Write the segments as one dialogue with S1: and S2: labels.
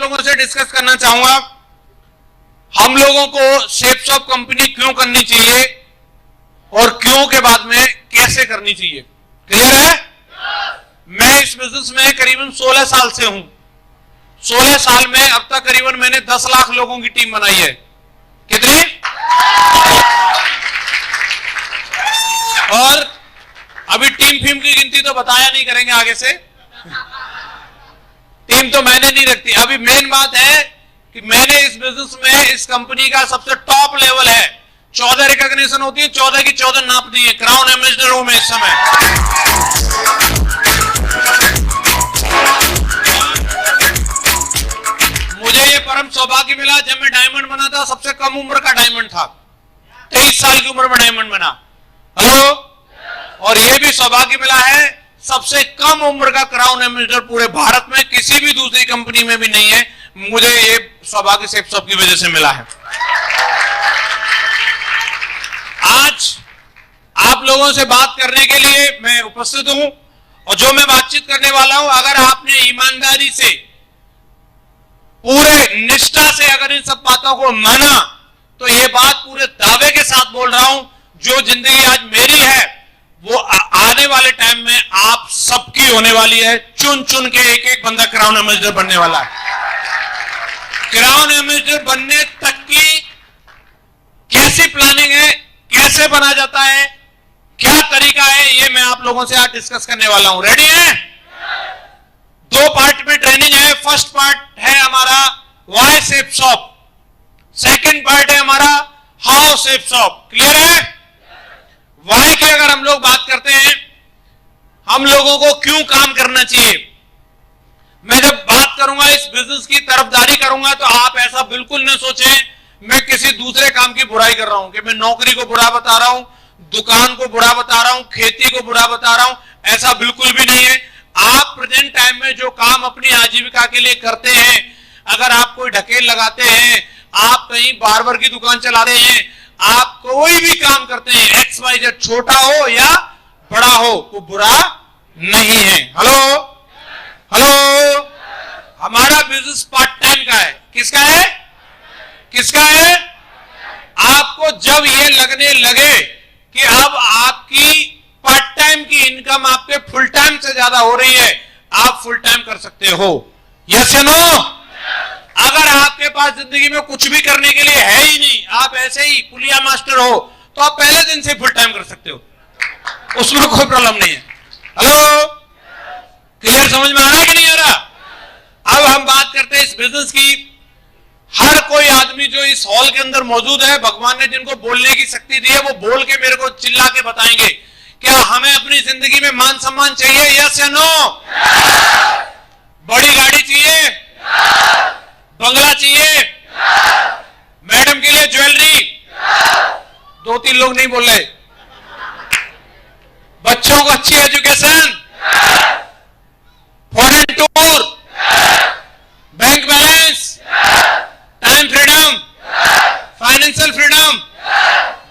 S1: लोगों से डिस्कस करना चाहूंगा, हम लोगों को शेप्सॉप कंपनी क्यों करनी चाहिए और क्यों के बाद में कैसे करनी चाहिए। क्लियर है? मैं इस बिजनेस में करीबन 16 साल से हूं। 16 साल में अब तक करीबन मैंने 10 लाख लोगों की टीम बनाई है। कितनी? और अभी टीम फीम की गिनती तो बताया नहीं करेंगे आगे से, टीम तो मैंने नहीं रखती। अभी मेन बात है कि मैंने इस बिजनेस में इस कंपनी का सबसे टॉप लेवल है, 14 रिकॉग्निशन होती है, 14 की 14 नाप दी है। क्राउन एम्बेसडर हूं मैं इस समय। मुझे ये परम सौभाग्य मिला, जब मैं डायमंड बना था सबसे कम उम्र का डायमंड था, 23 साल की उम्र में डायमंड बना। हेलो? और ये भी सौभाग्य मिला है सबसे कम उम्र का क्राउन एम्बेसडर पूरे भारत में किसी भी दूसरी कंपनी में भी नहीं है। मुझे ये सौभाग्य शेप्सॉप की वजह से मिला है। आज आप लोगों से बात करने के लिए मैं उपस्थित हूं, और जो मैं बातचीत करने वाला हूं, अगर आपने ईमानदारी से, पूरे निष्ठा से अगर इन सब बातों को माना, तो ये बात पूरे दावे के साथ बोल रहा हूं, जो जिंदगी आज मेरी है वो आने वाले टाइम में आप सबकी होने वाली है। चुन चुन के एक एक बंदा क्राउन एम्बेसडर बनने वाला है। क्राउन एम्बेसडर बनने तक की कैसी प्लानिंग है, कैसे बना जाता है, क्या तरीका है, ये मैं आप लोगों से आज डिस्कस करने वाला हूं। रेडी है? 2 पार्ट में ट्रेनिंग है। फर्स्ट पार्ट है हमारा व्हाई शेप्सॉप, सेकंड पार्ट है हमारा हाउ शेप्सॉप। क्लियर है? व्हाई की अगर हम लोग बात करते हैं, हम लोगों को क्यों काम करना चाहिए, मैं जब बात करूंगा इस बिजनेस की तरफदारी करूंगा, तो आप ऐसा बिल्कुल न सोचें मैं किसी दूसरे काम की बुराई कर रहा हूं, कि मैं नौकरी को बुरा बता रहा हूं, दुकान को बुरा बता रहा हूं, खेती को बुरा बता रहा हूं। ऐसा बिल्कुल भी नहीं है। आप प्रेजेंट टाइम में जो काम अपनी आजीविका के लिए करते हैं, अगर आप कोई ढकेल लगाते हैं, आप कहीं बार्बर की दुकान चलाते हैं, आप कोई भी काम करते हैं, XYZ, छोटा हो या बड़ा हो, वो बुरा नहीं है। हेलो? हेलो? हमारा बिजनेस पार्ट टाइम का है। किसका है? किसका है? आपको जब ये लगने लगे कि अब आपकी पार्ट टाइम की इनकम आपके फुल टाइम से ज्यादा हो रही है, आप फुल टाइम कर सकते हो। यस या नो? अगर आपके पास जिंदगी में कुछ भी करने के लिए है ही नहीं, आप ऐसे ही पुलिया मास्टर हो, तो आप पहले दिन से फुल टाइम कर सकते हो, उसमें कोई प्रॉब्लम नहीं है। हेलो? क्लियर? समझ में आ रहा है कि नहीं आ रहा? अब हम बात करते हैं इस बिजनेस की। हर कोई आदमी जो इस हॉल के अंदर मौजूद है, भगवान ने जिनको बोलने की शक्ति दी है, वो बोल के मेरे को चिल्ला के बताएंगे, क्या हमें अपनी जिंदगी में मान सम्मान चाहिए? यस या नो? बड़ी गाड़ी चाहिए? बंगला चाहिए? मैडम के लिए ज्वेलरी? 2-3 लोग नहीं बोल रहे। बच्चों को अच्छी education? Foreign tour? Bank balance? Time freedom? Financial freedom?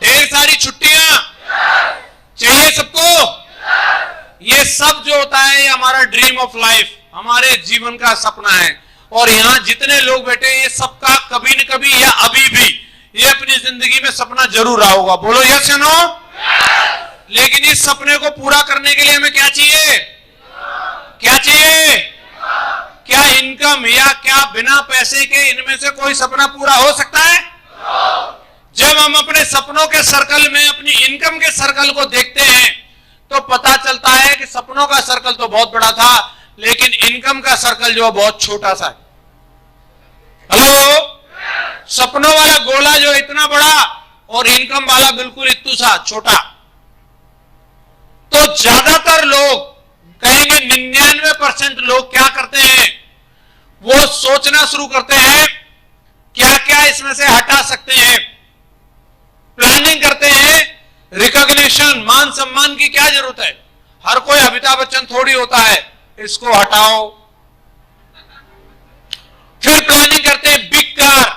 S1: ढेर सारी छुट्टियां चाहिए सबको? ये सब जो होता है, ये हमारा ड्रीम ऑफ लाइफ, हमारे जीवन का सपना है। और यहां जितने लोग बैठे हैं, ये सबका कभी न कभी या अभी भी ये अपनी जिंदगी में सपना जरूर रहा होगा। बोलो यस या नो? लेकिन इस सपने को पूरा करने के लिए हमें क्या चाहिए? क्या चाहिए? क्या इनकम या क्या बिना पैसे के इनमें से कोई सपना पूरा हो सकता है? जब हम अपने सपनों के सर्कल में अपनी इनकम के सर्कल को देखते हैं, तो पता चलता है कि सपनों का सर्कल तो बहुत बड़ा था, लेकिन इनकम का सर्कल जो है बहुत छोटा सा है। हेलो? सपनों वाला गोला जो इतना बड़ा और इनकम वाला बिल्कुल इतना सा छोटा। तो ज्यादातर लोग कहेंगे 99% लोग क्या करते हैं, वो सोचना शुरू करते हैं क्या क्या इसमें से हटा सकते हैं, प्लानिंग करते हैं। रिकॉग्निशन, मान सम्मान की क्या जरूरत है? हर कोई अमिताभ बच्चन थोड़ी होता है, इसको हटाओ। फिर प्लानिंग करते हैं बिग कार,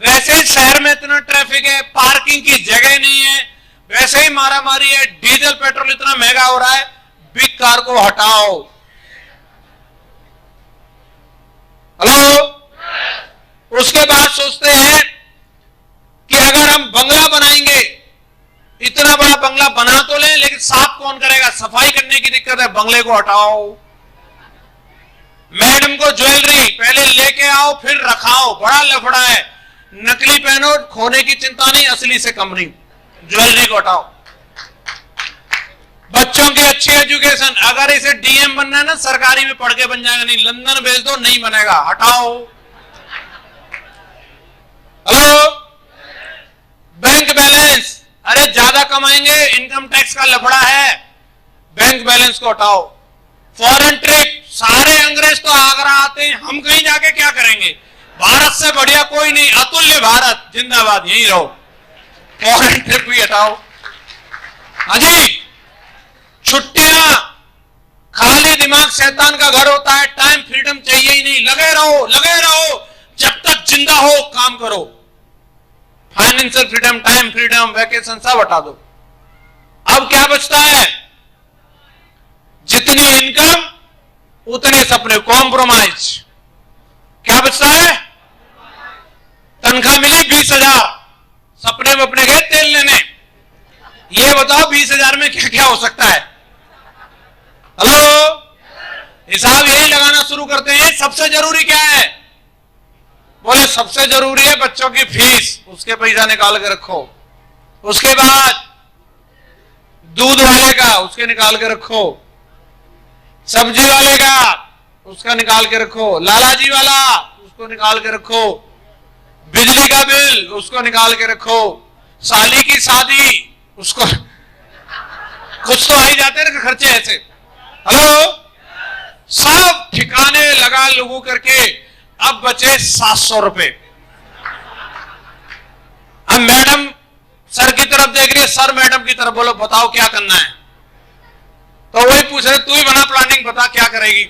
S1: वैसे ही शहर में इतना ट्रैफिक है, पार्किंग की जगह नहीं है, वैसे ही मारामारी है, डीजल पेट्रोल इतना महंगा हो रहा है, बिग कार को हटाओ। हेलो? उसके बाद सोचते हैं कि अगर हम बंगला बनाएंगे, इतना बड़ा बंगला बना तो लें, लेकिन साफ कौन करेगा, सफाई करने की दिक्कत है, बंगले को हटाओ। मैडम को ज्वेलरी पहले लेके आओ फिर रखाओ, बड़ा लफड़ा है। नकली पहनो, खोने की चिंता नहीं, असली से कम नहीं, ज्वेलरी को हटाओ। बच्चों की अच्छी एजुकेशन, अगर इसे डीएम बनना है ना, सरकारी में पढ़ के बन जाएगा, नहीं लंदन भेज दो, नहीं बनेगा, हटाओ। हेलो, बैंक बैलेंस, अरे ज्यादा कमाएंगे, इनकम टैक्स का लफड़ा है, बैंक बैलेंस को हटाओ। फॉरेन ट्रिप, सारे अंग्रेज तो आगरा आते हैं, हम कहीं जाके क्या करेंगे, भारत से बढ़िया कोई नहीं, अतुल्य भारत जिंदाबाद, यही रहो। फॉरेन ट्रिप भी हटाओ। अजी, छुट्टियां, खाली दिमाग शैतान का घर होता है, टाइम फ्रीडम चाहिए ही नहीं, लगे रहो लगे रहो, जब तक जिंदा हो काम करो। Financial freedom, time freedom, vacation सब हटा दो। अब क्या बचता है, जितनी इनकम उतने सपने, कॉम्प्रोमाइज। क्या बचता है, तनख्वाह मिली 20,000, सपने में अपने गए तेल लेने। ये बताओ 20,000 में क्या क्या हो सकता है। हेलो, हिसाब यही लगाना शुरू करते हैं। सबसे जरूरी क्या है, बोले सबसे जरूरी है बच्चों की फीस, उसके पैसा निकाल के रखो। उसके बाद दूध वाले का, उसके निकाल के रखो। सब्जी वाले का, उसका निकाल के रखो। लालाजी वाला, उसको निकाल के रखो। बिजली का बिल, उसको निकाल के रखो। साली की शादी, उसको कुछ तो आ ही जाते हैं ना खर्चे ऐसे। हेलो, सब ठिकाने लगा लोगों करके अब बचे 700 रुपए। अब मैडम सर की तरफ देख रही है, सर मैडम की तरफ, बोलो बताओ क्या करना है। तो वही पूछ रहे, तू ही बना प्लानिंग, बता क्या करेगी।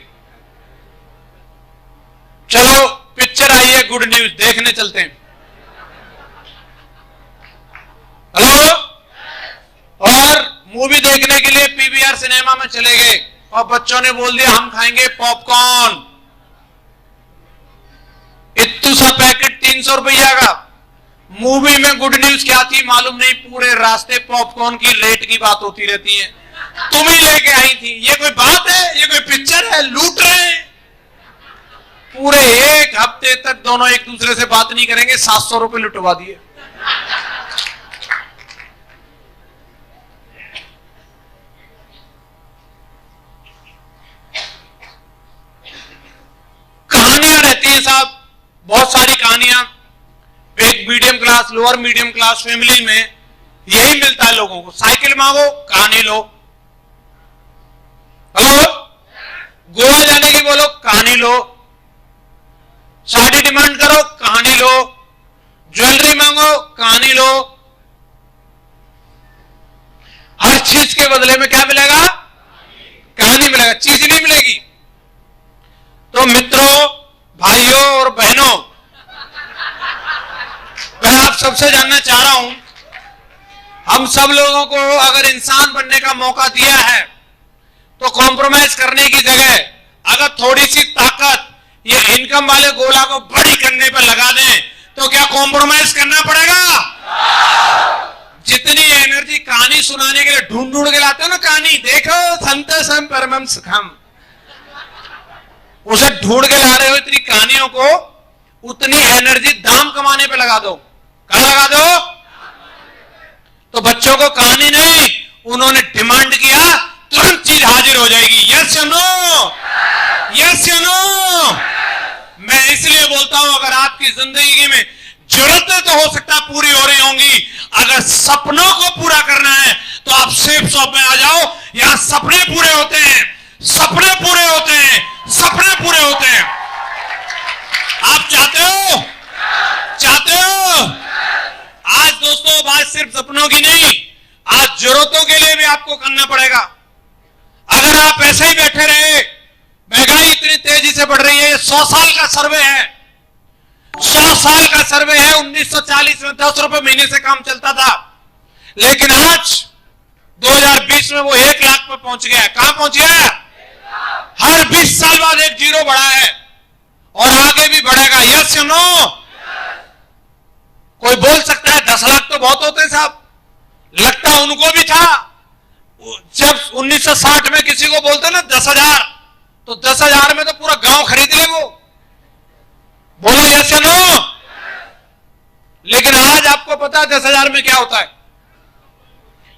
S1: चलो पिक्चर आई है गुड न्यूज, देखने चलते हैं। हेलो, और मूवी देखने के लिए पीवीआर सिनेमा में चले गए और बच्चों ने बोल दिया हम खाएंगे पॉपकॉर्न। इतू सा पैकेट 300 रुपया का। मूवी में गुड न्यूज क्या थी मालूम नहीं, पूरे रास्ते पॉपकॉर्न की रेट की बात होती रहती है। तुम ही लेके आई थी, ये कोई बात है, ये कोई पिक्चर है, लूट रहे हैं। पूरे एक हफ्ते तक दोनों एक दूसरे से बात नहीं करेंगे, 700 रुपए लुटवा दिए। कहानियां रहती हैं साहब, बहुत सारी कहानियां। एक medium class, lower medium class family में यही मिलता है लोगों को। साइकिल मांगो, कहानी लो। हेलो, गोवा जाने की बोलो, कहानी लो। साड़ी डिमांड करो, कहानी लो। ज्वेलरी मांगो, कहानी लो। हर चीज के बदले में क्या मिलेगा, कहानी मिलेगा, चीज नहीं मिलेगी। तो मित्रों, भाइयों और बहनों, मैं आप सबसे जानना चाह रहा हूं, हम सब लोगों को अगर इंसान बनने का मौका दिया है तो कॉम्प्रोमाइज करने की जगह अगर थोड़ी सी ताकत ये इनकम वाले गोला को बड़ी करने पर लगा दें तो क्या कॉम्प्रोमाइज करना पड़ेगा। जितनी एनर्जी कहानी सुनाने के लिए ढूंढ ढूंढ के लाते हो ना, कहानी देखो संतसम परमम सुखम, उसे ढूंढ के ला रहे हो इतनी कहानियों को, उतनी एनर्जी दाम कमाने पे लगा दो। कहां लगा दो? तो बच्चों को कहानी नहीं, उन्होंने डिमांड किया, तुरंत चीज हाजिर हो जाएगी। यस या नो, यस या नो। मैं इसलिए बोलता हूं, अगर आपकी जिंदगी में जरूरतें तो हो सकता है पूरी हो रही होंगी, अगर सपनों को पूरा करना है तो आप सेफ शॉप में आ जाओ। यहां सपने पूरे होते हैं, सपने पूरे होते हैं, सपने पूरे होते हैं। आप चाहते हो, चाहते हो? आज दोस्तों बात सिर्फ सपनों की नहीं, आज जरूरतों के लिए भी आपको करना पड़ेगा। अगर आप ऐसे ही बैठे रहे, महंगाई इतनी तेजी से बढ़ रही है, ये 100 साल का सर्वे है, 100 साल का सर्वे है। 1940 में 10 रुपए महीने से काम चलता था, लेकिन आज 2020 में वो 1 लाख पे पहुंच गया। कहां पहुंच गया? हर 20 साल बाद एक जीरो बढ़ा है और आगे भी बढ़ेगा। यस या नो? कोई बोल सकता है 10 लाख तो बहुत होते साहब, लगता उनको भी था। जब 1960 में किसी को बोलते ना 10,000, तो 10,000 में तो पूरा गांव खरीद ले वो। बोलो यस या नो। लेकिन आज आपको पता है 10,000 में क्या होता है?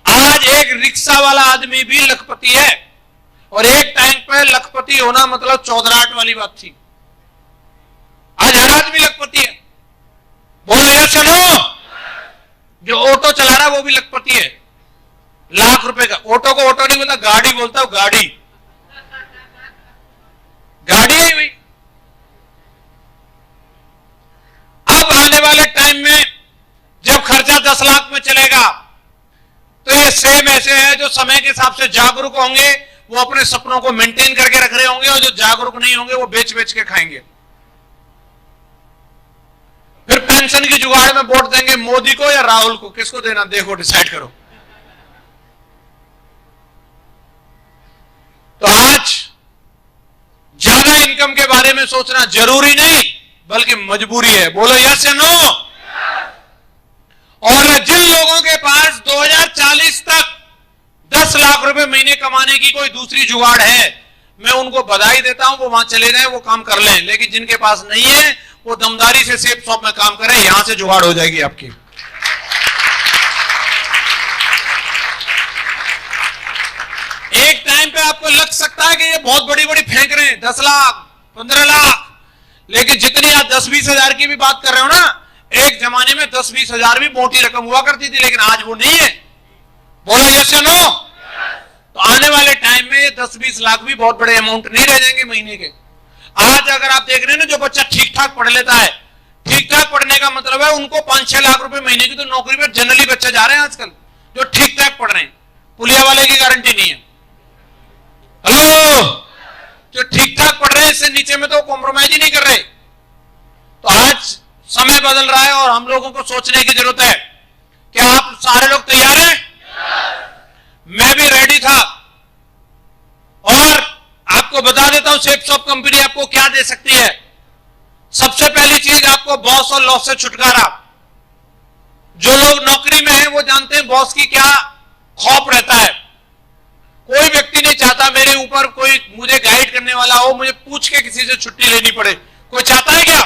S1: आज एक रिक्शा वाला आदमी भी लखपति है, और एक टाइम पे लखपति होना मतलब चौधराहट वाली बात थी। आज हर आदमी लखपति है। बोलो यस या नो। जो ऑटो चला रहा है वो भी लखपति है, लाख रुपए का। ऑटो को ऑटो नहीं बोलता, गाड़ी बोलता हूं, गाड़ी गाड़ी है भाई। अब आने वाले टाइम में जब खर्चा 10 लाख में चलेगा, तो ये सेम ऐसे है जो समय के हिसाब से जागरूक होंगे, वो अपने सपनों को मेंटेन करके रख रहे होंगे, और जो जागरूक नहीं होंगे वो बेच बेच के खाएंगे। फिर पेंशन की जुगाड़ में वोट देंगे मोदी को या राहुल को, किसको देना देखो, डिसाइड करो। तो आज ज्यादा इनकम के बारे में सोचना जरूरी नहीं बल्कि मजबूरी है। बोलो यस या नो। और जिन लोगों के पास 2040 तक 10 लाख रुपए महीने कमाने की कोई दूसरी जुगाड़ है, मैं उनको बधाई देता हूं, वो वहां चले जाएं, वो काम कर लें। लेकिन जिनके पास नहीं है वो दमदारी से सेफ शॉप में काम करें, यहां से जुगाड़ हो जाएगी आपकी। एक टाइम पे आपको लग सकता है कि ये बहुत बड़ी बड़ी फेंक रहे हैं, 10 लाख 15 लाख, लेकिन जितनी आप 10-20 हजार की भी बात कर रहे हो ना, एक जमाने में 10-20 हजार भी मोटी रकम हुआ करती थी, लेकिन आज वो नहीं है। बोलो यस या नो। तो आने वाले टाइम में ये 10-20 लाख भी बहुत बड़े अमाउंट नहीं रह जाएंगे महीने के। आज अगर आप देख रहे हैं ना, जो बच्चा ठीक ठाक पढ़ लेता है, ठीक ठाक पढ़ने का मतलब है उनको 5-6 लाख रुपए महीने की तो नौकरी पर जनरली बच्चे जा रहे हैं आजकल, जो ठीक ठाक पढ़ रहे हैं। पुलिया वाले की गारंटी नहीं है। हेलो, जो ठीक ठाक पढ़ रहे हैं इससे नीचे में तो कॉम्प्रोमाइज ही नहीं कर रहे। तो आज समय बदल रहा है और हम लोगों को सोचने की जरूरत है। क्या आप सारे लोग तैयार हैं? मैं भी रेडी था। और आपको बता देता हूं सेफ शॉप कंपनी आपको क्या दे सकती है। सबसे पहली चीज, आपको बॉस और लॉस से छुटकारा। जो लोग नौकरी में हैं वो जानते हैं बॉस की क्या खौफ रहता है। कोई व्यक्ति नहीं चाहता मेरे ऊपर कोई मुझे गाइड करने वाला हो, मुझे पूछ के किसी से छुट्टी लेनी पड़े। कोई चाहता है क्या?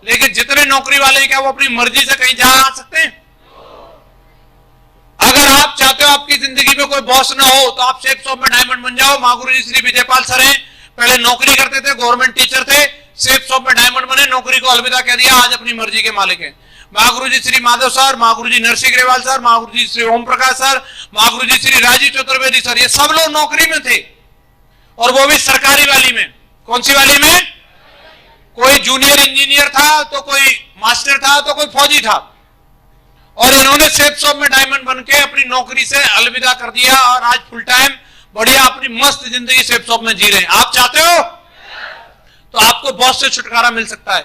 S1: लेकिन जितने नौकरी वाले हैं क्या वो अपनी मर्जी से कहीं जा आ सकते हैं? अगर आप चाहते हो आपकी जिंदगी में कोई बॉस ना हो, तो आप सेफ शॉप में डायमंड बन जाओ। महागुरु जी श्री विजयपाल सर हैं, पहले नौकरी करते थे, गवर्नमेंट टीचर थे, सेफ शॉप में डायमंड बने, नौकरी को अलविदा कह दिया, आज अपनी मर्जी के मालिक हैं। महागुरु जी श्री माधव सर, महागुरु जी नरसिंह ग्रेवाल सर, महागुरु जी श्री ओम प्रकाश सर, महागुरु जी श्री राजीव चतुर्वेदी सर, ये सब लोग नौकरी में थे, और वो भी सरकारी वाली में। कौन सी वाली में? कोई जूनियर इंजीनियर था, तो कोई मास्टर था, तो कोई फौजी था, और इन्होंने सेफ शॉप में डायमंड बन के अपनी नौकरी से अलविदा कर दिया, और आज फुल टाइम बढ़िया अपनी मस्त जिंदगी सेफ शॉप में जी रहे हैं। आप चाहते हो तो आपको बॉस से छुटकारा मिल सकता है।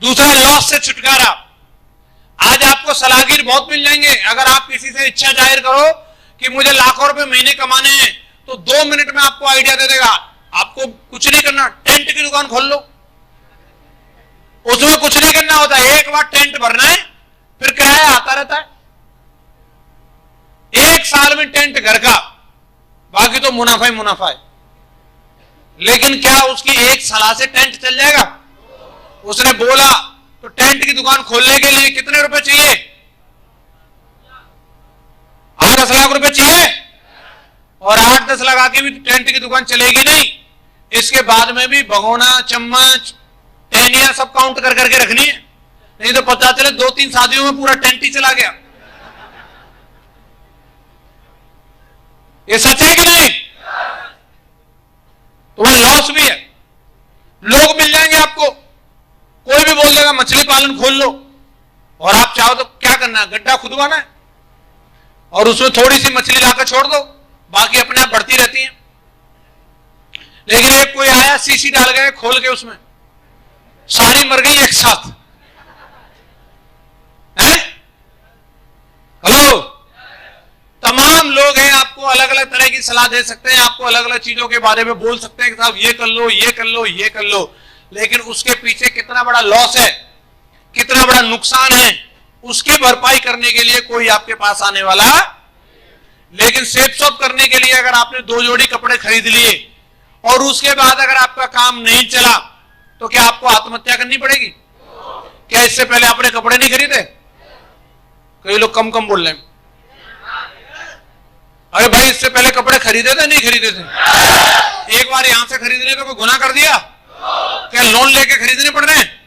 S1: दूसरा, लॉस से छुटकारा। आज आपको सलाहगीर बहुत मिल जाएंगे। अगर आप किसी से इच्छा जाहिर करो कि मुझे लाखों रुपए महीने कमाने हैं, तो 2 मिनट में आपको आइडिया दे देगा। आपको कुछ नहीं करना, टेंट की दुकान खोल लो, उसमें कुछ नहीं करना होता है, एक बार टेंट भरना है, फिर किराया आता रहता है। 1 साल में टेंट घर का, बाकी तो मुनाफा ही मुनाफा है। लेकिन क्या उसकी एक सलाह से टेंट चल जाएगा? उसने बोला तो टेंट की दुकान खोलने के लिए कितने रुपए चाहिए? 8-10 लाख रुपए चाहिए, और 8-10 लगा के भी टेंट की दुकान चलेगी नहीं। इसके बाद में भी भगोना, चम्मच, टेनिया सब काउंट कर करके रखनी है, नहीं तो पता चले 2-3 शादियों में पूरा टेंट ही चला गया। ये सच है कि नहीं? तो वह लॉस भी है। लोग मिल जाएंगे आपको, कोई भी बोल देगा मछली पालन खोल लो, और आप चाहो तो क्या करना है, गड्ढा खुदवाना है और उसमें थोड़ी सी मछली लाकर छोड़ दो, बाकी अपने आप बढ़ती रहती है। लेकिन एक कोई आया, सीसी डाल गए खोल के, उसमें सारी मर गई एक साथ। हैं? हेलो, तमाम लोग हैं, आपको अलग अलग तरह की सलाह दे सकते हैं, आपको अलग अलग चीजों के बारे में बोल सकते हैं कि साहब ये कर लो, ये कर लो, ये कर लो। लेकिन उसके पीछे कितना बड़ा लॉस है, कितना बड़ा नुकसान है, उसकी भरपाई करने के लिए कोई आपके पास आने वाला। लेकिन सेफ शॉप करने के लिए अगर आपने 2 जोड़ी कपड़े खरीद लिए और उसके बाद अगर आपका काम नहीं चला तो क्या आपको आत्महत्या करनी पड़ेगी? क्या इससे पहले आपने कपड़े नहीं खरीदे? कई लोग कम कम बोल रहे हैं। अरे भाई, इससे पहले कपड़े खरीदे थे नहीं खरीदे थे? एक बार यहां से खरीद लिए तो कोई गुनाह कर दिया? क्या लोन लेके खरीदने पड़ रहे हैं?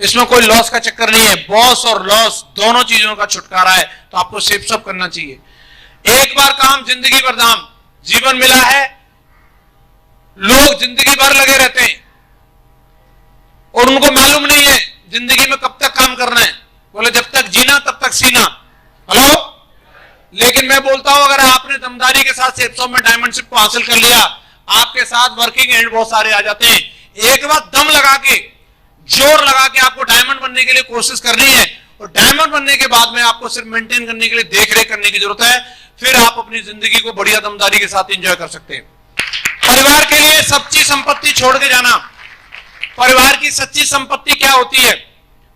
S1: इसमें कोई लॉस का चक्कर नहीं है। बॉस और लॉस दोनों चीजों का छुटकारा है, तो आपको सेफ शॉप करना चाहिए। एक बार काम जिंदगी भर दाम। जीवन मिला है, लोग जिंदगी भर लगे रहते हैं और उनको मालूम नहीं है जिंदगी में कब तक काम करना है। बोले जब तक जीना तब तक सीना। हेलो, लेकिन मैं बोलता हूं अगर आपने दमदारी के साथ सेफ शॉप में डायमंडशिप को हासिल कर लिया, आपके साथ वर्किंग एंड बहुत सारे आ जाते हैं। एक बार दम लगा के, जोर लगा के आपको डायमंड बनने के लिए कोशिश करनी है, और डायमंड बनने के बाद में आपको सिर्फ मेंटेन करने के लिए देख रेख करने की जरूरत है। फिर आप अपनी जिंदगी को बढ़िया दमदारी के साथ एंजॉय कर सकते हैं। परिवार के लिए सच्ची संपत्ति छोड़ के जाना। परिवार की सच्ची संपत्ति क्या होती है?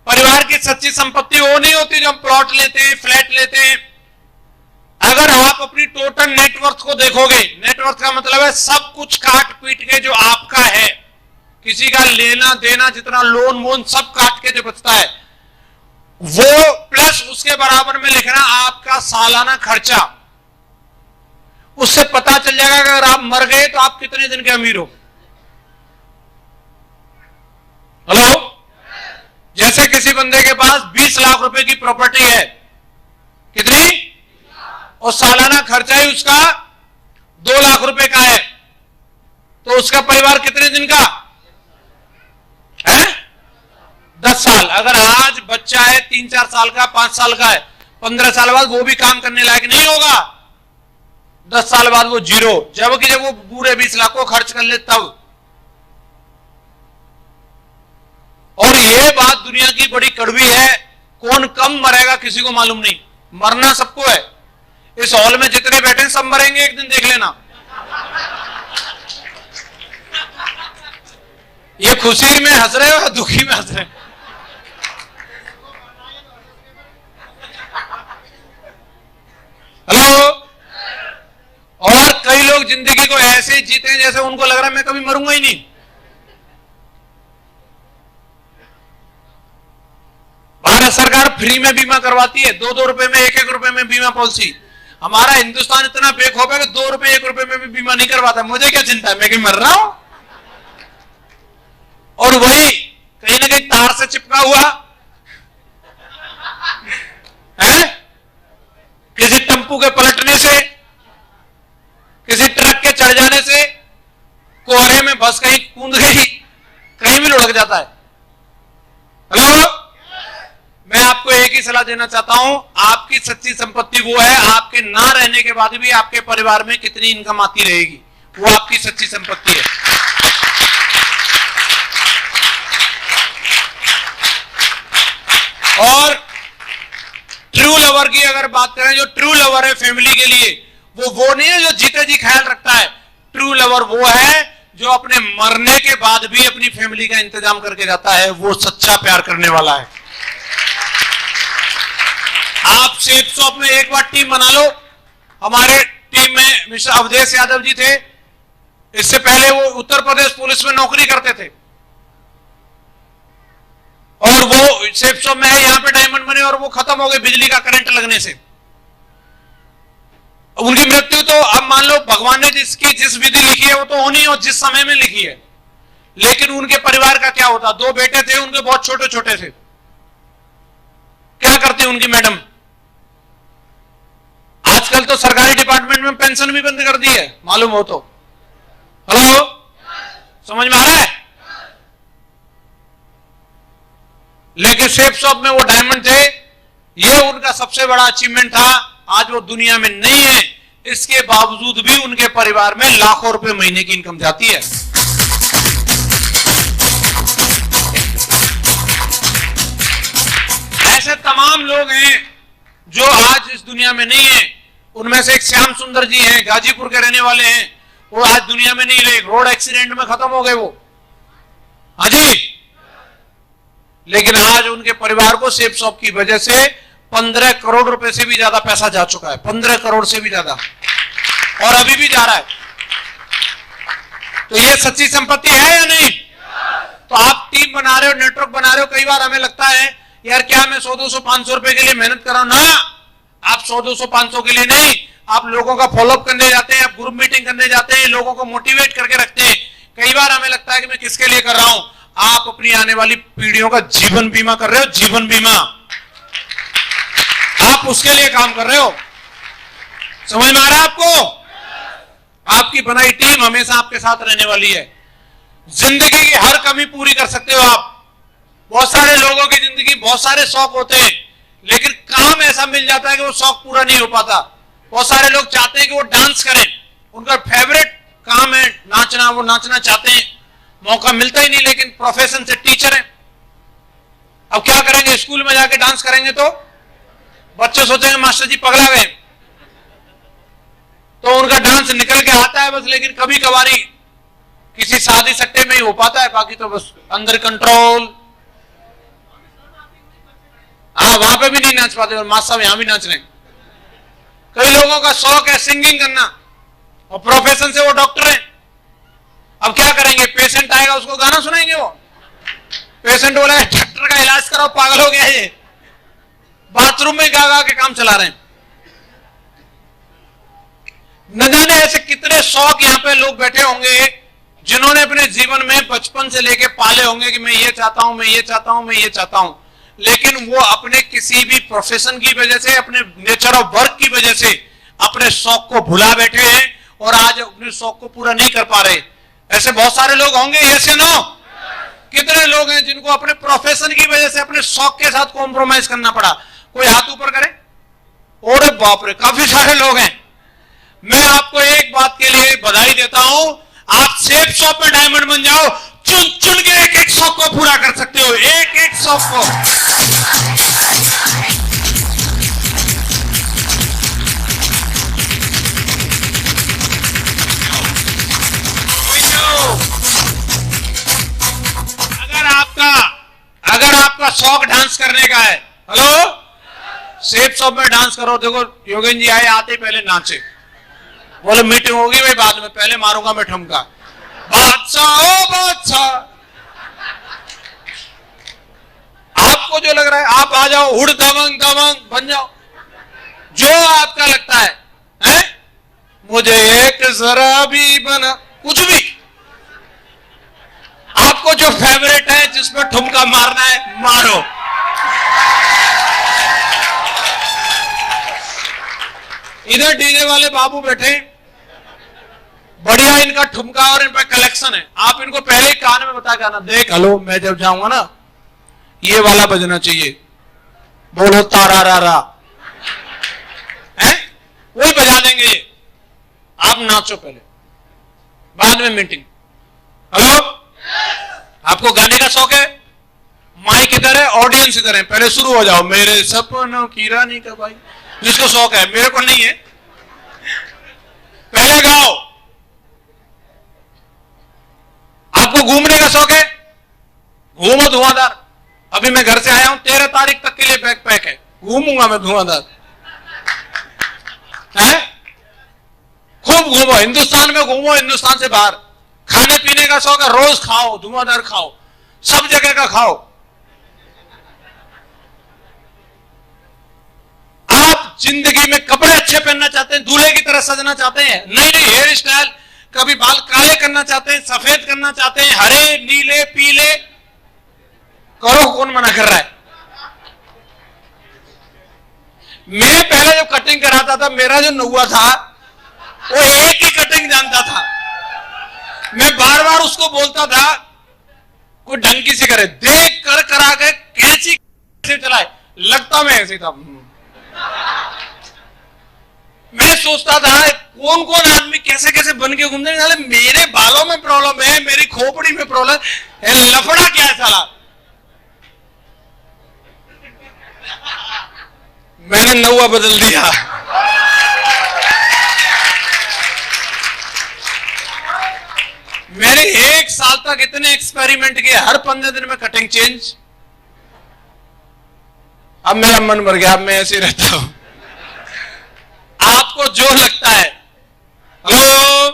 S1: परिवार की सच्ची संपत्ति वो नहीं होती जो हम प्लॉट लेते हैं, फ्लैट लेते हैं। अगर आप अपनी टोटल नेटवर्थ को देखोगे, नेटवर्थ का मतलब है सब कुछ काट पीट के जो आपका है, किसी का लेना देना, जितना लोन वोन सब काट के जो बचता है, वो प्लस उसके बराबर में लिखना आपका सालाना खर्चा। उससे पता चल जाएगा कि अगर आप मर गए तो आप कितने दिन के अमीर हो। हेलो, जैसे किसी बंदे के पास 20 लाख रुपए की प्रॉपर्टी है, कितनी, और सालाना खर्चा ही उसका 2 लाख रुपए का है, तो उसका परिवार कितने दिन का है? 10 साल। अगर आज बच्चा है 3-4 साल का, 5 साल का है, 15 साल बाद वो भी काम करने लायक नहीं होगा, 10 साल बाद वो जीरो। जबकि जब वो पूरे 20 लाख को खर्च कर ले तब। और ये बात दुनिया की बड़ी कड़वी है, कौन कम मरेगा किसी को मालूम नहीं, मरना सबको है। इस हॉल में जितने बैठे सब मरेंगे एक दिन, देख लेना। ये खुशी में हंस रहे हो या दुखी में हंस रहे हो? हेलो, और कई लोग जिंदगी को ऐसे जीते हैं जैसे उनको लग रहा है मैं कभी मरूंगा ही नहीं। भारत सरकार फ्री में बीमा करवाती है, 2-2 रुपए में, 1-1 रुपए में बीमा पॉलिसी। हमारा हिंदुस्तान इतना बेखौफ है कि 2 रुपए 1 रुपए में भी बीमा नहीं करवाता। मुझे क्या चिंता है, मैं कहीं मर रहा हूं। और वही कहीं ना कहीं तार से चिपका हुआ है, किसी टेम्पू के पलटने से, किसी ट्रक के चढ़ जाने से, कोहरे में बस कहीं कूद गई, कहीं भी लुढ़क जाता है। हेलो, मैं आपको एक ही सलाह देना चाहता हूं, आपकी सच्ची संपत्ति वो है आपके ना रहने के बाद भी आपके परिवार में कितनी इनकम आती रहेगी, वो आपकी सच्ची संपत्ति है। और ट्रू लवर की अगर बात करें, जो ट्रू लवर है फैमिली के लिए, वो नहीं है जो जीते जी ख्याल रखता है। ट्रू लवर वो है जो अपने मरने के बाद भी अपनी फैमिली का इंतजाम करके जाता है, वो सच्चा प्यार करने वाला है। आप सेफ शॉप में एक बार टीम बना लो। हमारे टीम में मिस्टर अवधेश यादव जी थे, इससे पहले वो उत्तर प्रदेश पुलिस में नौकरी करते थे और वो सेफ शॉप में है, यहां पे डायमंड बने और वो खत्म हो गए बिजली का करंट लगने से। उनकी मृत्यु तो अब मान लो भगवान ने जिस विधि लिखी है वो तो होनी और जिस समय में लिखी है, लेकिन उनके परिवार का क्या होता? 2 बेटे थे उनके, बहुत छोटे छोटे थे। क्या करती उनकी मैडम? आजकल तो सरकारी डिपार्टमेंट में पेंशन भी बंद कर दी है, मालूम हो तो। हेलो, समझ में आ रहा है? लेकिन सेफ शॉप में वो डायमंड थे, ये उनका सबसे बड़ा अचीवमेंट था। आज वो दुनिया में नहीं है, इसके बावजूद भी उनके परिवार में लाखों रुपए महीने की इनकम जाती है। ऐसे तमाम लोग हैं जो आज इस दुनिया में नहीं है। उनमें से एक श्याम सुंदर जी हैं, गाजीपुर के रहने वाले हैं, वो आज दुनिया में नहीं रहे, रोड एक्सीडेंट में खत्म हो गए वो। हाँ जी, लेकिन आज उनके परिवार को सेफ शॉप की वजह से 15 करोड़ रुपए से भी ज्यादा पैसा जा चुका है, 15 करोड़ से भी ज्यादा, और अभी भी जा रहा है। तो ये सच्ची संपत्ति है या नहीं? तो आप टीम बना रहे हो, नेटवर्क बना रहे हो, कई बार हमें लगता है यार क्या मैं 100, 200, 500 रुपए के लिए मेहनत कर रहा हूं ना। आप 100, 200, 500 के लिए नहीं, आप लोगों का फॉलोअप करने जाते हैं, आप ग्रुप मीटिंग करने जाते हैं, लोगों को मोटिवेट करके रखते हैं। कई बार हमें लगता है कि मैं किसके लिए कर रहा हूं। आप अपनी आने वाली पीढ़ियों का जीवन बीमा कर रहे हो, जीवन बीमा, आप उसके लिए काम कर रहे हो। समझ में आ रहा है आपको? आपकी बनाई टीम हमेशा आपके साथ रहने वाली है। जिंदगी की हर कमी पूरी कर सकते हो आप। बहुत सारे लोगों की जिंदगी बहुत सारे शौक होते हैं, लेकिन काम ऐसा मिल जाता है कि वो शौक पूरा नहीं हो पाता। बहुत सारे लोग चाहते हैं कि वो डांस करें, उनका फेवरेट काम है नाचना, वो नाचना चाहते हैं, मौका मिलता ही नहीं, लेकिन प्रोफेशन से टीचर है। अब क्या करेंगे? स्कूल में जाके डांस करेंगे तो बच्चे सोचेंगे मास्टर जी पगला गए, तो उनका डांस निकल के आता है बस, लेकिन कभी कभारी किसी शादी सट्टे में ही हो पाता है, बाकी तो बस अंदर कंट्रोल। हाँ, वहां पे भी नहीं नाच पाते, और मास्टर साहब यहां भी नाच रहे हैं। कई लोगों का शौक है सिंगिंग करना, और प्रोफेशन से वो डॉक्टर है। अब क्या करेंगे? पेशेंट आएगा, उसको गाना सुनाएंगे? वो पेशेंट बोला डॉक्टर का इलाज कराओ, पागल हो गया ये, बाथरूम में गा गा के काम चला रहे हैं। न जाने ऐसे कितने शौक यहां पे लोग बैठे होंगे जिन्होंने अपने जीवन में बचपन से लेके पाले होंगे कि मैं ये चाहता हूं, मैं ये चाहता हूं, मैं ये चाहता हूं, लेकिन वो अपने किसी भी प्रोफेशन की वजह से, अपने नेचर ऑफ वर्क की वजह से अपने शौक को भुला बैठे हैं और आज अपने शौक को पूरा नहीं कर पा रहे। ऐसे बहुत सारे लोग होंगे, ऐसे नो कितने लोग हैं जिनको अपने प्रोफेशन की वजह से अपने शौक के साथ कॉम्प्रोमाइज करना पड़ा। कोई हाथ ऊपर करे? और बाप रे, काफी सारे लोग हैं। मैं आपको एक बात के लिए बधाई देता हूं, आप सेफ शॉप में डायमंड बन जाओ, चुन चुन के एक एक शौक को पूरा कर सकते हो, एक एक शौक को। अगर आपका शौक डांस करने का है, हेलो, सेफ शॉप में डांस करो। देखो योगेंद्र जी आए, आते पहले नाचे, बोले मीटिंग होगी भाई बाद में, पहले मारूंगा मैं ठुमका। बादशाह ओ बादशाह, आपको जो लग रहा है आप आ जाओ, हुड़ दबंग दबंग बन जाओ, जो आपका लगता है? मुझे एक जरा भी बना, कुछ भी आपको जो फेवरेट है, जिसमें ठुमका मारना है, मारो। इधर डीजे वाले बाबू बैठे, बढ़िया इनका ठुमका और इन पर कलेक्शन है। आप इनको पहले ही कान में बता के आना, देख हेलो मैं जब जाऊंगा ना ये वाला बजना चाहिए, बोलो तारा रा रा, वही बजा देंगे ये। आप नाचो पहले, बाद में मीटिंग। हेलो, आपको गाने का शौक है? माइक इधर है, ऑडियंस इधर है, पहले शुरू हो जाओ। मेरे सपनों की रानी का भाई, जिसको शौक है, मेरे को नहीं है, पहले गाओ। आपको घूमने का शौक है? घूमो धुआंधार। अभी मैं घर से आया हूं, 13 तारीख तक के लिए बैग पैक है, घूमूंगा मैं धुआंधार। खूब घूमो, हिंदुस्तान में घूमो, हिंदुस्तान से बाहर। खाने पीने का शौक है, रोज खाओ, धुआंधार खाओ, सब जगह का खाओ। आप जिंदगी में कपड़े अच्छे पहनना चाहते हैं, दूल्हे की तरह सजना चाहते हैं, नई नई हेयर स्टाइल, कभी बाल काले करना चाहते हैं, सफेद करना चाहते हैं, हरे नीले पीले, करो, कौन मना कर रहा है? मैं पहले जब कटिंग कराता था, मेरा जो नौवा था वो एक ही कटिंग जानता था। मैं बार बार उसको बोलता था कोई ढंग की से करे, देख कर करा के कैंची से चलाए, लगता मैं ऐसे था। मैं सोचता था कौन कौन आदमी कैसे कैसे बन के घूमते हैं, मेरे बालों में प्रॉब्लम है, मेरी खोपड़ी में प्रॉब्लम है, लफड़ा क्या है साला। मैंने नौवा बदल दिया। मैंने 1 साल तक इतने एक्सपेरिमेंट किए, हर 15 दिन में कटिंग चेंज, अब मेरा मन भर गया, अब मैं ऐसे ही रहता हूं। आपको जो लगता है, हेलो,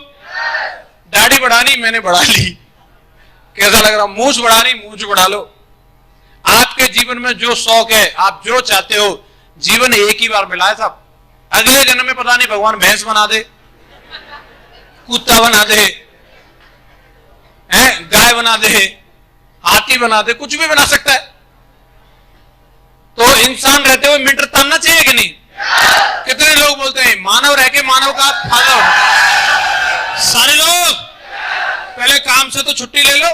S1: दाढ़ी बढ़ानी, मैंने बढ़ा ली, कैसा लग रहा? मूंछ बढ़ानी, मूंछ बढ़ा लो। आपके जीवन में जो शौक है, आप जो चाहते हो, जीवन एक ही बार मिला है साहब। अगले जन्म में पता नहीं भगवान भैंस बना दे, कुत्ता बना दे, गाय बना दे, हाथी बना दे, कुछ भी बना सकता है। तो इंसान रहते हुए मीटर तानना चाहिए कि नहीं? कितने लोग बोलते हैं मानव रह के मानव का फायदा हो। सारे लोग पहले काम से तो छुट्टी ले लो।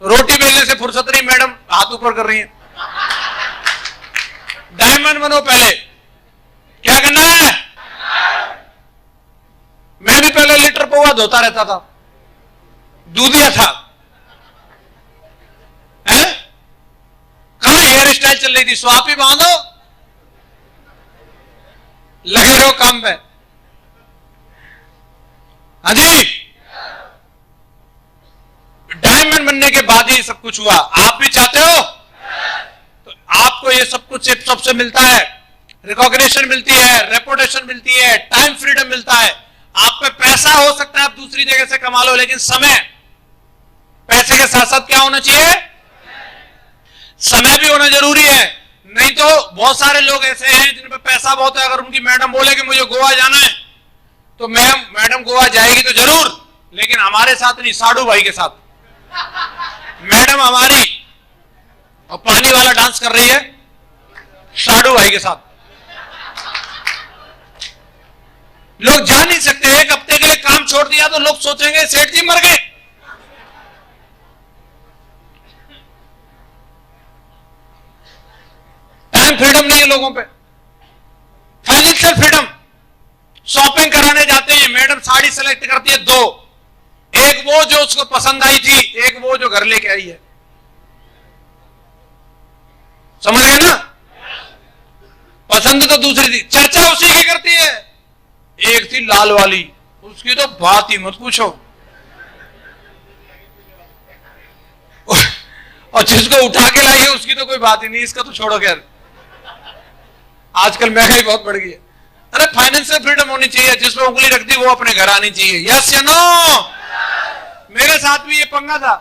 S1: रोटी बेलने से फुर्सत नहीं, मैडम हाथ ऊपर कर रही है। डायमंड बनो पहले। क्या करना है? मैं भी पहले लीटर पोहा धोता रहता था, दूधिया था। कहां हेयर स्टाइल चल रही थी, स्वाप ही बांधो, लगे रहो काम पे। हाँ जी, डायमंड बनने के बाद ही सब कुछ हुआ। आप भी चाहते हो तो आपको ये सब कुछ सबसे मिलता है। रिकॉग्निशन मिलती है, रेपुटेशन मिलती है, टाइम फ्रीडम मिलता है। आप पे पैसा हो सकता है, आप दूसरी जगह से कमा लो, लेकिन समय, पैसे के साथ साथ क्या होना चाहिए? समय भी होना जरूरी है। नहीं तो बहुत सारे लोग ऐसे हैं जिन पे पैसा बहुत है, अगर उनकी मैडम बोले कि मुझे गोवा जाना है तो मैडम गोवा जाएगी तो जरूर, लेकिन हमारे साथ नहीं, साडू भाई के साथ। मैडम हमारी और पानी वाला डांस कर रही है साडू भाई के साथ। लोग जा नहीं सकते। एक हफ्ते के लिए काम छोड़ दिया तो लोग सोचेंगे सेठ जी मर गए। टाइम फ्रीडम नहीं है लोगों पे। फाइनेंशियल फ्रीडम, शॉपिंग कराने जाते हैं, मैडम साड़ी सेलेक्ट करती है दो, एक वो जो उसको पसंद आई थी, एक वो जो घर लेके आई है। समझ गए ना? पसंद तो दूसरी थी, चर्चा उसी की करती है। एक थी लाल वाली, उसकी तो बात ही मत पूछो। और जिसको उठा के लाई है उसकी तो कोई बात ही नहीं, इसका तो छोड़ो। खैर आजकल महंगाई बहुत बढ़ गई है। अरे फाइनेंशियल फ्रीडम होनी चाहिए, जिसमें उंगली रख दी वो अपने घर आनी चाहिए। यस या नो? मेरे साथ भी ये पंगा था।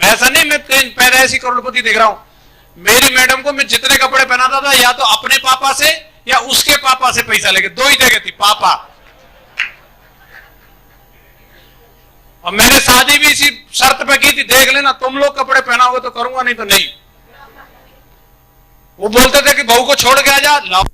S1: वैसा नहीं मैं पैदाइशी करोड़पति देख रहा हूं। मेरी मैडम को मैं जितने कपड़े पहनाता था, या तो अपने पापा से या उसके पापा से पैसा लेके, दो ही जगह थी, पापा। और मैंने शादी भी इसी शर्त पे की थी, देख लेना तुम लोग कपड़े पहनाओगे तो करूंगा, नहीं तो नहीं। वो बोलते थे कि बहू को छोड़ के आ जा, लाओ।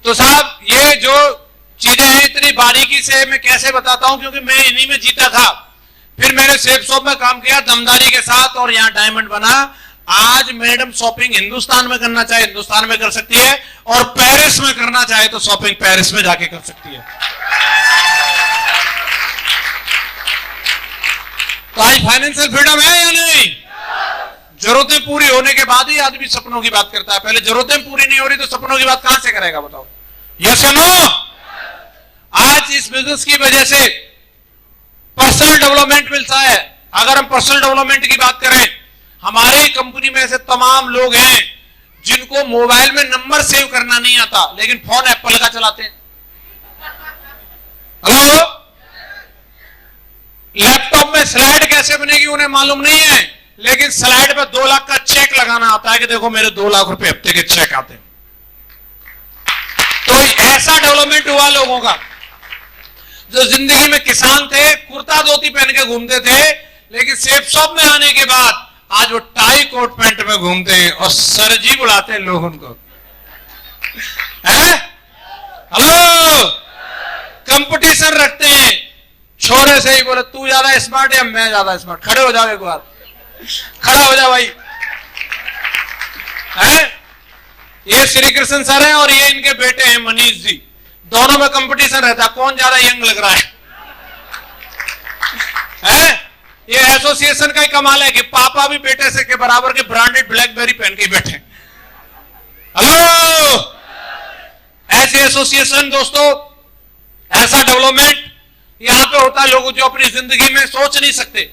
S1: तो साहब ये जो चीजें हैं इतनी बारीकी से मैं कैसे बताता हूं, क्योंकि मैं इन्हीं में जीता था। फिर मैंने सेफ शॉप में काम किया दमदारी के साथ और यहां डायमंड बना। आज मैडम शॉपिंग हिंदुस्तान में करना चाहे हिंदुस्तान में कर सकती है, और पेरिस में करना चाहे तो शॉपिंग पेरिस में जाके कर सकती है। तो आज फाइनेंशियल फ्रीडम है या नहीं? जरूरतें पूरी होने के बाद ही आदमी सपनों की बात करता है। पहले जरूरतें पूरी नहीं हो रही तो सपनों की बात कहां से करेगा, बताओ? यस या नो? आज इस बिजनेस की वजह से पर्सनल डेवलपमेंट मिलता है। अगर हम पर्सनल डेवलपमेंट की बात करें, हमारी कंपनी में ऐसे तमाम लोग हैं जिनको मोबाइल में नंबर सेव करना नहीं आता, लेकिन फोन एप्पल का चलाते हैं। हेलो, लैपटॉप में स्लाइड कैसे बनेगी उन्हें मालूम नहीं है, लेकिन स्लाइड पे 2 लाख का चेक लगाना आता है कि देखो मेरे 2 लाख रुपए हफ्ते के चेक आते हैं। तो ऐसा डेवलपमेंट हुआ लोगों का। जो जिंदगी में किसान थे, कुर्ता धोती पहन के घूमते थे, लेकिन सेफ शॉप में आने के बाद आज वो टाई कोट पैंट में घूमते हैं और सरजी बुलाते हैं लोग उनको। हेलो, कंपटीशन रखते हैं, छोरे से ही बोले तू ज्यादा स्मार्ट या मैं ज्यादा स्मार्ट। खड़े हो जाओ, एक बार खड़ा हो जा भाई। ये श्री कृष्ण सर हैं और ये इनके बेटे हैं मनीष जी। दोनों में कंपटीशन रहता, कौन ज्यादा यंग लग रहा है? ये एसोसिएशन का ही कमाल है कि पापा भी बेटे से के बराबर के ब्रांडेड ब्लैकबेरी पहन के बैठे। हेलो, ऐसे एसोसिएशन दोस्तों, ऐसा डेवलपमेंट यहां पे होता है। लोग जो अपनी जिंदगी में सोच नहीं सकते।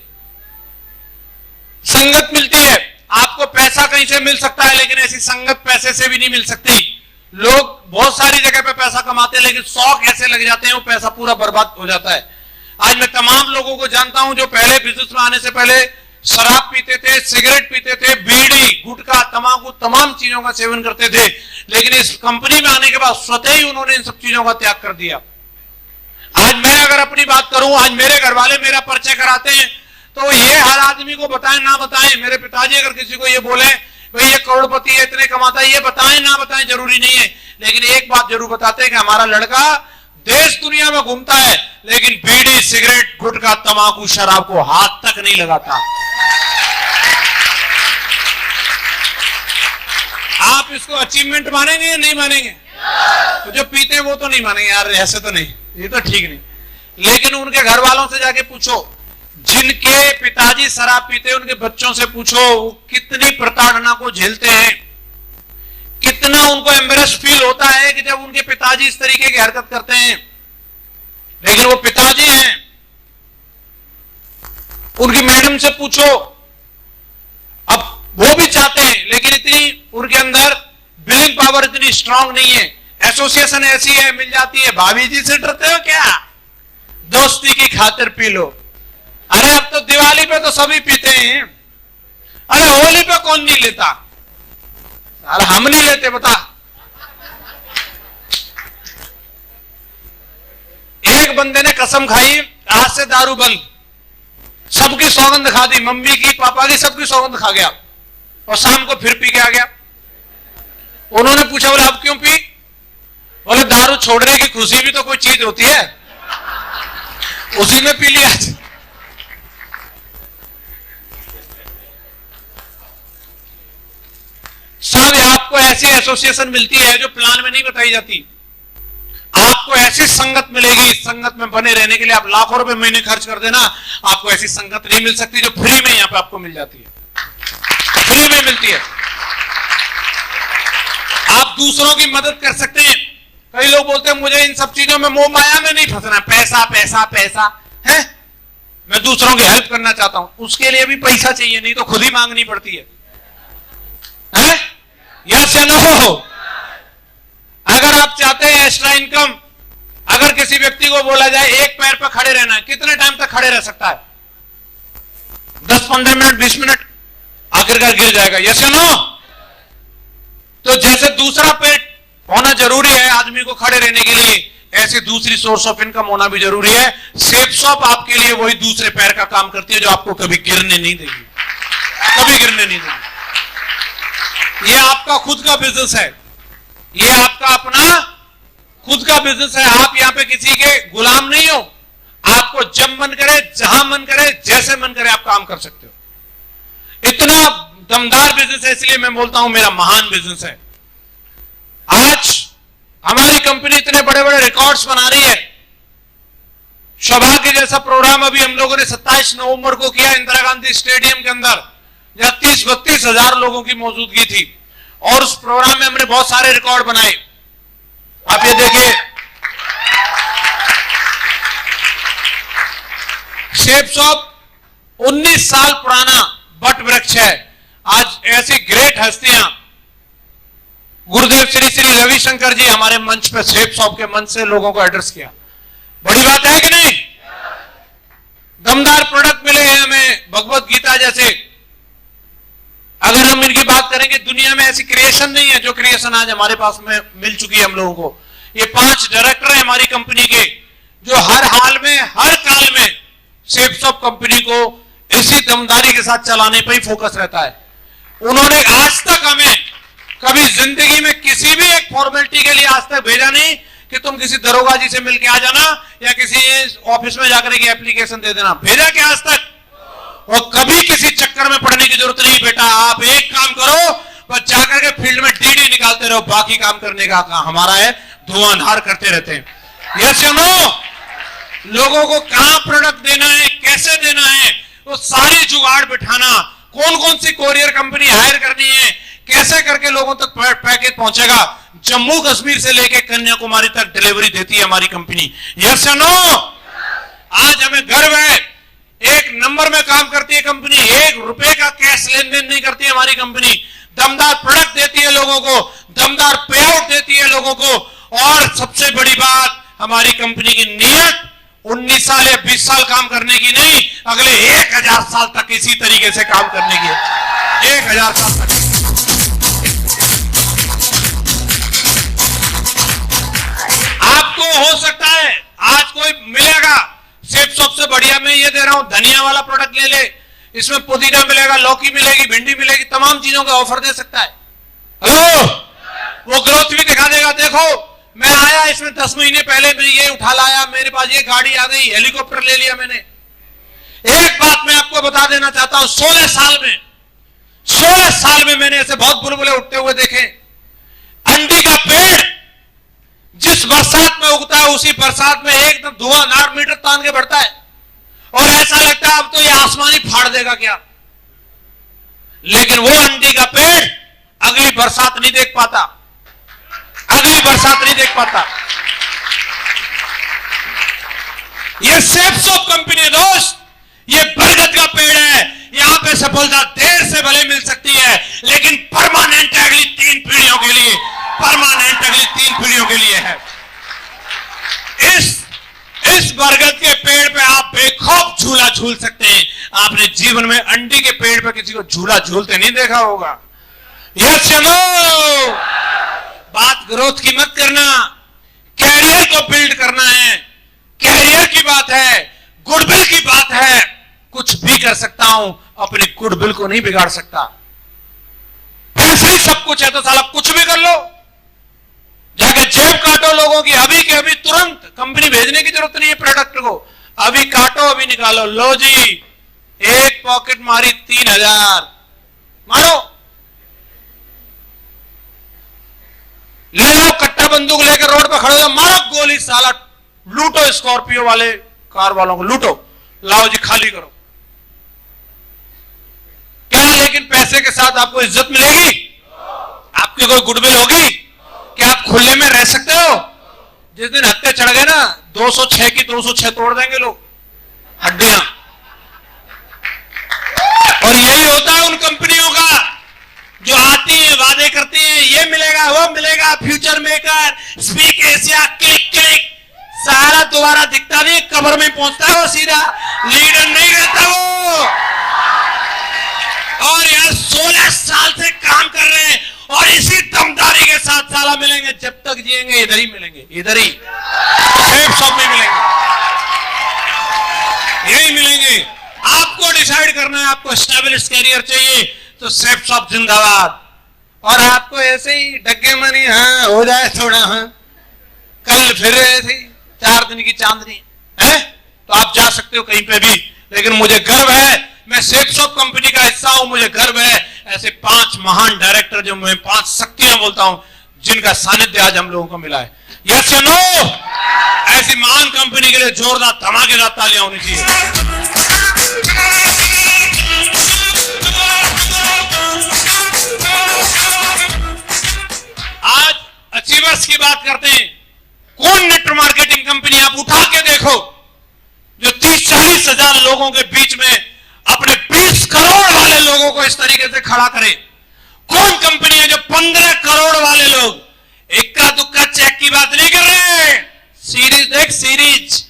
S1: संगत मिलती है, आपको पैसा कहीं से मिल सकता है, लेकिन ऐसी संगत पैसे से भी नहीं मिल सकती। लोग बहुत सारी जगह पे पैसा कमाते हैं, लेकिन शौक ऐसे लग जाते हैं, वो पैसा पूरा बर्बाद हो जाता है। आज मैं तमाम लोगों को जानता हूं जो पहले बिजनेस में आने से पहले शराब पीते थे, सिगरेट पीते थे, बीड़ी, गुटखा, तंबाकू, तमाम चीजों का सेवन करते थे, लेकिन इस कंपनी में आने के बाद स्वतः ही उन्होंने इन सब चीजों का त्याग कर दिया। आज मैं अगर अपनी बात करूं, आज मेरे घर वाले मेरा परिचय कराते हैं, तो ये हर आदमी को बताएं ना बताएं, मेरे पिताजी अगर किसी को ये बोले भाई ये करोड़पति है, इतने कमाता है, ये बताएं ना बताएं जरूरी नहीं है, लेकिन एक बात जरूर बताते हैं कि हमारा लड़का देश दुनिया में घूमता है, लेकिन बीड़ी, सिगरेट, गुटखा, तंबाकू, शराब को हाथ तक नहीं लगाता। आप इसको अचीवमेंट मानेंगे या नहीं मानेंगे? तो जो पीते हैं वो तो नहीं मानेंगे, यार ऐसे तो नहीं, ये तो ठीक नहीं। लेकिन उनके घर वालों से जाके पूछो, जिनके पिताजी शराब पीते हैं, उनके बच्चों से पूछो वो कितनी प्रताड़ना को झेलते हैं, कितना उनको एम्बेरस फील होता है कि जब उनके पिताजी इस तरीके की हरकत करते हैं। लेकिन वो पिताजी हैं। उनकी मैडम से पूछो, अब वो भी चाहते हैं, लेकिन इतनी उनके अंदर बिलिंग पावर इतनी स्ट्रांग नहीं है। एसोसिएशन ऐसी है, मिल जाती है। भाभी जी से डरते हो क्या? दोस्ती की खातिर पी लो। अरे अब तो दिवाली पे तो सभी पीते हैं, अरे होली पे कौन नहीं लेता? अरे हम नहीं लेते, बता। एक बंदे ने कसम खाई, आज से दारू बंद, सबकी सौगंध खा दी, मम्मी की, पापा की, सबकी सौगंध खा गया, और शाम को फिर पी के आ गया। उन्होंने पूछा, बोले अब क्यों पी? बोले दारू छोड़ने की खुशी भी तो कोई चीज होती है, उसी में पी लिया। साहब, आपको ऐसी एसोसिएशन मिलती है जो प्लान में नहीं बताई जाती। आपको ऐसी संगत मिलेगी, इस संगत में बने रहने के लिए आप लाखों रुपए महीने खर्च कर देना, आपको ऐसी संगत नहीं मिल सकती जो फ्री में यहां पे आपको मिल जाती है, फ्री में मिलती है। आप दूसरों की मदद कर सकते हैं। कई लोग बोलते हैं मुझे इन सब चीजों में मोह माया में नहीं फंसना, पैसा पैसा पैसा है, मैं दूसरों की हेल्प करना चाहता हूं, उसके लिए भी पैसा चाहिए, नहीं तो खुद ही मांगनी पड़ती है। यस या नो? अगर आप चाहते हैं एक्स्ट्रा इनकम, अगर किसी व्यक्ति को बोला जाए एक पैर पर खड़े रहना है, कितने टाइम तक खड़े रह सकता है? 10-15 मिनट, 20 मिनट, आखिरकार गिर जाएगा। यस या नो? तो जैसे दूसरा पेट होना जरूरी है आदमी को खड़े रहने के लिए, ऐसे दूसरी सोर्स ऑफ इनकम होना भी जरूरी है। सेफ शॉप आपके लिए वही दूसरे पैर का काम करती है जो आपको कभी गिरने नहीं देगी, कभी गिरने नहीं देगी। ये आपका खुद का बिजनेस है, ये आपका अपना खुद का बिजनेस है। आप यहां पे किसी के गुलाम नहीं हो। आपको जब मन करे, जहां मन करे, जैसे मन करे आप काम कर सकते हो। इतना दमदार बिजनेस है, इसलिए मैं बोलता हूं मेरा महान बिजनेस है। आज हमारी कंपनी इतने बड़े बड़े रिकॉर्ड्स बना रही है। सौभाग्य जैसा प्रोग्राम अभी हम लोगों ने 27 नवंबर को किया इंदिरा गांधी स्टेडियम के अंदर, जहां 30-32 हजार लोगों की मौजूदगी थी, और उस प्रोग्राम में हमने बहुत सारे रिकॉर्ड बनाए। आप ये देखिए, शेप शॉप 19 साल पुराना बट वृक्ष है। आज ऐसी ग्रेट हस्तियां, गुरुदेव श्री श्री रविशंकर जी हमारे मंच पे शेप शॉप के मंच से लोगों को एड्रेस किया। बड़ी बात है कि नहीं? दमदार प्रोडक्ट मिले हैं हमें, भगवत गीता जैसे। अगर हम इनकी बात करेंगे, दुनिया में ऐसी क्रिएशन नहीं है जो क्रिएशन आज हमारे पास में मिल चुकी है हम लोगों को। ये 5 डायरेक्टर हैं हमारी कंपनी के, जो हर हाल में, हर काल में शेप शॉप कंपनी को इसी दमदारी के साथ चलाने पर ही फोकस रहता है। उन्होंने आज तक हमें कभी जिंदगी में किसी भी एक फॉर्मेलिटी के लिए आज तक भेजा नहीं कि तुम किसी दरोगा जी से मिलके आ जाना या किसी ऑफिस में जाकर के एप्लीकेशन दे देना। भेजा क्या आज तक? और कभी किसी चक्कर में पड़ने की जरूरत नहीं बेटा। आप एक काम करो, बस जाकर के फील्ड में डीडी निकालते रहो, बाकी काम करने का काम हमारा है, धुआंधार करते रहते हैं। यस या नो? लोगों को कहां प्रोडक्ट देना है, कैसे देना है, वो सारी जुगाड़ बिठाना, कौन कौन सी कोरियर कंपनी हायर करनी है, कैसे करके लोगों तक पैकेज पहुंचेगा। जम्मू कश्मीर से लेके कन्याकुमारी तक डिलीवरी देती है हमारी कंपनी। यस या नो? आज हमें गर्व है, एक नंबर में काम करती है कंपनी, 1 रुपए का कैश लेन देन नहीं करती है हमारी कंपनी। दमदार प्रोडक्ट देती है लोगों को, दमदार पे आउट देती है लोगों को, और सबसे बड़ी बात, हमारी कंपनी की नीयत 19 साल या 20 साल काम करने की नहीं, अगले 1000 साल तक इसी तरीके से काम करने की है। 1000 साल तक। आपको हो सकता है आज कोई मिलेगा सेफ शॉप से बढ़िया, मैं ये दे रहा हूं, धनिया वाला प्रोडक्ट ले ले, इसमें पुदीना मिलेगा, लौकी मिलेगी, भिंडी मिलेगी, तमाम चीजों का ऑफर दे सकता है। हेलो, वो ग्रोथ भी दिखा देगा। देखो मैं आया, इसमें 10 महीने पहले मैं ये उठा लाया, मेरे पास ये गाड़ी आ गई, हेलीकॉप्टर ले लिया मैंने। एक बात मैं आपको बता देना चाहता हूं, 16 साल में मैंने ऐसे बहुत बुलबुले उठते हुए देखे। अंडी का पेड़ जिस बरसात में उगता है, उसी बरसात में एकदम धुआंधार मीटर तान के बढ़ता है, और ऐसा लगता है अब तो ये आसमान ही फाड़ देगा क्या। लेकिन वो अंडी का पेड़ अगली बरसात नहीं देख पाता, अगली बरसात नहीं देख पाता। ये सेफ शॉप कंपनी है दोस्त, ये बरगद का पेड़ है। यहां पे सफलता देर से भले मिल सकती है, लेकिन परमानेंट अगली 3 पीढ़ियों के लिए, परमानेंट अगली 3 पीढ़ियों के लिए है। इस बरगद के पेड़ पे आप बेखौफ झूला झूल सकते हैं। आपने जीवन में अंडी के पेड़ पे किसी को झूला झूलते नहीं देखा होगा। यस या नो? बात ग्रोथ की मत करना, कैरियर को बिल्ड करना है। कैरियर की बात है, गुडविल की बात है। कुछ भी कर सकता हूं, अपनी गुडविल को नहीं बिगाड़ सकता। पैसे ही सब कुछ है तो साला कुछ भी कर लो, जाके जेब काटो लोगों की, अभी के अभी तुरंत। कंपनी भेजने की जरूरत नहीं है प्रोडक्ट को, अभी काटो, अभी निकालो। लो जी, एक पॉकेट मारी 3000, मारो, ले लो कट्टा बंदूक लेकर रोड पर खड़े हो, मारो गोली, साला लूटो, स्कॉर्पियो वाले कार वालों को लूटो, लाओ जी खाली करो। क्या लेकिन पैसे के साथ आपको इज्जत मिलेगी? आपकी कोई गुडविल होगी? क्या आप खुले में रह सकते हो? जिस दिन हत्या चढ़ गए ना, 206 की 206 तोड़ देंगे लोग, हड्डियां। और यही होता है उन कंपनियों का जो आती है, वादे करती है, ये मिलेगा, वो मिलेगा, future maker, speak Asia, click click, सारा दोबारा दिखता नहीं, कब्र में पहुंचता है वो सीधा, लीडर नहीं रहता वो। और यार 16 साल से काम कर रहे हैं, और इसी दमदारी के साथ साला मिलेंगे, जब तक जिएंगे इधर ही मिलेंगे, इधर ही सेफ शॉप में मिलेंगे, यही मिलेंगे। आपको डिसाइड करना है, आपको स्टेबलिश कैरियर चाहिए तो सेफ शॉप जिंदाबाद। और आपको ऐसे ही डग्गे मनी, हाँ हो जाए थोड़ा, हाँ कल फिर ऐसे ही 4 दिन की चांदनी है, तो आप जा सकते हो कहीं पे भी। लेकिन मुझे गर्व है, मैं सेफ शॉप कंपनी का हिस्सा हूं, मुझे गर्व है ऐसे 5 महान डायरेक्टर, जो मैं 5 शक्तियां बोलता हूं, जिनका सानिध्य आज हम लोगों को मिला है। यस या नो? ऐसी महान कंपनी के लिए जोरदार धमाकेदार तालियां होनी चाहिए। आज अचीवर्स की बात करते हैं, कौन नेटवर्क मार्केटिंग कंपनी आप उठा के देखो जो 30-40 हजार लोगों के बीच में अपने 20 करोड़ वाले लोगों को इस तरीके से खड़ा करे। कौन कंपनी है जो 15 करोड़ वाले लोग इक्का दुक्का चेक की बात नहीं कर रहे। सीरीज देख, सीरीज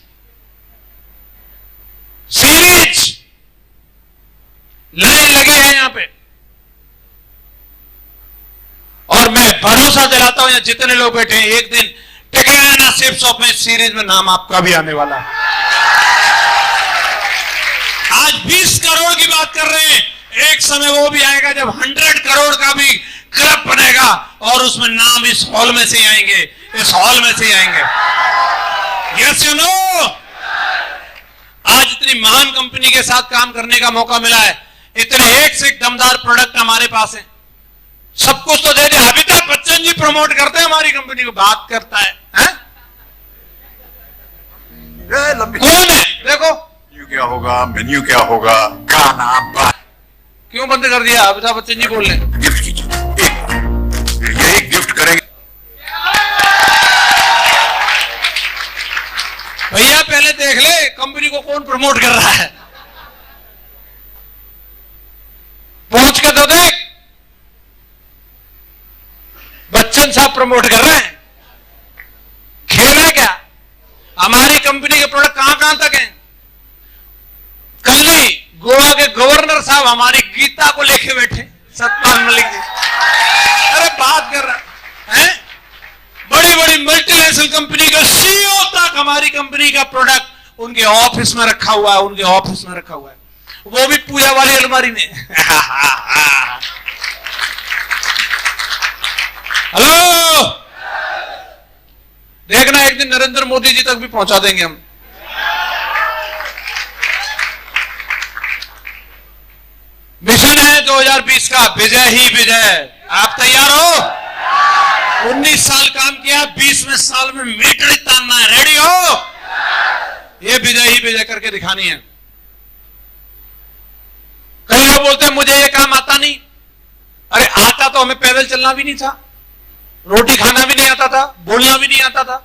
S1: लाइन लगी है यहां पे, और मैं भरोसा दिलाता हूं यहाँ जितने लोग बैठे हैं, एक दिन टिकेगा ना सेफ शॉप में, सीरीज में नाम आपका भी आने वाला है। आज 20 करोड़ की बात कर रहे हैं, एक समय वो भी आएगा जब 100 करोड़ का भी क्लब बनेगा, और उसमें नाम इस हॉल में से ही आएंगे, इस हॉल में से ही आएंगे। Yes you know? आज इतनी महान कंपनी के साथ काम करने का मौका मिला है, इतने एक से एक दमदार प्रोडक्ट हमारे पास है, सब कुछ तो दे दे। अमिताभ बच्चन जी प्रमोट करते हैं हमारी कंपनी को, बात करता है? कौन है? देखो,
S2: क्या होगा, मेन्यू क्या होगा, गाना
S1: क्यों बंद कर दिया? अमिताभ बच्चन जी बोल रहे हैं
S2: गिफ्ट कीजिए, यही गिफ्ट करेंगे।
S1: भैया पहले देख ले कंपनी को कौन प्रमोट कर रहा है, पहुंच के तो देख, बच्चन साहब प्रमोट कर रहे हैं। खेल है क्या? हमारी कंपनी के प्रोडक्ट कहां कहां तक हैं? कल ही गोवा के गवर्नर साहब हमारी गीता को लेके बैठे, सतपाल मलिक जी। अरे बात कर रहा है, बड़ी बड़ी मल्टीनेशनल कंपनी का सीईओ तक हमारी कंपनी का प्रोडक्ट उनके ऑफिस में रखा हुआ है, उनके ऑफिस में रखा हुआ है, वो भी पूजा वाली अलमारी में। हेलो, देखना एक दिन नरेंद्र मोदी जी तक भी पहुंचा देंगे हम। मिशन है 2020 का विजय ही विजय। आप तैयार हो? 19 साल काम किया, 20वें साल में मीटर ही तानना है। रेडी हो? ये विजय ही विजय करके दिखानी है। कई लोग बोलते हैं मुझे ये काम आता नहीं। अरे आता तो हमें पैदल चलना भी नहीं था, रोटी खाना भी नहीं आता था, बोलना भी नहीं आता था।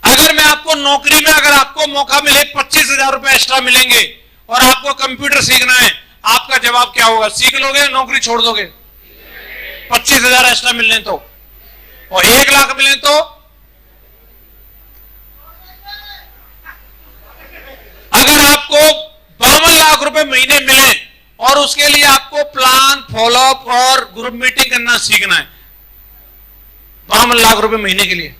S1: अगर मैं आपको नौकरी में, अगर आपको मौका मिले 25,000 रुपए एक्स्ट्रा मिलेंगे और आपको कंप्यूटर सीखना है, आपका जवाब क्या होगा? सीख लोगे, नौकरी छोड़ दोगे? 25,000 एक्स्ट्रा मिलने तो, और 1 लाख मिले तो? अगर आपको 52 लाख रुपए महीने मिले और उसके लिए आपको प्लान, फॉलोअप और ग्रुप मीटिंग करना सीखना है, 52 लाख रुपए महीने के लिए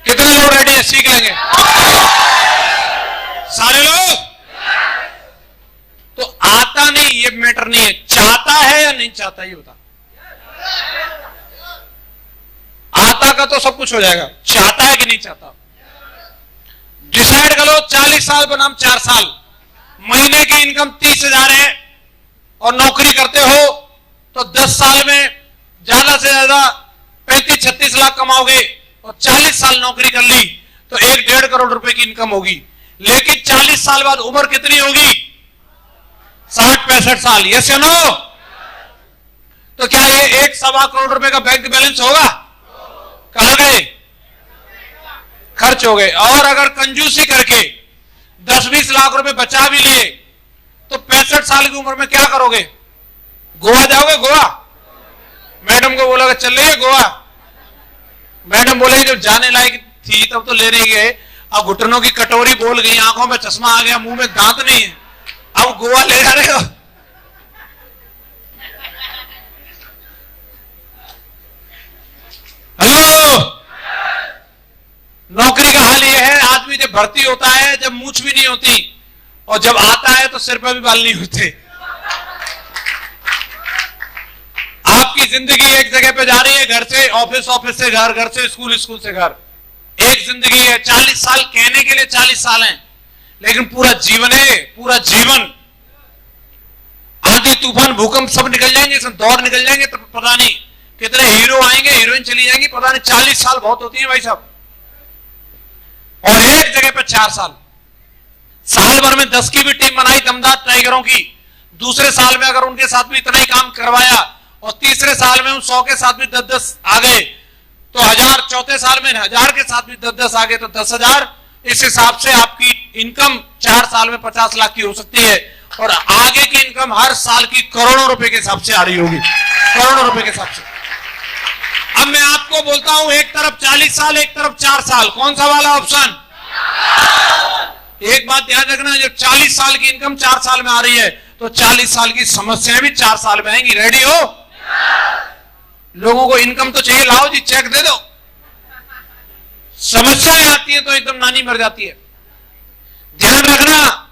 S1: कितने लोग रेडी है? सीख लेंगे सारे लोग? तो आता नहीं ये मैटर नहीं है, चाहता है या नहीं चाहता ये बता। आता का तो सब कुछ हो जाएगा, चाहता है कि नहीं चाहता? डिसाइड करो, 40 साल बनाम 4 साल, महीने की इनकम 30,000 है और नौकरी करते हो तो 10 साल में ज्यादा से ज्यादा 35-36 लाख कमाओगे, और 40 साल नौकरी कर ली तो 1-1.5 करोड़ रुपए की इनकम होगी। लेकिन 40 साल बाद उम्र कितनी होगी? 60-65 साल। यस या नो? तो क्या ये 1-1.25 करोड़ रुपए का बैंक बैलेंस होगा? कहां गए? खर्च हो गए। और अगर कंजूसी करके 10-20 लाख रुपए बचा भी लिए तो 65 साल की उम्र में क्या करोगे? गोवा जाओगे? गोवा मैडम को बोला चल रही है गोवा, मैडम बोलेगी जब जाने लायक थी तब तो ले नहीं गए, अब घुटनों की कटोरी बोल गई, आंखों में चश्मा आ गया, मुंह में दांत नहीं है, अब गोवा ले जा रहे हो। हेलो, नौकरी का हाल यह है, आदमी जब भर्ती होता है, जब मूछ भी नहीं होती, और जब आता है तो सिर पर भी बाल नहीं होते। आपकी जिंदगी एक जगह पे जा रही है, घर से ऑफिस, ऑफिस से घर, घर से स्कूल, स्कूल से घर, एक जिंदगी है। 40 साल कहने के लिए 40 साल हैं, लेकिन पूरा जीवन है, पूरा जीवन। आंधी तूफान भूकंप सब निकल जाएंगे, सब दौर निकल जाएंगे, तो पता नहीं कितने हीरो आएंगे, हीरोइन चली जाएंगी, पता नहीं। 40 साल बहुत होती है भाई साहब, और एक जगह पे 4 साल। साल भर में 10 की भी टीम बनाई दमदार टाइगरों की, दूसरे साल में अगर उनके साथ भी इतना ही काम करवाया, और तीसरे साल में उन 100 के साथ भी 10-10 आ गए तो 1000, चौथे साल में 1000 के साथ भी 10-10 आ गए तो 10,000। इस हिसाब से आपकी इनकम 4 साल में 50 लाख की हो सकती है, और आगे की इनकम हर साल की करोड़ों रुपए के हिसाब से आ रही होगी, करोड़ों रुपए के हिसाब से। अब मैं आपको बोलता हूं, एक तरफ 40 साल, एक तरफ 4 साल, कौन सा वाला ऑप्शन? एक बात ध्यान रखना, जब 40 साल की इनकम 4 साल में आ रही है तो 40 साल की समस्याएं भी 4 साल में आएंगी। रेडी हो? लोगों को इनकम तो चाहिए, लाओ जी चेक दे दो। समस्याएं आती है तो एकदम नानी मर जाती है। ध्यान रखना,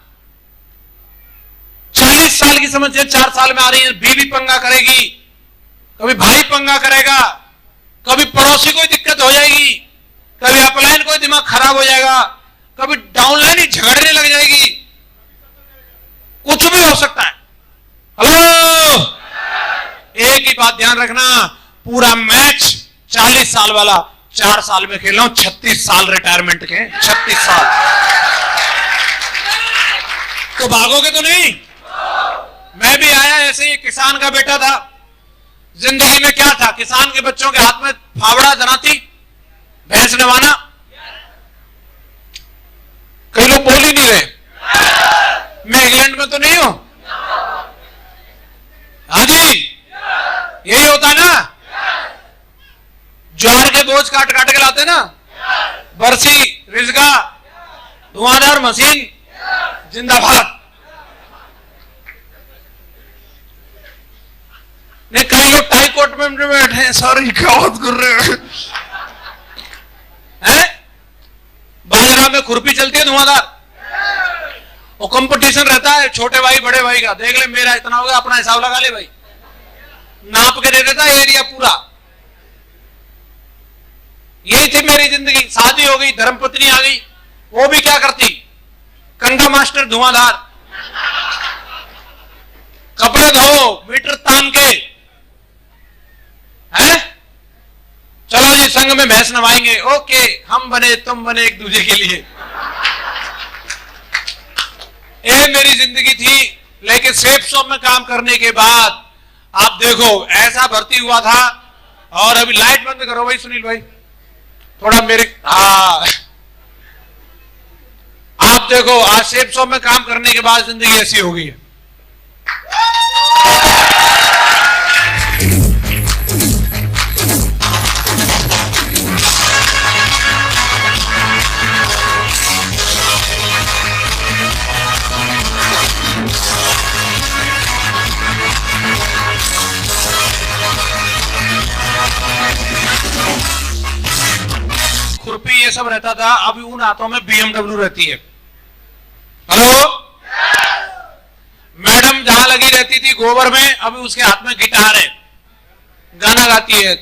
S1: 40 साल की समस्या 4 साल में आ रही है। बीवी पंगा करेगी, कभी भाई पंगा करेगा, कभी पड़ोसी को दिक्कत हो जाएगी, कभी अपलाइन को दिमाग खराब हो जाएगा, कभी डाउनलाइन ही झगड़ने लग जाएगी, कुछ भी हो सकता है। हेलो, एक ही बात ध्यान रखना, पूरा मैच 40 साल वाला 4 साल में खेल रहा हूं, 36 साल रिटायरमेंट के, 36 साल। तो भागोगे तो नहीं। मैं भी आया ऐसे ही, किसान का बेटा था। जिंदगी में क्या था, किसान के बच्चों के हाथ में फावड़ा जनाती, भैंस नवाना। कई लोग बोल ही नहीं रहे। मैं इंग्लैंड में तो नहीं हूं। हाँ जी, यही होता ना। ज्वार के बोझ काट काट के लाते ना, बरसी, रिजगा, धुआंधार मशीन, जिंदाबाद। नहीं, कई लोग टाई कोट में बैठे हैं, सॉरी क्या बात कर रहे हैं। बाजरा में खुरपी चलती है धुआंधार, और कंपटीशन रहता है छोटे भाई बड़े भाई का। देख ले मेरा इतना हो गया, अपना हिसाब लगा ले भाई, नाप के दे देता है एरिया पूरा। यही थी मेरी जिंदगी। शादी हो गई, धर्मपत्नी आ गई, वो भी क्या करती, कंडा मास्टर धुआंधार, कपड़े धो मीटर तान के, हैं? चलो जी संग में भैंस नवाएंगे। ओके, हम बने तुम बने एक दूसरे के लिए। ये मेरी जिंदगी थी। लेकिन सेफ शॉप में काम करने के बाद आप देखो ऐसा भर्ती हुआ था। और अभी लाइट बंद करो भाई सुनील भाई, थोड़ा मेरे आप देखो आज सेफ शॉप में काम करने के बाद जिंदगी ऐसी हो गई है। खुरपी ये सब रहता था, अभी उन हाथों में BMW रहती है। हेलो, मैडम जहां लगी रहती थी गोबर में, अभी उसके हाथ में गिटार है, गाना गाती है,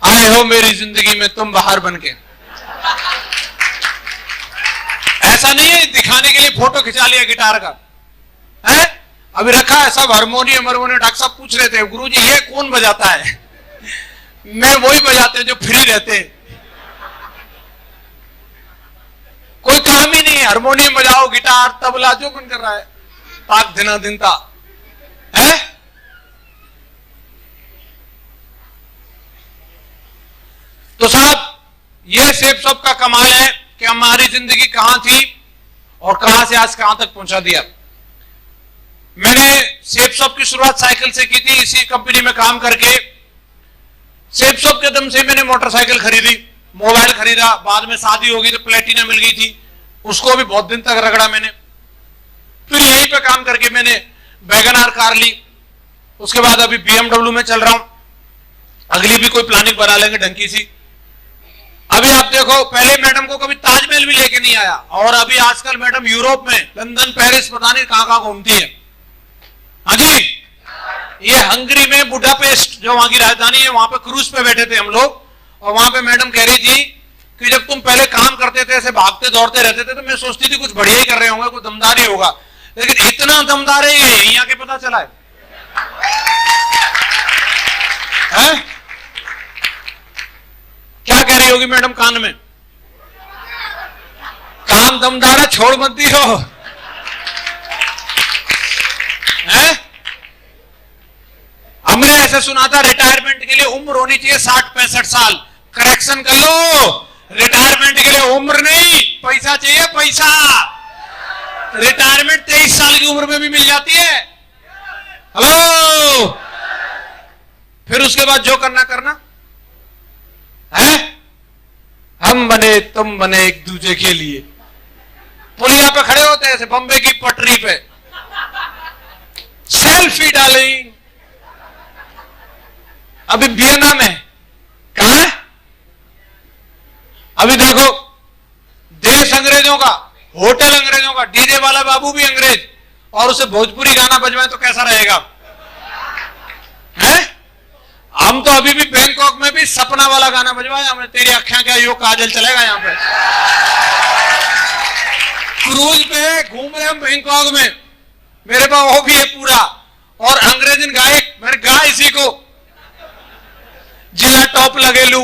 S1: आए हो मेरी जिंदगी में तुम बाहर बनके। ऐसा नहीं है दिखाने के लिए फोटो खिंचा लिया गिटार का, है? अभी रखा है सब हारमोनियम। डॉक्टर साहब पूछ रहे थे गुरुजी ये कौन बजाता है? मैं वही बजाते जो फ्री रहते, कोई काम ही नहीं है। हारमोनियम बजाओ, गिटार, तबला, जो मन कर रहा है, पाक दिना दिनता है। तो साहब ये सेफ शॉप का कमाल है कि हमारी जिंदगी कहां थी और कहां से आज कहां तक पहुंचा दिया। मैंने सेफ शॉप की शुरुआत साइकिल से की थी, इसी कंपनी में काम करके। सेफ शॉप के दम से मैंने मोटरसाइकिल खरीदी, मोबाइल खरीदा, बाद में शादी हो गई तो प्लेटिना मिल गई थी, उसको भी बहुत दिन तक रगड़ा मैंने। फिर यहीं पे काम करके मैंने वैगनआर कार ली। उसके बाद अभी BMW में चल रहा हूं, अगली भी कोई प्लानिंग बना लेंगे ढंकी सी। अभी आप देखो, पहले मैडम को कभी ताजमहल भी लेके नहीं आया, और अभी आजकल मैडम यूरोप में, लंदन, पेरिस, पता नहीं कहां कहां घूमती है। हाँ जी, ये हंगरी में बुडापेस्ट जो वहां की राजधानी है, वहां पे क्रूज पे बैठे थे हम लोग, और वहां पे मैडम कह रही थी कि जब तुम पहले काम करते थे, ऐसे भागते दौड़ते रहते थे, तो मैं सोचती थी कुछ बढ़िया ही कर रहे होंगे, कुछ दमदार ही होगा, लेकिन इतना दमदार है ये यहाँ के पता चला है? क्या कह रही होगी मैडम कान में? काम दमदार है, छोड़ मत दियो। हमने ऐसे सुना था रिटायरमेंट के लिए उम्र होनी चाहिए 60-65 साल। करेक्शन कर लो, रिटायरमेंट के लिए उम्र नहीं, पैसा चाहिए, पैसा। रिटायरमेंट 23 साल की उम्र में भी मिल जाती है। हेलो, फिर उसके बाद जो करना करना है। हम बने तुम बने एक दूसरे के लिए। पुलिया पे खड़े होते हैं ऐसे बम्बे की पटरी पे, सेल्फी डालेंगे। अभी वियना में कहां है? अभी देखो, देश अंग्रेजों का, होटल अंग्रेजों का, डीजे वाला बाबू भी अंग्रेज, और उसे भोजपुरी गाना बजवाए तो कैसा रहेगा? हैं? हम तो अभी भी बैंकॉक में भी सपना वाला गाना बजवाए हमने, तेरी अखियां क्या यो काजल चलेगा यहाँ पे। क्रूज पे घूम रहे हम बैंकॉक में, मेरे पास वो भी है पूरा। और अंग्रेजन गायक मैंने गा इसी को, जिला टॉप लगे लू,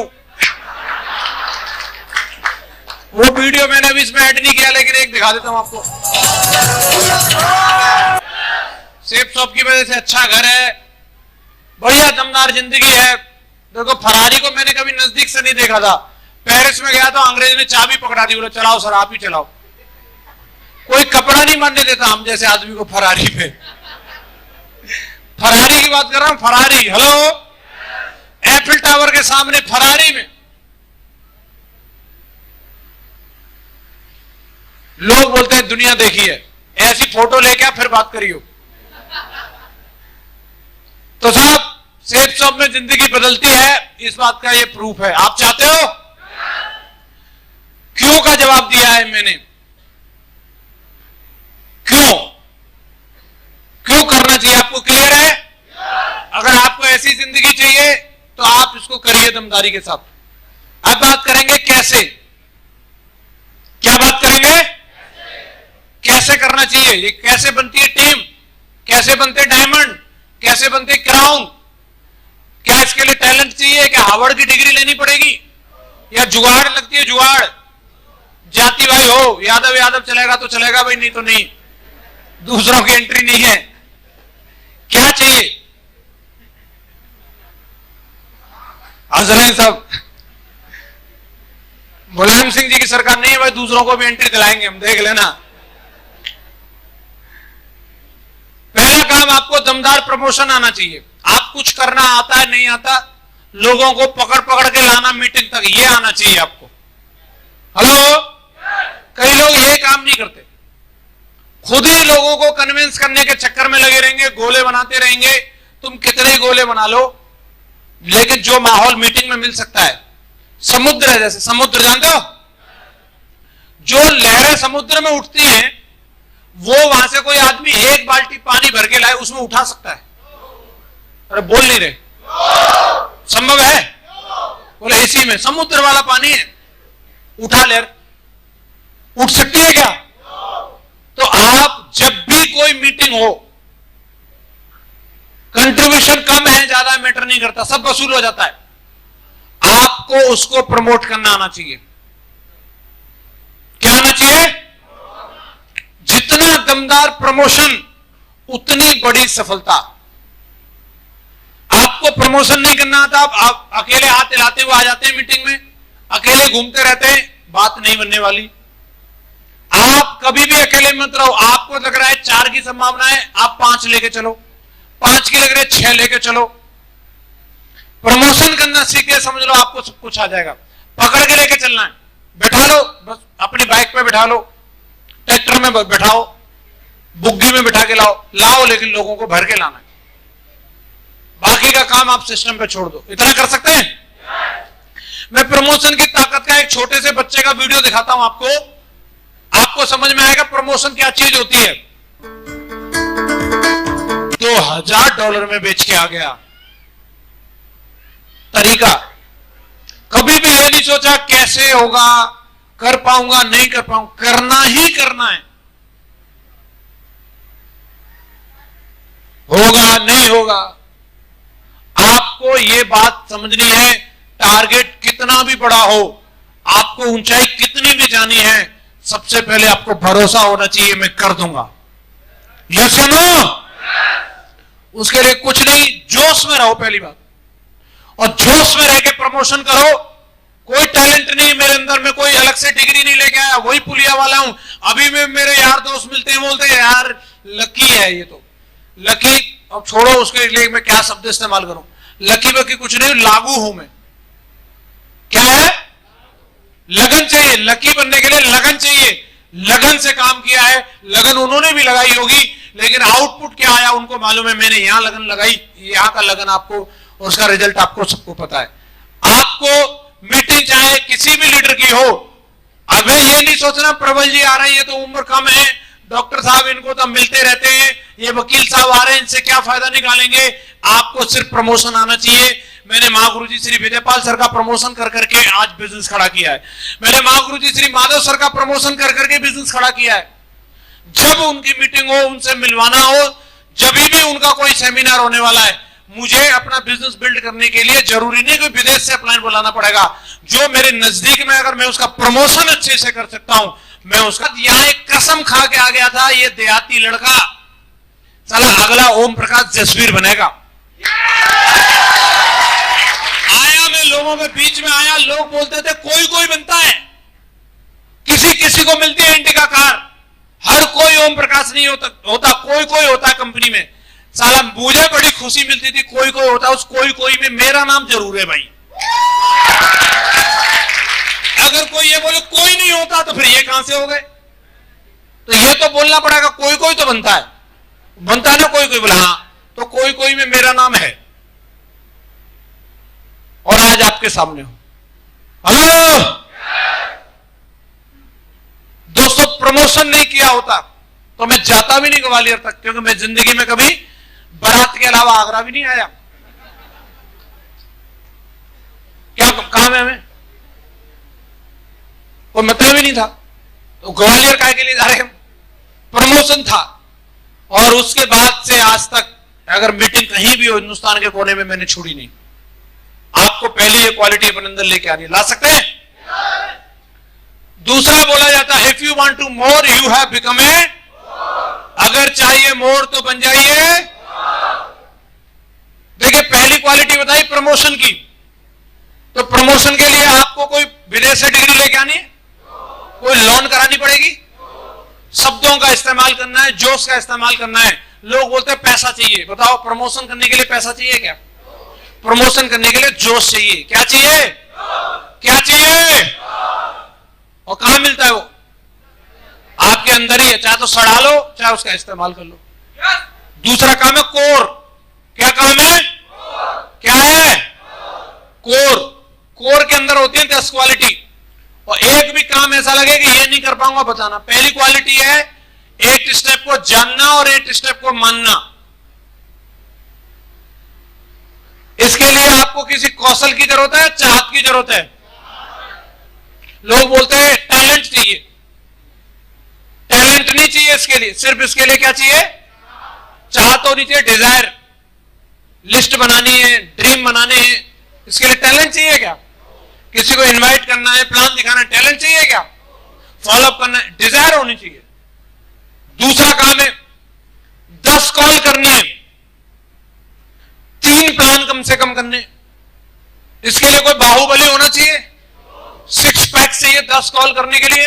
S1: वो वीडियो मैंने अभी इसमें ऐड नहीं किया, लेकिन एक दिखा देता हूं आपको। सेफ शॉप की वजह से अच्छा घर है, बढ़िया दमदार जिंदगी है। देखो फरारी को मैंने कभी नजदीक से नहीं देखा था। पेरिस में गया तो अंग्रेज ने चाबी पकड़ा दी, बोले चलाओ सर आप ही चलाओ। कोई कपड़ा नहीं मानने देता हम जैसे आदमी को फरारी पे। फरारी की बात कर रहा हूं, फरारी। हेलो, एफिल टावर के सामने फरारी में लोग बोलते हैं दुनिया देखी है, ऐसी फोटो लेके फिर बात करियो। तो साहब सेफ शॉप में जिंदगी बदलती है, इस बात का ये प्रूफ है। आप चाहते हो? क्यों का जवाब दिया है मैंने। क्यों क्यों करना चाहिए आपको, क्लियर है? अगर आपको ऐसी जिंदगी चाहिए तो आप इसको करिए दमदारी के साथ। अब बात करेंगे कैसे। क्या बात करेंगे? कैसे करना चाहिए, ये कैसे बनती है टीम, कैसे बनते डायमंड, कैसे बनते क्राउन। क्या इसके लिए टैलेंट चाहिए? क्या हार्वर्ड की डिग्री लेनी पड़ेगी, या जुगाड़ लगती है? जुगाड़, जाति भाई हो, यादव यादव चलेगा तो चलेगा भाई, नहीं तो नहीं, दूसरों की एंट्री नहीं है। क्या चाहिए? हजरत साहब, मुलायम सिंह जी की सरकार नहीं है भाई, दूसरों को भी एंट्री दिलाएंगे हम, देख लेना। पहला काम, आपको दमदार प्रमोशन आना चाहिए। आप कुछ करना आता है नहीं आता, लोगों को पकड़ पकड़ के लाना मीटिंग तक, ये आना चाहिए आपको। हेलो, कई लोग ये काम नहीं करते, खुद ही लोगों को कन्विंस करने के चक्कर में लगे रहेंगे, गोले बनाते रहेंगे। तुम कितने गोले बना लो, लेकिन जो माहौल मीटिंग में मिल सकता है, समुद्र है जैसे, समुद्र जानते हो, जो लहरें समुद्र में उठती हैं, वो वहां से कोई आदमी एक बाल्टी पानी भर के लाए उसमें उठा सकता है। अरे बोल नहीं रहे, संभव है? बोले इसी में समुद्र वाला पानी है, उठा लहर, उठ सकती है क्या? तो आप जब भी कोई मीटिंग हो, कंट्रीब्यूशन कम है ज्यादा मैटर नहीं करता, सब वसूल हो जाता है, आपको उसको प्रमोट करना आना चाहिए। क्या आना चाहिए? जितना दमदार प्रमोशन उतनी बड़ी सफलता। आपको प्रमोशन नहीं करना आता, आप अकेले हाथ हिलाते हुए आ जाते हैं मीटिंग में, अकेले घूमते रहते हैं, बात नहीं बनने वाली। आप कभी भी अकेले मत रहो। आपको लग रहा है 4 की संभावना है, आप 5 लेके चलो, 5 की लग रहा है 6 लेके चलो। प्रमोशन करना सीखे, समझ लो आपको सब कुछ आ जाएगा। पकड़ के लेके चलना है, बैठा लो, बस अपनी बाइक पे बैठा लो, ट्रैक्टर में बैठाओ, बुग्गी में बैठा के लाओ, लेकिन लोगों को भर के लाना है। बाकी का काम आप सिस्टम पे छोड़ दो। इतना कर सकते हैं? मैं प्रमोशन की ताकत का एक छोटे से बच्चे का वीडियो दिखाता हूं आपको समझ में आएगा प्रमोशन क्या चीज होती है। $2000 में बेच के आ गया। तरीका, कभी भी ये नहीं सोचा कैसे होगा, कर पाऊंगा नहीं कर पाऊंगा, करना ही करना है। होगा नहीं होगा, आपको ये बात समझनी है। टारगेट कितना भी बड़ा हो, आपको ऊंचाई कितनी भी जानी है, सबसे पहले आपको भरोसा होना चाहिए मैं कर दूंगा। यस या नो? उसके लिए कुछ नहीं, जोश में रहो पहली बात, और जोश में रह के प्रमोशन करो। कोई टैलेंट नहीं मेरे अंदर, में कोई अलग से डिग्री नहीं लेके आया, वही पुलिया वाला हूं। अभी में मेरे यार दोस्त मिलते हैं, बोलते हैं यार लकी है ये तो, लकी। अब छोड़ो उसके लिए मैं क्या शब्द इस्तेमाल करूं, लकी बकी कुछ नहीं, लागू हूं मैं। क्या है? लगन चाहिए। लकी बनने के लिए लगन चाहिए, लगन से काम किया है। लगन उन्होंने भी लगाई होगी, लेकिन आउटपुट क्या आया उनको मालूम है। मैंने यहां लगन लगाई, यहां का लगन आपको, और उसका रिजल्ट आपको सबको पता है। आपको मीटिंग चाहे किसी भी लीडर की हो, अब ये नहीं सोचना प्रबल जी आ रहे हैं, ये तो उम्र कम है, डॉक्टर साहब इनको तो मिलते रहते हैं, ये वकील साहब आ रहे हैं, इनसे क्या फायदा निकालेंगे। आपको सिर्फ प्रमोशन आना चाहिए। मैंने महागुरुजी श्री विजयपाल सर का प्रमोशन कर करके आज बिजनेस खड़ा किया है। मैंने महागुरुजी श्री माधव सर का प्रमोशन कर करके बिजनेस खड़ा किया है। जब उनकी मीटिंग हो, उनसे मिलवाना हो, जब भी उनका कोई सेमिनार होने वाला है, मुझे अपना बिजनेस बिल्ड करने के लिए जरूरी नहीं कि विदेश से अपलाइन बुलाना पड़ेगा। जो मेरे नजदीक में अगर मैं उसका प्रमोशन अच्छे से कर सकता हूं, मैं उसका। यहां एक कसम खा के आ गया था, ये देहाती लड़का साला अगला ओम प्रकाश जसवीर बनेगा। आया, मैं लोगों के बीच में आया, लोग बोलते थे कोई कोई बनता है, किसी किसी को मिलती है इंडिका कार, हर कोई ओम प्रकाश नहीं होता, कोई कोई होता है कंपनी में। साला मुझे बड़ी खुशी मिलती थी, कोई कोई होता, उस कोई कोई में मेरा नाम जरूर है भाई। अगर कोई ये बोले कोई नहीं होता तो फिर ये कहां से हो गए? तो ये तो बोलना पड़ेगा कोई कोई तो बनता है, बनता है ना कोई कोई बोला, हाँ तो कोई कोई में मेरा नाम है और आज आपके सामने हूं। हेलो दोस्तों, प्रमोशन नहीं किया होता तो मैं जाता भी नहीं ग्वालियर तक, क्योंकि मैं जिंदगी में कभी बारात के अलावा आगरा भी नहीं आया। क्या काम है हमें, कोई मतलब ही नहीं था, तो ग्वालियर काहे के लिए जा रहे हम? प्रमोशन था। और उसके बाद से आज तक अगर मीटिंग कहीं भी हो हिंदुस्तान के कोने में, मैंने छोड़ी नहीं। आपको पहले ये क्वालिटी अपने अंदर लेके आनी, ला सकते हैं। दूसरा बोला जाता है, if you want to more you have become a, अगर चाहिए मोर तो बन जाइए। देखिए, पहली क्वालिटी बताई प्रमोशन की, तो प्रमोशन के लिए आपको कोई विदेश से डिग्री लेके आनी है, कोई लोन करानी पड़ेगी, शब्दों का इस्तेमाल करना है, जोश का इस्तेमाल करना है। लोग बोलते हैं पैसा चाहिए, बताओ प्रमोशन करने के लिए पैसा चाहिए क्या? प्रमोशन करने के लिए जोश चाहिए। क्या चाहिए? क्या चाहिए? और कहां मिलता है वो? आपके अंदर ही है, चाहे तो सड़ा लो चाहे उसका इस्तेमाल कर लो। दूसरा काम है कोर। क्या काम है? क्या है? कोर। कोर के अंदर होती है 10 क्वालिटी, और एक भी काम ऐसा लगे कि ये नहीं कर पाऊंगा बताना। पहली क्वालिटी है 8 स्टेप को जानना और 8 स्टेप को मानना। इसके लिए आपको किसी कौशल की जरूरत है, चाहत की जरूरत है। लोग बोलते हैं टैलेंट चाहिए, टैलेंट नहीं चाहिए इसके लिए, सिर्फ इसके लिए क्या चाहिए? चाहत होनी चाहिए, डिजायर। लिस्ट बनानी है, ड्रीम बनाने हैं, इसके लिए टैलेंट चाहिए क्या? किसी को इनवाइट करना है, प्लान दिखाना है, टैलेंट चाहिए क्या? फॉलोअप करना है, डिजायर होनी चाहिए। दूसरा काम है 10 कॉल करनी है, 3 प्लान कम से कम करने। इसके लिए कोई बाहुबली होना चाहिए, 6 पैक चाहिए 10 कॉल करने के लिए।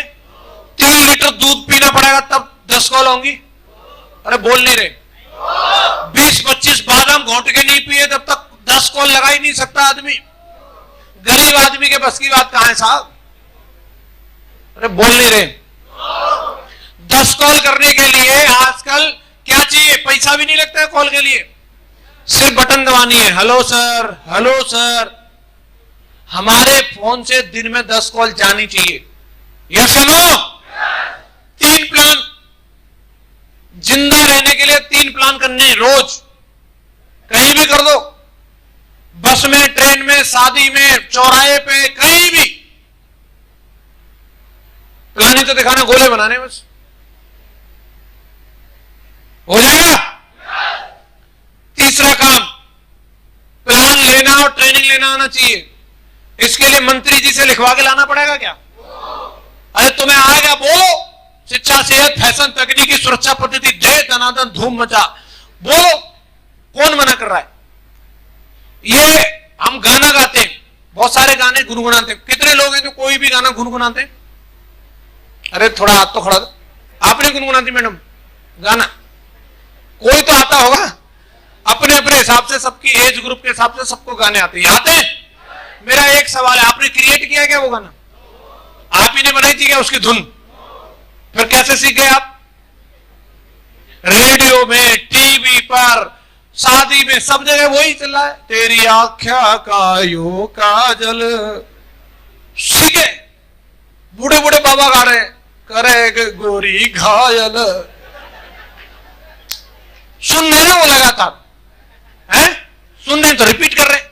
S1: 3 लीटर दूध पीना पड़ेगा तब 10 कॉल होंगी। अरे बोल नहीं रहे। 20-25 बादाम घोंट के नहीं पिए तब तक 10 कॉल लगा ही नहीं सकता आदमी। गरीब आदमी के बस की बात कहां है साहब? अरे बोल नहीं रहे। 10 कॉल करने के लिए आजकल क्या चाहिए? पैसा भी नहीं लगता है कॉल के लिए, सिर्फ बटन दबानी है, हेलो सर, हेलो सर। हमारे फोन से दिन में 10 कॉल जानी चाहिए, यस या नो? 3 प्लान, जिंदा रहने के लिए 3 प्लान करने रोज, कहीं भी कर दो, बस में, ट्रेन में, शादी में, चौराहे पे, कहीं भी। प्लान ही तो दिखाना, गोले बनाने, बस हो जाएगा। तीसरा काम, प्लान लेना और ट्रेनिंग लेना आना चाहिए। इसके लिए मंत्री जी से लिखवा के लाना पड़ेगा क्या? अरे तुम्हें आएगा, बोलो, शिक्षा, सेहत, फैशन, तकनीकी, सुरक्षा पद्धति, दे दनादन धूम मचा, बोलो, कौन मना कर रहा है? ये हम गाना गाते हैं, बहुत सारे गाने गुनगुनाते हैं। कितने लोग हैं जो कोई भी गाना गुनगुनाते हैं? अरे थोड़ा हाथ तो खड़ा दो। आप नहीं गुनगुनाती मैडम गाना? कोई तो आता होगा, अपने अपने हिसाब से, सबकी एज ग्रुप के हिसाब से सबको गाने आते हैं। आते हैं? मेरा एक सवाल है, आपने क्रिएट किया क्या वो गाना? आप ही ने बनाई थी क्या उसकी धुन? फिर कैसे सीख गए आप? रेडियो में, टीवी पर, शादी में, सब जगह वही चल रहा है, तेरी आख्या का यो काजल। सीखे? बूढ़े बूढ़े बाबा गा रहे, करे गोरी घायल। सुन रहे ना वो लगातार, है? सुन रहे तो रिपीट कर रहे।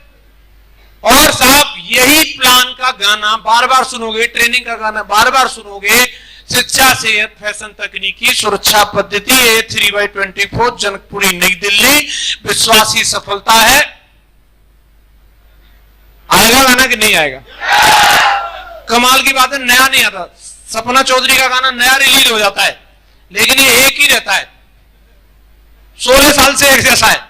S1: और साहब यही प्लान का गाना बार बार सुनोगे, ट्रेनिंग का गाना बार बार सुनोगे, शिक्षा, सेहत, फैशन, तकनीकी, सुरक्षा पद्धति A3/24 जनकपुरी नई दिल्ली। विश्वासी सफलता है। आएगा गाना कि नहीं आएगा? कमाल की बात है, नया नहीं आता। सपना चौधरी का गाना नया रिलीज हो जाता है, लेकिन ये एक ही रहता है, 16 साल से एक जैसा है।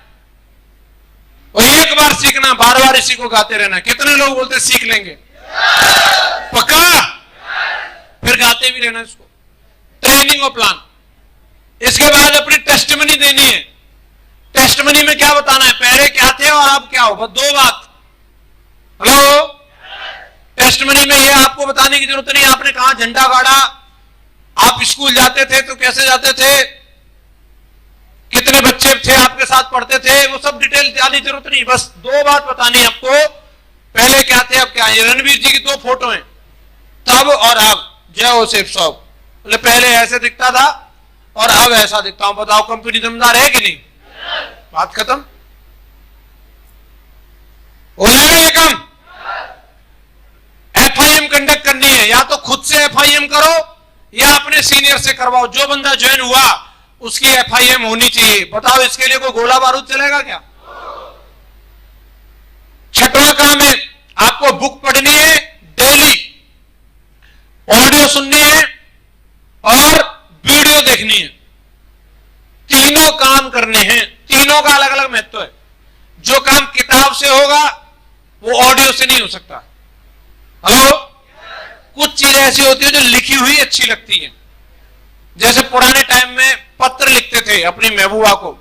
S1: और एक बार सीखना, बार बार इसी को गाते रहना। कितने लोग बोलते सीख लेंगे? पक्का? फिर गाते भी रहना इसको। ट्रेनिंग और प्लान। इसके बाद अपनी टेस्टमनी देनी है। टेस्टमनी में क्या बताना है? पहले क्या थे और अब क्या हो, बस 2 बात। हेलो, टेस्टमनी में ये आपको बताने की जरूरत नहीं आपने कहां झंडा गाड़ा, आप स्कूल जाते थे तो कैसे जाते थे, कितने बच्चे थे आपके साथ पढ़ते थे, वो सब डिटेल जाने की जरूरत नहीं। बस 2 बात बतानी है आपको, पहले क्या थे अब क्या है। रणवीर जी की 2 फोटो हैं, तब और अब। जय हो सेफ साहब, बोले पहले ऐसे दिखता था और अब ऐसा दिखता हूं। बताओ कंपनी जिम्मेदार है कि नहीं? बात खत्म हो जाएगा ये काम। FIM कंडक्ट करनी है, या तो खुद से FIM करो या अपने सीनियर से करवाओ। जो बंदा ज्वाइन हुआ उसकी FIM होनी चाहिए। बताओ इसके लिए कोई गोला बारूद चलेगा क्या? 6वां काम है, आपको बुक पढ़नी है डेली, ऑडियो सुननी है और वीडियो देखनी है। तीनों काम करने हैं। तीनों का अलग अलग महत्व है। जो काम किताब से होगा वो ऑडियो से नहीं हो सकता। हेलो, कुछ चीजें ऐसी होती है जो लिखी हुई अच्छी लगती है। जैसे पुराने टाइम में पत्र लिखते थे अपनी महबूबा को।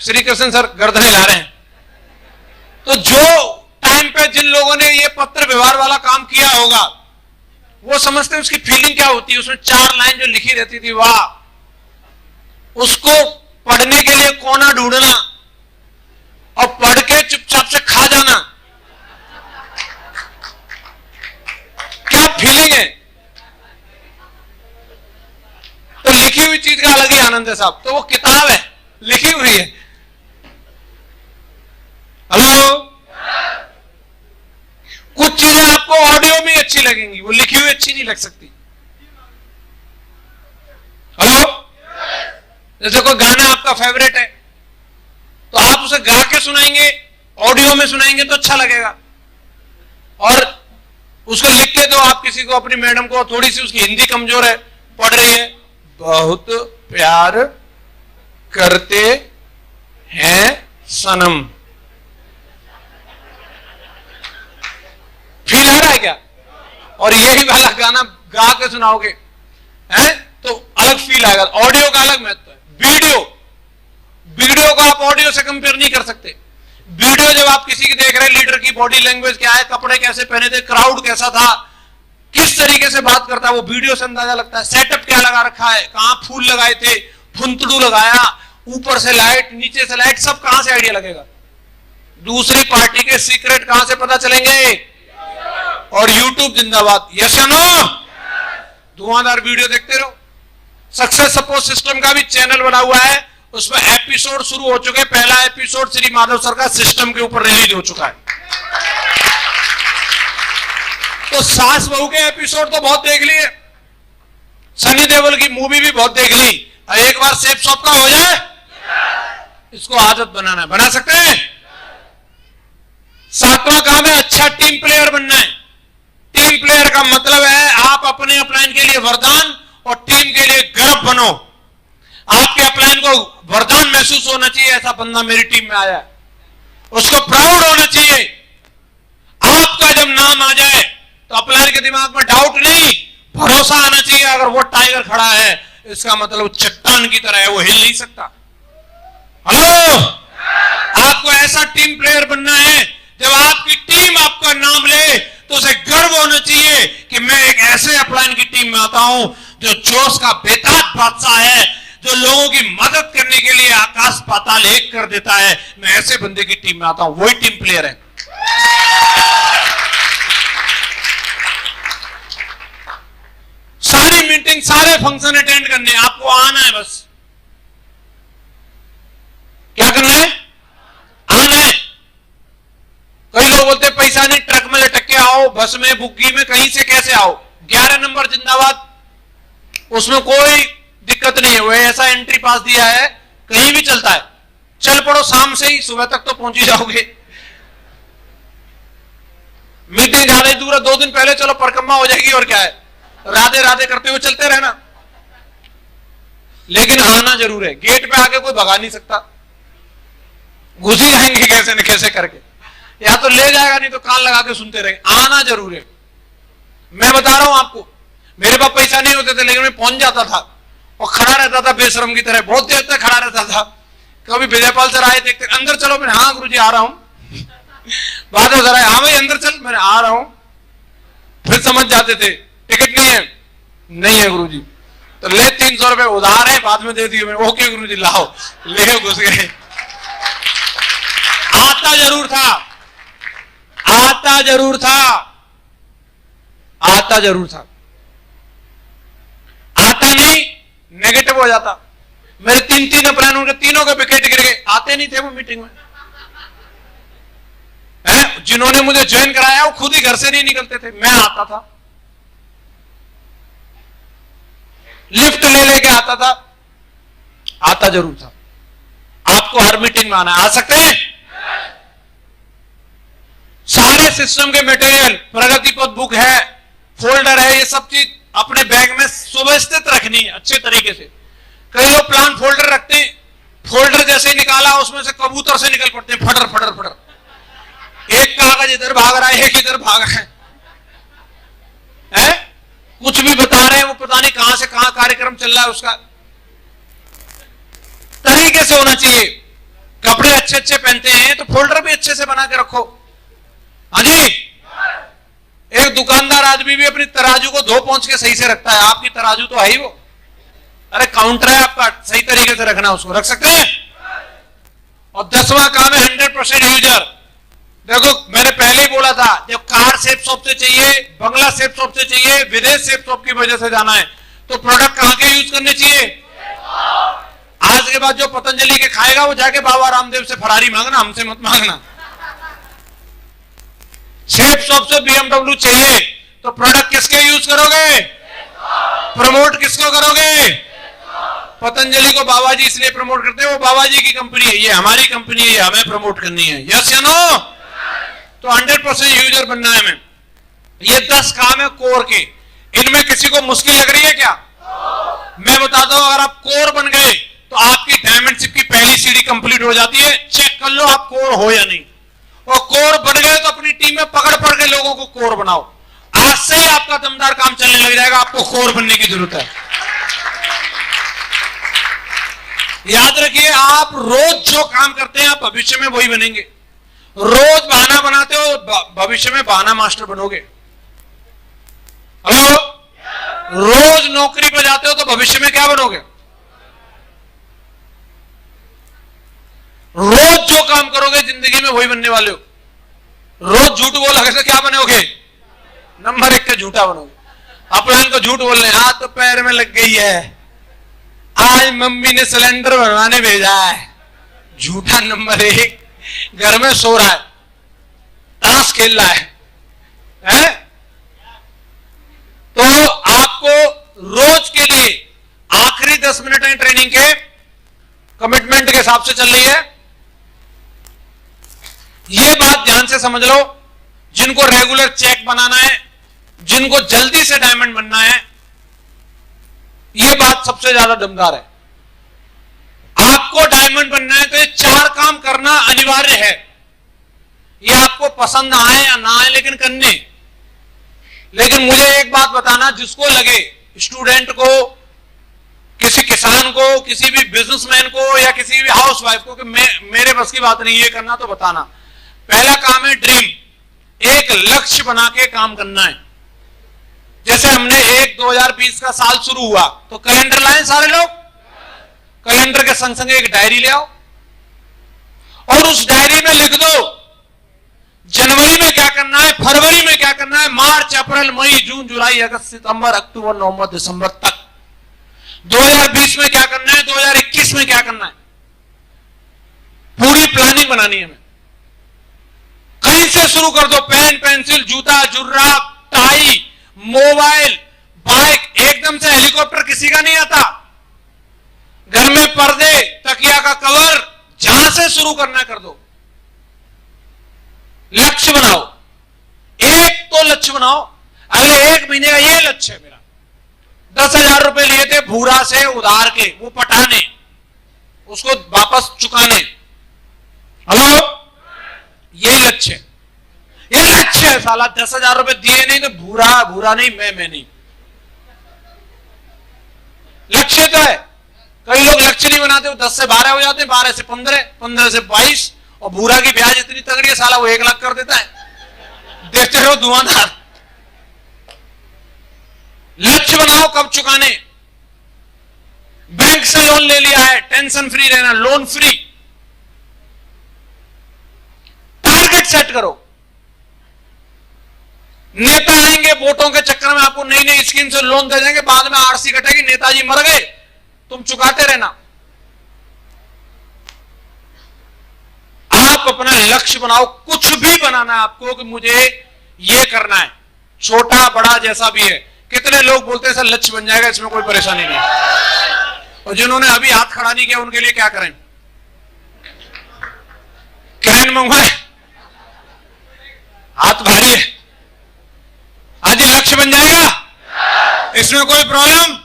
S1: श्री कृष्ण सर गर्दन हिला रहे हैं। तो जो टाइम पे जिन लोगों ने ये पत्र व्यवहार वाला काम किया होगा वो समझते हैं उसकी फीलिंग क्या होती है। उसमें 4 लाइन जो लिखी रहती थी, वाह, उसको पढ़ने के लिए कोना ढूंढना और पढ़ के चुपचाप से खा जाना, क्या फीलिंग है। तो लिखी हुई चीज का अलग ही आनंद है साहब। तो वो किताब है, लिखी हुई है। हेलो, कुछ चीजें आपको ऑडियो में अच्छी लगेंगी, वो लिखी हुई अच्छी नहीं लग सकती। हेलो, जैसे कोई गाना आपका फेवरेट है तो आप उसे गा के सुनाएंगे, ऑडियो में सुनाएंगे तो अच्छा लगेगा। और उसको लिख के तो आप किसी को, अपनी मैडम को, थोड़ी सी उसकी हिंदी कमजोर है, पढ़ रही है, बहुत प्यार करते हैं सनम, फील आ रहा है क्या? और यही वाला गाना गा के सुनाओगे हैं तो अलग फील आएगा। ऑडियो का अलग महत्व है। वीडियो को आप ऑडियो से कंपेयर नहीं कर सकते। वीडियो जब आप किसी की देख रहे हैं, लीडर की बॉडी लैंग्वेज क्या है, कपड़े कैसे पहने थे, क्राउड कैसा था, किस तरीके से बात करता है, वो वीडियो से अंदाजा लगता है। सेटअप क्या लगा रखा है, कहां फूल लगाए थे, फुंतड़ू लगाया, ऊपर से लाइट, नीचे से लाइट, सब कहां से आइडिया लगेगा। दूसरी पार्टी के सीक्रेट कहां से पता चलेंगे? और YouTube जिंदाबाद, यस या नो? धुआंधार वीडियो देखते रहो। सक्सेस सपोर्ट सिस्टम का भी चैनल बना हुआ है, उसमें एपिसोड शुरू हो चुके। पहला एपिसोड श्री माधव सर का सिस्टम के ऊपर रिलीज हो चुका है। तो सास बहू के एपिसोड तो बहुत देख लिए, सनी देओल की मूवी भी बहुत देख ली। एक बार सेफ शॉप का हो जाए, इसको आदत बनाना है। बना सकते हैं? 7वां काम है अच्छा टीम प्लेयर बनना है। टीम प्लेयर का मतलब है आप अपने अपलाइन के लिए वरदान और टीम के लिए गर्व बनो। आपके अपलाइन को वरदान महसूस होना चाहिए, ऐसा बंदा मेरी टीम में आया है, उसको प्राउड होना चाहिए। आपका जब नाम आ जाए तो अपलाइन के दिमाग में डाउट नहीं, भरोसा आना चाहिए। अगर वो टाइगर खड़ा है इसका मतलब चट्टान की तरह है, वो हिल नहीं सकता। हेलो, आपको ऐसा टीम प्लेयर बनना है, जब आपकी टीम आपका नाम ले तो उसे गर्व होना चाहिए कि मैं एक ऐसे अपलाइन की टीम में आता हूं जो जोश का बेताब बादशाह है, जो लोगों की मदद करने के लिए आकाश पाताल एक कर देता है। मैं ऐसे बंदे की टीम में आता हूं, वही टीम प्लेयर है। सारी मीटिंग, सारे फंक्शन अटेंड करने, आपको आना है, बस क्या करना है? आना है। कई लोग बोलते पैसा नहीं, ट्रक में लटक के आओ, बस में, बुग्गी में, कहीं से कैसे आओ। 11 नंबर जिंदाबाद, उसमें कोई दिक्कत नहीं है, वो ऐसा एंट्री पास दिया है, कहीं भी चलता है। चल पड़ो शाम से ही, सुबह तक तो पहुंच ही जाओगे। मीटिंग ज्यादा ही दूर है, 2 दिन पहले चलो परिक्रमा हो जाएगी, और क्या है, राधे राधे करते हुए चलते रहना। लेकिन आना जरूर है, गेट पे आके कोई भगा नहीं सकता, घुस ही जाएंगे कैसे न कैसे करके, या तो ले जाएगा नहीं तो कान लगा के सुनते रहेंगे। आना जरूर है। मैं बता रहा हूं आपको, मेरे पास पैसा नहीं होते थे, लेकिन मैं पहुंच जाता था और खड़ा रहता था बेशरम की तरह, बहुत देर तक खड़ा रहता था। कभी विजयपाल सर आए, देखते अंदर चलो, मैंने हाँ गुरुजी आ रहा हूं। बाद में सर आए, हाँ भाई अंदर चल, मैंने आ रहा हूं। फिर समझ जाते थे टिकट नहीं है, नहीं है गुरुजी, तो ले 300 रुपए उधार है, बाद में दे दिए। मैं ओके गुरुजी लाओ, ले घुस गए। आता जरूर था, आता जरूर था, आता जरूर था। आता नहीं, नेगेटिव हो जाता। मेरे 3 अप्रैल उनके तीनों के विकेट गिर गए, आते नहीं थे वो मीटिंग में। जिन्होंने मुझे ज्वाइन कराया वो खुद ही घर से नहीं निकलते थे, मैं आता था, लिफ्ट ले लेके आता था, आता जरूर था। आपको हर मीटिंग में आना है, आ सकते हैं। सारे सिस्टम के मटेरियल, प्रगति पथ बुक है, फोल्डर है, ये सब चीज अपने बैग में सुव्यवस्थित रखनी है अच्छे तरीके से। कई लोग प्लान फोल्डर रखते हैं, फोल्डर जैसे ही निकाला उसमें से कबूतर से निकल पड़ते हैं, फटर फटर फटर, एक कागज इधर भाग रहा है, एक इधर भाग रहा है? कुछ भी बता रहे हैं, वो पता नहीं कहां से कहां कार्यक्रम चल रहा है उसका। तरीके से होना चाहिए। कपड़े अच्छे अच्छे पहनते हैं तो फोल्डर भी अच्छे से बना के रखो। हाँ जी, एक दुकानदार आदमी भी अपनी तराजू को धो पहुंच के सही से रखता है। आपकी तराजू तो है ही वो, अरे काउंटर है आपका, सही तरीके से रखना, उसको रख सकते हैं। और 10वां काम है 100% यूजर। देखो मैंने पहले ही बोला था, जब कार सेफ शॉप से चाहिए, बंगला सेफ शॉप से चाहिए, विदेश सेफ शॉप की वजह से जाना है, तो प्रोडक्ट कहां के यूज करने चाहिए? आज के बाद जो पतंजलि के खाएगा वो जाके बाबा रामदेव से फरारी मांगना, हमसे मत मांगना। सेफ शॉप से BMW चाहिए तो प्रोडक्ट किसके यूज करोगे? प्रमोट किसको करोगे? पतंजलि को बाबा जी इसलिए प्रमोट करते हैं, वो बाबा जी की कंपनी है, ये हमारी कंपनी है, हमें प्रमोट करनी है। यस या नो? तो 100% यूजर बनना है हमें। ये 10 काम है कोर के। इनमें किसी को मुश्किल लग रही है क्या? मैं बताता हूं, अगर आप कोर बन गए तो आपकी डायमंडशिप की पहली सीढ़ी कंप्लीट हो जाती है। चेक कर लो आप कोर हो या नहीं। और कोर बन गए तो अपनी टीम में पकड़ पकड़ के लोगों को कोर बनाओ। आज से ही आपका दमदार काम चलने लग जाएगा। आपको कोर बनने की जरूरत है। याद रखिए, आप रोज जो काम करते हैं आप भविष्य में वही बनेंगे। रोज बहाना बनाते हो, भविष्य में बहाना मास्टर बनोगे। हेलो, रोज नौकरी पर जाते हो तो भविष्य में क्या बनोगे? रोज जो काम करोगे जिंदगी में वही बनने वाले हो। रोज झूठ बोला तो क्या बनोगे? नंबर 1 का झूठा बनोगे। अपलान को झूठ बोल रहे हैं, हाथ तो पैर में लग गई है, आज मम्मी ने सिलेंडर भरवाने भेजा है, झूठा नंबर 1। घर में सो रहा है, ताश खेल रहा है? तो आपको रोज के लिए आखिरी 10 मिनट है ट्रेनिंग के, कमिटमेंट के हिसाब से चल रही है। ये बात ध्यान से समझ लो। जिनको रेगुलर चेक बनाना है, जिनको जल्दी से डायमंड बनना है, ये बात सबसे ज्यादा दमदार है। आपको डायमंड बनना है तो ये 4 काम करना अनिवार्य है। ये आपको पसंद आए या ना आए, लेकिन करने। लेकिन मुझे एक बात बताना, जिसको लगे, स्टूडेंट को, किसी किसान को, किसी भी बिजनेसमैन को या किसी भी हाउसवाइफ को, कि मेरे बस की बात नहीं ये करना, तो बताना। पहला काम है ड्रीम। एक लक्ष्य बना के काम करना है। जैसे हमने 2020 का साल शुरू हुआ तो कैलेंडर लाए सारे लोग। कैलेंडर के संग संग एक डायरी ले आओ और उस डायरी में लिख दो जनवरी में क्या करना है, फरवरी में क्या करना है, मार्च, अप्रैल, मई, जून, जुलाई, अगस्त, सितंबर, अक्टूबर, नवंबर, दिसंबर तक। 2020 में क्या करना है, 2021 में क्या करना है, पूरी प्लानिंग बनानी है हमें। कहीं से शुरू कर दो, पेन, पेंसिल, जूता, जुर्राब, टाई, मोबाइल, बाइक, एकदम से हेलीकॉप्टर किसी का नहीं आता। घर में पर्दे, तकिया का कवर, जहां से शुरू करना कर दो। लक्ष्य बनाओ, एक तो लक्ष्य बनाओ। अगले 1 महीने का ये लक्ष्य है मेरा। 10,000 रुपए लिए थे भूरा से उधार के, वो पटाने, उसको वापस चुकाने। हेलो, ये लक्ष्य है, ये लक्ष्य है। साला 10,000 रुपए दिए नहीं तो भूरा भूरा नहीं, मैं नहीं। लक्ष्य तो है। कई लोग लक्ष्य नहीं बनाते, वो 10 से 12 हो जाते हैं, 12 से 15, 15 से 22, और भूरा की ब्याज इतनी तगड़ी है साला वो 1 लाख कर देता है। देखते रहो धुआंधार। लक्ष्य बनाओ कब चुकाने। बैंक से लोन ले लिया है, टेंशन फ्री रहना, लोन फ्री। टारगेट सेट करो। नेता आएंगे वोटों के चक्कर में आपको नई नई स्कीम से लोन दे देंगे, बाद में आरसी कटेगी, नेताजी मर गए, तुम चुकाते रहना। आप अपना लक्ष्य बनाओ, कुछ भी बनाना है आपको कि मुझे ये करना है, छोटा बड़ा जैसा भी है। कितने लोग बोलते हैं सर लक्ष्य बन जाएगा, इसमें कोई परेशानी नहीं। और जिन्होंने अभी हाथ खड़ा नहीं किया उनके लिए क्या करें? क्रेन मंगवाए, हाथ भारी है। आज लक्ष्य बन जाएगा, इसमें कोई प्रॉब्लम?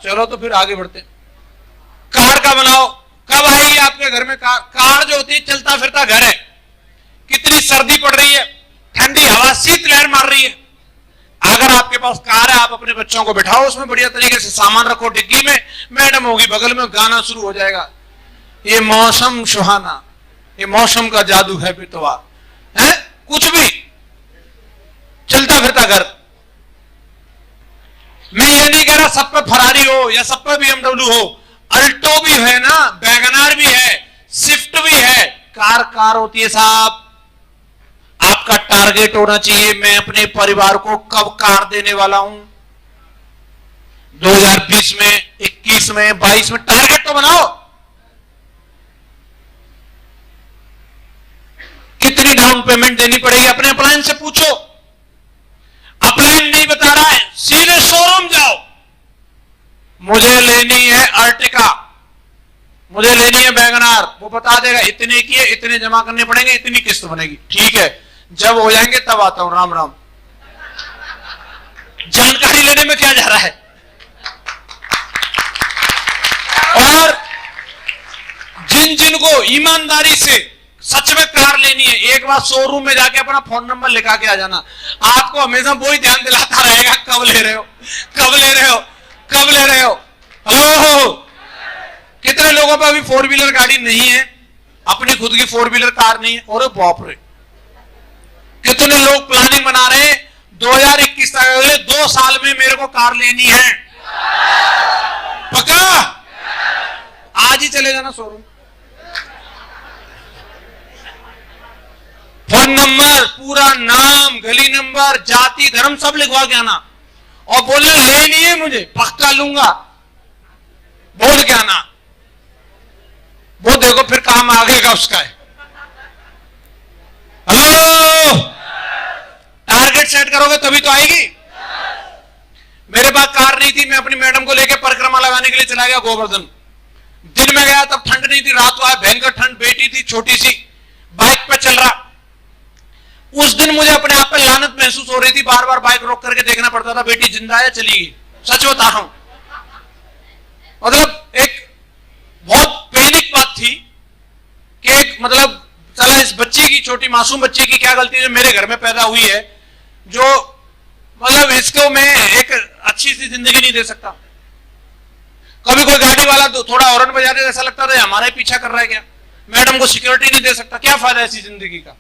S1: चलो तो फिर आगे बढ़ते। कार का बनाओ। कब आएगी आपके घर में कार? कार जो होती है चलता फिरता घर है। कितनी सर्दी पड़ रही है, ठंडी हवा शीतलहर मार रही है। अगर आपके पास कार है, आप अपने बच्चों को बिठाओ उसमें, बढ़िया तरीके से सामान रखो डिग्गी में, मैडम होगी बगल में, गाना शुरू हो जाएगा। ये मौसम सुहाना, ये मौसम का जादू है बितवा है। कुछ भी चलता फिरता घर। मैं ये नहीं कह रहा सब पे फरारी हो या सब पे BMW हो, अल्टो भी है ना, वैगनार भी है, स्विफ्ट भी है। कार कार होती है साहब। आपका टारगेट होना चाहिए, मैं अपने परिवार को कब कार देने वाला हूं। 2020 में, 21 में, 22 में टारगेट तो बनाओ। कितनी डाउन पेमेंट देनी पड़ेगी अपने अपलायन से पूछो। अपलायन नहीं बता रहा है, सीधे शोरूम जाओ। मुझे लेनी है अर्टिका, मुझे लेनी है वैगनार, वो बता देगा इतने की है, इतने जमा करने पड़ेंगे, इतनी किस्त बनेगी। ठीक है, जब हो जाएंगे तब आता हूं। राम राम। जानकारी लेने में क्या जा रहा है? और जिन जिन को ईमानदारी से सच में कार लेनी है, एक बार शोरूम में जाके अपना फोन नंबर लिखा के आ जाना। आपको हमेशा वो ही ध्यान दिलाता रहेगा, कब ले रहे हो, कब ले रहे हो, कब ले रहे हो। हेलो, कितने लोगों पर अभी 4 व्हीलर गाड़ी नहीं है, अपनी खुद की 4 व्हीलर कार नहीं है? और बाप रे, कितने लोग प्लानिंग बना रहे हैं 2021 तक, अगले 2 साल में मेरे को कार लेनी है। पक्का? आज ही चले जाना शोरूम। फोन नंबर, पूरा नाम, गली नंबर, जाति, धर्म सब लिखवा के आना और बोलना लेनी है मुझे, पक्का लूंगा। बोल के आना, वो देखो फिर काम आगे का उसका है। हेलो, टारगेट सेट करोगे तभी तो आएगी। मेरे पास कार नहीं थी, मैं अपनी मैडम को लेकर परिक्रमा लगाने के लिए चला गया गोवर्धन। दिन में गया तब ठंड नहीं थी, रात को आया भयंकर ठंड, बेटी थी छोटी सी, बाइक पे चल रहा। उस दिन मुझे अपने आप पे लानत महसूस हो रही थी, बार बार बाइक रोक करके देखना पड़ता था बेटी जिंदा है चली गई। सच बता रहा हूं, मतलब एक बहुत पैनिक बात थी कि एक मतलब चला इस बच्ची की, छोटी मासूम बच्ची की क्या गलती जो मेरे घर में पैदा हुई है, जो मतलब इसको मैं एक अच्छी सी जिंदगी नहीं दे सकता। कभी कोई गाड़ी वाला तो थोड़ा हॉर्न बजा दे, ऐसा लगता था हमारा ही पीछा कर रहा है क्या। मैडम को सिक्योरिटी नहीं दे सकता, क्या फायदा ऐसी जिंदगी का।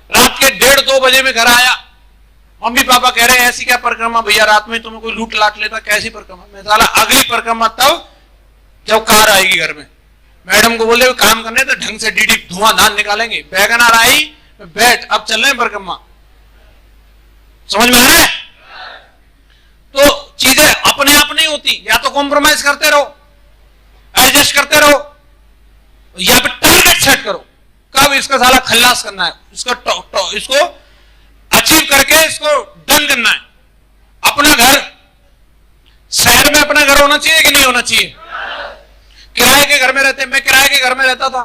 S1: रात के 1:30-2 बजे में घर आया, मम्मी पापा कह रहे हैं ऐसी क्या परिक्रमा भैया, रात में तुम्हें कोई लूट लाट लेता, कैसी परिक्रमा। मैं साला अगली परिक्रमा तब जब कार आएगी घर में। मैडम को बोले काम करने तो ढंग से डीडी धुआंधार निकालेंगे। वैगनार आई, बैठ अब चल रहे हैं परिक्रमा। समझ में आ रहा है? तो चीजें अपने आप नहीं होती, या तो कॉम्प्रोमाइज करते रहो, एडजस्ट करते रहो, या फिर टारगेट सेट करो कब इसका साला खल्लास करना है, इसको अचीव करके इसको डन करना है। अपना घर, शहर में अपना घर होना चाहिए कि नहीं होना चाहिए? किराए के घर में रहते, मैं किराए के घर में रहता था,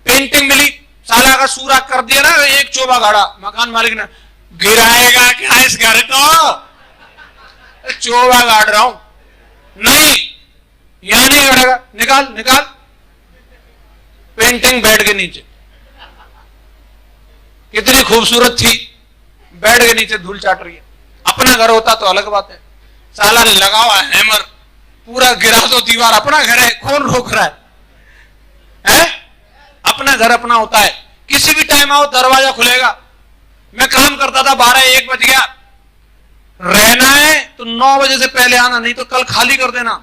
S1: पेंटिंग मिली, साला का सूरा कर दिया ना, एक चोबा गाड़ा, मकान मालिक ने, गिराएगा क्या इस घर को, चोबा गाड़ रहा हूं, नहीं यहां नहीं गाड़ेगा, निकाल निकाल, पेंटिंग बेड के नीचे, कितनी खूबसूरत थी, बेड के नीचे धूल चाट रही है। अपना घर होता तो अलग बात है, साला लगा हुआ हैमर, पूरा गिरा दो दीवार, अपना घर है, कौन रोक रहा है? अपना घर अपना होता है, किसी भी टाइम आओ दरवाजा खुलेगा। मैं काम करता था, 12-1 बज गया, रहना है तो 9 बजे से पहले आना, नहीं तो कल खाली कर देना।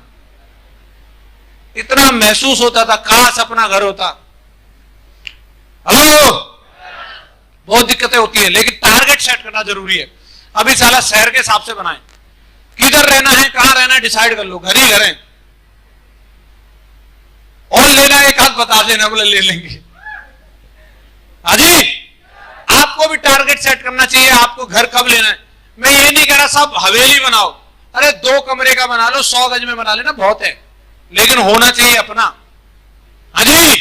S1: इतना महसूस होता था काश अपना घर होता। हेलो, बहुत दिक्कतें होती है, लेकिन टारगेट सेट करना जरूरी है। अभी साला शहर के हिसाब से बनाए, किधर रहना है, कहां रहना है, डिसाइड कर लो, घर ही घर है। और लेना एक हाथ बता देना, बोले ले लेंगे। हाजी, आपको भी टारगेट सेट करना चाहिए, आपको घर कब लेना है। मैं ये नहीं कह रहा सब हवेली बनाओ, अरे 2 कमरे का बना लो, 100 गज में बना लेना, बहुत है, लेकिन होना चाहिए अपना। हाजी,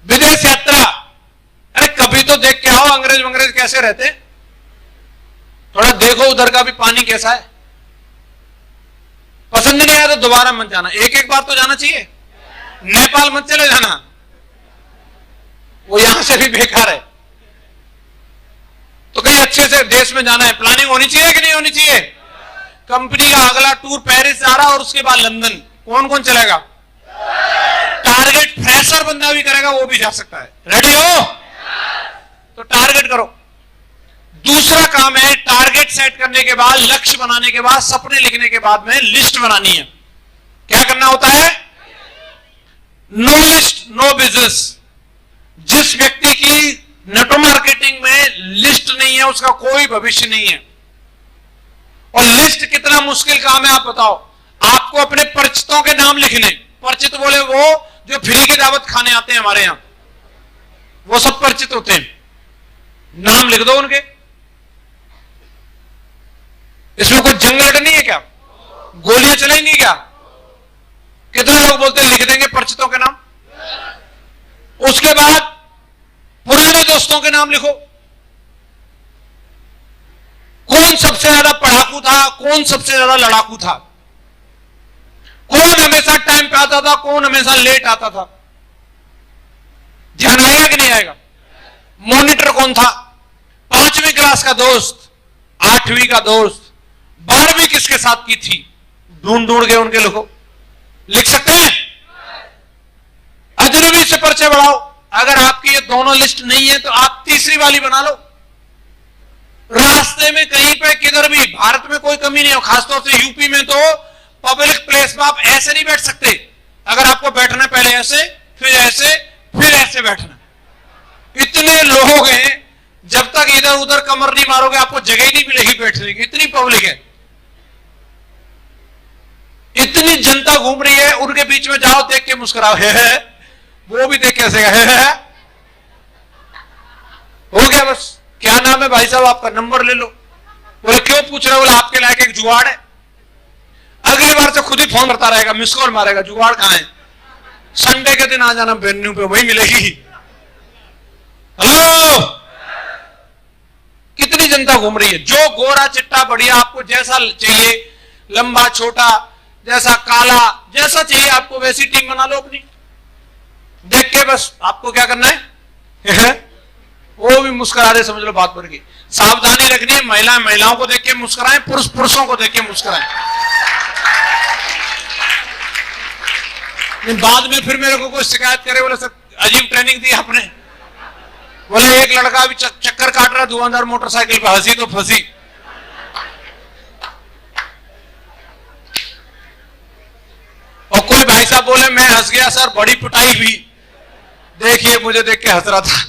S1: विदेश यात्रा, अरे कभी तो देख के आओ अंग्रेज वंग्रेज कैसे रहते, थोड़ा देखो उधर का भी पानी कैसा है। पसंद नहीं आया तो दोबारा मत जाना, एक बार तो जाना चाहिए। नेपाल मत चले जाना, वो यहां से भी बेकार है। तो कहीं अच्छे से देश में जाना है, प्लानिंग होनी चाहिए कि नहीं होनी चाहिए? कंपनी का अगला टूर पेरिस जा रहा और उसके बाद लंदन, कौन कौन चलेगा? टारगेट फ्रेशर बंदा भी करेगा, वो भी जा सकता है। रेडी हो तो टारगेट करो। दूसरा काम है, टारगेट सेट करने के बाद, लक्ष्य बनाने के बाद, सपने लिखने के बाद में लिस्ट बनानी है। क्या करना होता है? No list no business. जिस व्यक्ति की नेटवर्क मार्केटिंग में लिस्ट नहीं है, उसका कोई भविष्य नहीं है। और लिस्ट कितना मुश्किल काम है आप बताओ। आपको अपने परिचितों के नाम लिखने, परिचित बोले वो जो फ्री की दावत खाने आते हैं हमारे यहां, वो सब परिचित होते हैं, नाम लिख दो उनके। इसमें कोई जंग लड़नी है क्या? गोलियां चलेंगी क्या? कितने लोग बोलते हैं लिख देंगे परिचितों के नाम। उसके बाद पुराने दोस्तों के नाम लिखो, कौन सबसे ज्यादा पढ़ाकू था, कौन सबसे ज्यादा लड़ाकू था, कौन हमेशा टाइम पे आता था, कौन हमेशा लेट आता था। ध्यान आएगा कि नहीं आएगा? मॉनिटर कौन था, 5वीं क्लास का दोस्त, 8वीं का दोस्त, 12वीं किसके साथ की थी, ढूंढ के उनके लिखो। लिख सकते हैं? अजनबी से परिचय बढ़ाओ। अगर आपकी ये दोनों लिस्ट नहीं है तो आप तीसरी वाली बना लो। रास्ते में कहीं पे किधर भी, भारत में कोई कमी नहीं है, खासतौर से यूपी में तो पब्लिक प्लेस में आप ऐसे नहीं बैठ सकते। अगर आपको बैठना है पहले ऐसे, फिर ऐसे, फिर ऐसे बैठना। इतने लोग हैं, जब तक इधर उधर कमर नहीं मारोगे आपको जगह ही नहीं मिलेगी बैठने की, इतनी पब्लिक है। इतनी जनता घूम रही है, उनके बीच में जाओ, देख के मुस्कुराओ, है वो भी देख कैसे है। हो गया बस। क्या नाम है भाई साहब आपका, नंबर ले लो। बोले क्यों पूछ रहे हो? बोले आपके लायक एक जुगाड़ है। अगली बार से खुद ही फोन करता रहेगा, मिस कॉल मारेगा, जुगाड़ कहां है? संडे के दिन आ जाना वेन्यू पे, वही मिलेगी। हेलो, कितनी जनता घूम रही है। जो गोरा चिट्टा बढ़िया, आपको जैसा चाहिए, लंबा छोटा, जैसा काला, जैसा चाहिए आपको, वैसी टीम बना लो अपनी। देख के बस आपको क्या करना है, वो भी मुस्कुरा रहे, समझ लो बात बढ़ गई। सावधानी रखनी है, महिलाओं को देख के मुस्कुराएं, पुरुषों को देख के मुस्कुराएं। बाद में फिर मेरे को कोई शिकायत करे, बोले सर अजीब ट्रेनिंग दी आपने। बोले एक लड़का अभी चक्कर काट रहा धुआंधार मोटरसाइकिल पे, हंसी तो फंसी। और कोई भाई साहब बोले मैं हंस गया सर, बड़ी पिटाई भी, देखिए मुझे देख के हंस रहा था।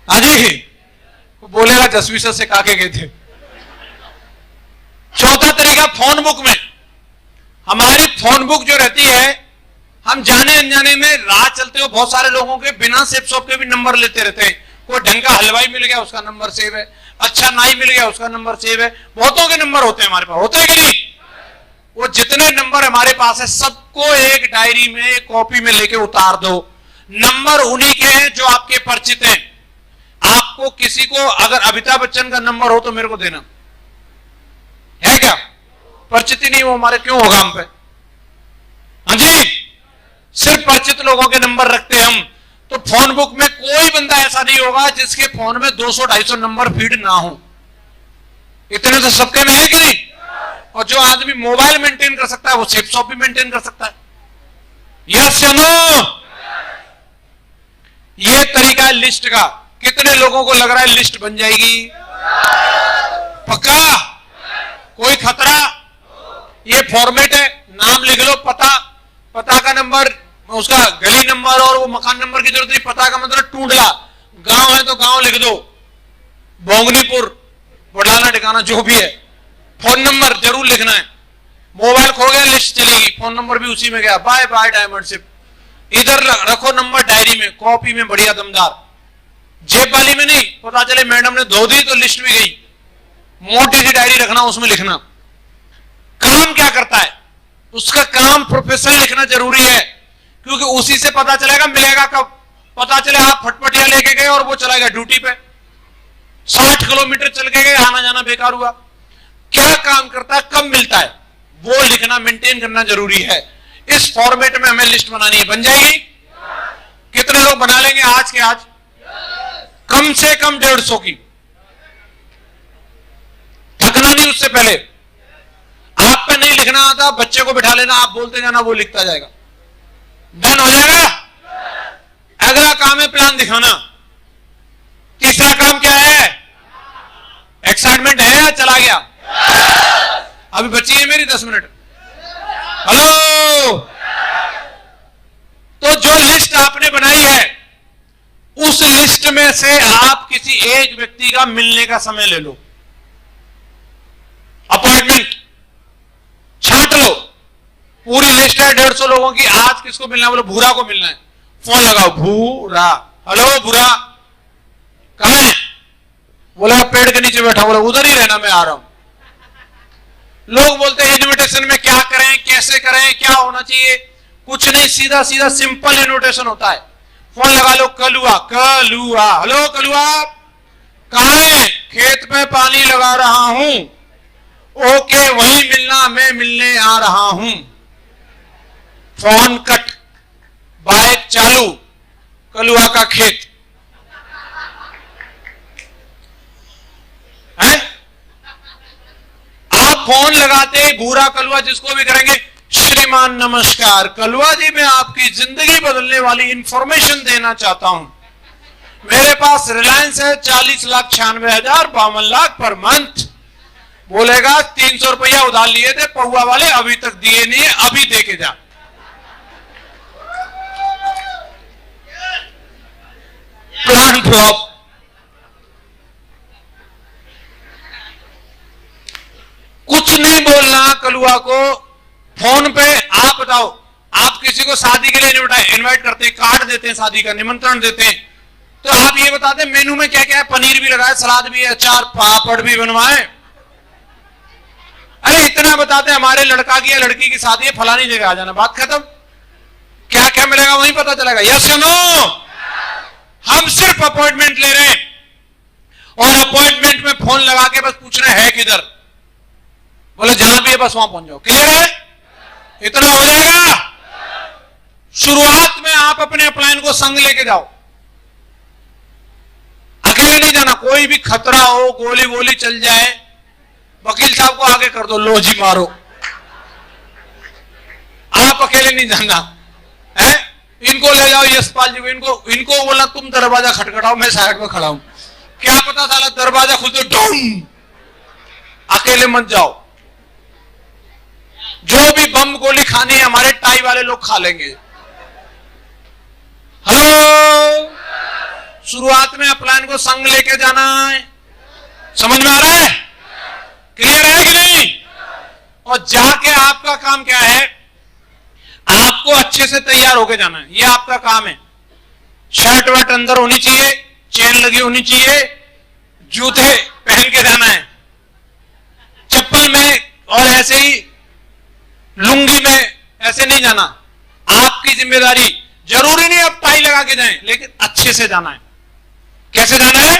S1: हाजी, बोलेगा 10वीं से सिखा के गए थे। चौथा तरीका, फोन बुक में। हमारी फोन बुक जो रहती है, हम जाने अनजाने में राह चलते हो बहुत सारे लोगों के बिना सेप शॉप के भी नंबर लेते रहते हैं। कोई ढंग का हलवाई मिल गया उसका नंबर सेव है, अच्छा नाई मिल गया उसका नंबर सेव है। बहुतों के नंबर होते हैं हमारे पास, होते हैं कि नहीं? वो जितने नंबर हमारे पास है सबको एक डायरी में, एक कॉपी में लेके उतार दो। नंबर उन्हीं के हैं जो आपके परिचित हैं। आपको किसी को अगर अमिताभ बच्चन का नंबर हो तो मेरे को देना है क्या? परिचित ही नहीं वो हमारे, क्यों होगा हम पे? हाँ जी, सिर्फ परिचित लोगों के नंबर रखते हैं हम। तो फोन बुक में कोई बंदा ऐसा नहीं होगा जिसके फोन में 200-250 नंबर फीड ना हो। इतने तो सबके में है कि नहीं? और जो आदमी मोबाइल मेंटेन कर सकता है वो सेफ शॉप भी मेंटेन कर सकता है। यस या नो? ये तरीका है लिस्ट का। कितने लोगों को लग रहा है लिस्ट बन जाएगी? पक्का? कोई खतरा? ये फॉर्मेट है, नाम लिख लो, पता का नंबर, उसका गली नंबर और वो मकान नंबर की जरूरत नहीं। पता का मतलब टूंडला, गांव है तो गांव लिख दो, बोंगनीपुर, वडाला, ठिकाना जो भी है। फोन नंबर जरूर लिखना है। मोबाइल खो गया लिस्ट चलेगी, फोन नंबर भी उसी में गया, बाय बाय डायमंड शिप। इधर रखो नंबर डायरी में, कॉपी में बढ़िया दमदार, जेब वाली में नहीं। पता चले मैडम ने धो दी तो लिस्ट भी गई। मोटी सी डायरी रखना, उसमें लिखना। काम क्या करता है? उसका काम प्रोफेशन लिखना जरूरी है, क्योंकि उसी से पता चलेगा मिलेगा कब। पता चले आप फटफटिया लेके गए और वो चला गया ड्यूटी पे, 60 किलोमीटर चल के गए, आना जाना बेकार हुआ। क्या काम करता है, कब मिलता है, वो लिखना, मेंटेन करना जरूरी है। इस फॉर्मेट में हमें लिस्ट बनानी है। बन जाएगी? कितने लोग बना लेंगे आज के आज? कम से कम 150 की। थकना नहीं उससे पहले। आप पे नहीं लिखना आता, बच्चे को बिठा लेना, आप बोलते जाना, वो लिखता जाएगा। डन हो जाएगा? अगला काम है प्लान दिखाना। तीसरा काम क्या है? एक्साइटमेंट है या चला गया? अभी बची है मेरी 10 मिनट। हेलो? तो जो लिस्ट आपने बनाई है, उस लिस्ट में से आप किसी एक व्यक्ति का मिलने का समय ले लो, अपॉइंटमेंट छांट लो। पूरी लिस्ट है 150 लोगों की, आज किसको मिलना है? बोलो भूरा को मिलना है। फोन लगाओ, भूरा, हेलो भूरा, कहां है? बोला पेड़ के नीचे बैठा। बोला उधर ही रहना, मैं आ रहा हूं। लोग बोलते हैं इन्विटेशन में क्या करें, कैसे करें, क्या होना चाहिए? कुछ नहीं, सीधा सीधा सिंपल इन्विटेशन होता है। फोन लगा लो, कलुआ, कलुआ, हेलो कलुआ, कहां है? खेत में पानी लगा रहा हूं। ओके, वहीं मिलना, मैं मिलने आ रहा हूं। फोन कट, बाइक चालू, कलुआ का खेत है। आप फोन लगाते ही भूरा कलुआ जिसको भी करेंगे, श्रीमान नमस्कार, कलुआ जी मैं आपकी जिंदगी बदलने वाली इंफॉर्मेशन देना चाहता हूं। मेरे पास रिलायंस है, 40,96,000 52 लाख पर मंथ। बोलेगा 300 रुपया उधार लिए थे पौआ वाले, अभी तक दिए नहीं है, अभी दे के जा। Plan flop. कुछ नहीं बोलना कलुआ को। फोन पे आप बताओ, आप किसी को शादी के लिए इनवाइट करते हैं, कार्ड देते हैं, शादी का निमंत्रण देते हैं, तो आप ये बताते हैं मेनू में क्या क्या है? पनीर भी लगाए, सलाद भी है, अचार पापड़ भी बनवाए। अरे इतना बताते हैं हमारे लड़का की या लड़की की शादी है, फलानी जगह आ जाना, बात खत्म। क्या क्या मिलेगा वहीं पता चलेगा। यस या नो? हम सिर्फ अपॉइंटमेंट ले रहे हैं, और अपॉइंटमेंट में फोन लगा के बस पूछ रहे हैं किधर। बोले जहां भी है बस वहां पहुंच जाओ। क्लियर है? इतना हो जाएगा। शुरुआत में आप अपने अपलाइन को संग लेके जाओ, अकेले नहीं जाना। कोई भी खतरा हो, गोली वोली चल जाए, वकील साहब को आगे कर दो, लो जी मारो। आप अकेले नहीं जाना है। इनको ले जाओ, यशपाल जी को, इनको बोला तुम दरवाजा खटखटाओ, मैं साइड में खड़ा हूं। क्या पता साला दरवाजा खुलते डूम, अकेले मत जाओ। जो भी बम गोली खानी है हमारे टाई वाले लोग खा लेंगे। हेलो? शुरुआत में अपलाइन को संग लेके जाना है। समझ में आ रहा है? क्लियर है कि नहीं? और जाके आपका काम क्या है? आपको अच्छे से तैयार होके जाना है, ये आपका काम है। शर्ट वर्ट अंदर होनी चाहिए, चेन लगी होनी चाहिए, जूते पहन के जाना है, चप्पल में और ऐसे ही लुंगी में ऐसे नहीं जाना। आपकी जिम्मेदारी, जरूरी नहीं आप टाई लगा के जाएं, लेकिन अच्छे से जाना है। कैसे जाना है?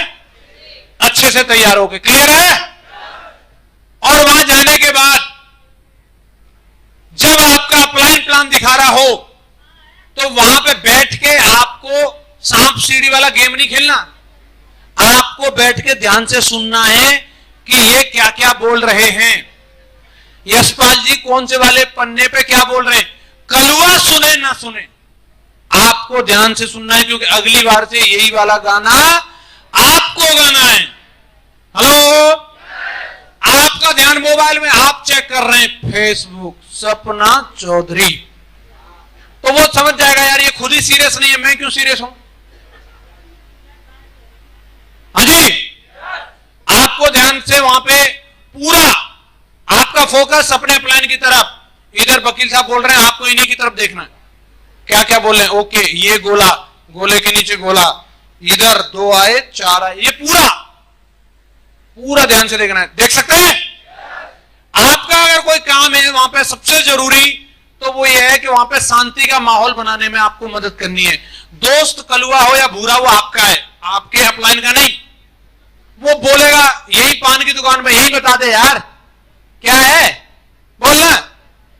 S1: अच्छे से तैयार होके। क्लियर है? और वहां जाने के बाद जब आपका अपलाइन प्लान दिखा रहा हो तो वहां पे बैठ के आपको सांप सीढ़ी वाला गेम नहीं खेलना। आपको बैठ के ध्यान से सुनना है कि ये क्या क्या बोल रहे हैं, यशपाल जी कौन से वाले पन्ने पे क्या बोल रहे हैं। कलुआ सुने ना सुने, आपको ध्यान से सुनना है, क्योंकि अगली बार से यही वाला गाना आपको गाना है। हेलो, आपका ध्यान मोबाइल में, आप चेक कर रहे हैं फेसबुक सपना चौधरी, तो वो समझ जाएगा यार ये खुद ही सीरियस नहीं है, मैं क्यों सीरियस हूं। हाँ जी, आपको ध्यान से वहां पे पूरा आपका फोकस अपने प्लान की तरफ, इधर वकील साहब बोल रहे हैं, आपको इन्हीं की तरफ देखना है, क्या क्या बोल रहे हैं। ओके, ये गोला, गोले के नीचे गोला, इधर 2 आए 4 आए, ये पूरा पूरा ध्यान से देखना है। देख सकते हैं? आपका अगर कोई काम है वहां पे सबसे जरूरी तो वो ये है कि वहां पे शांति का माहौल बनाने में आपको मदद करनी है। दोस्त कलुआ हो या भूरा, वो आपका है, आपके अपलाइन का नहीं। वो बोलेगा यही पान की दुकान में यही बता दे यार क्या है, बोलना,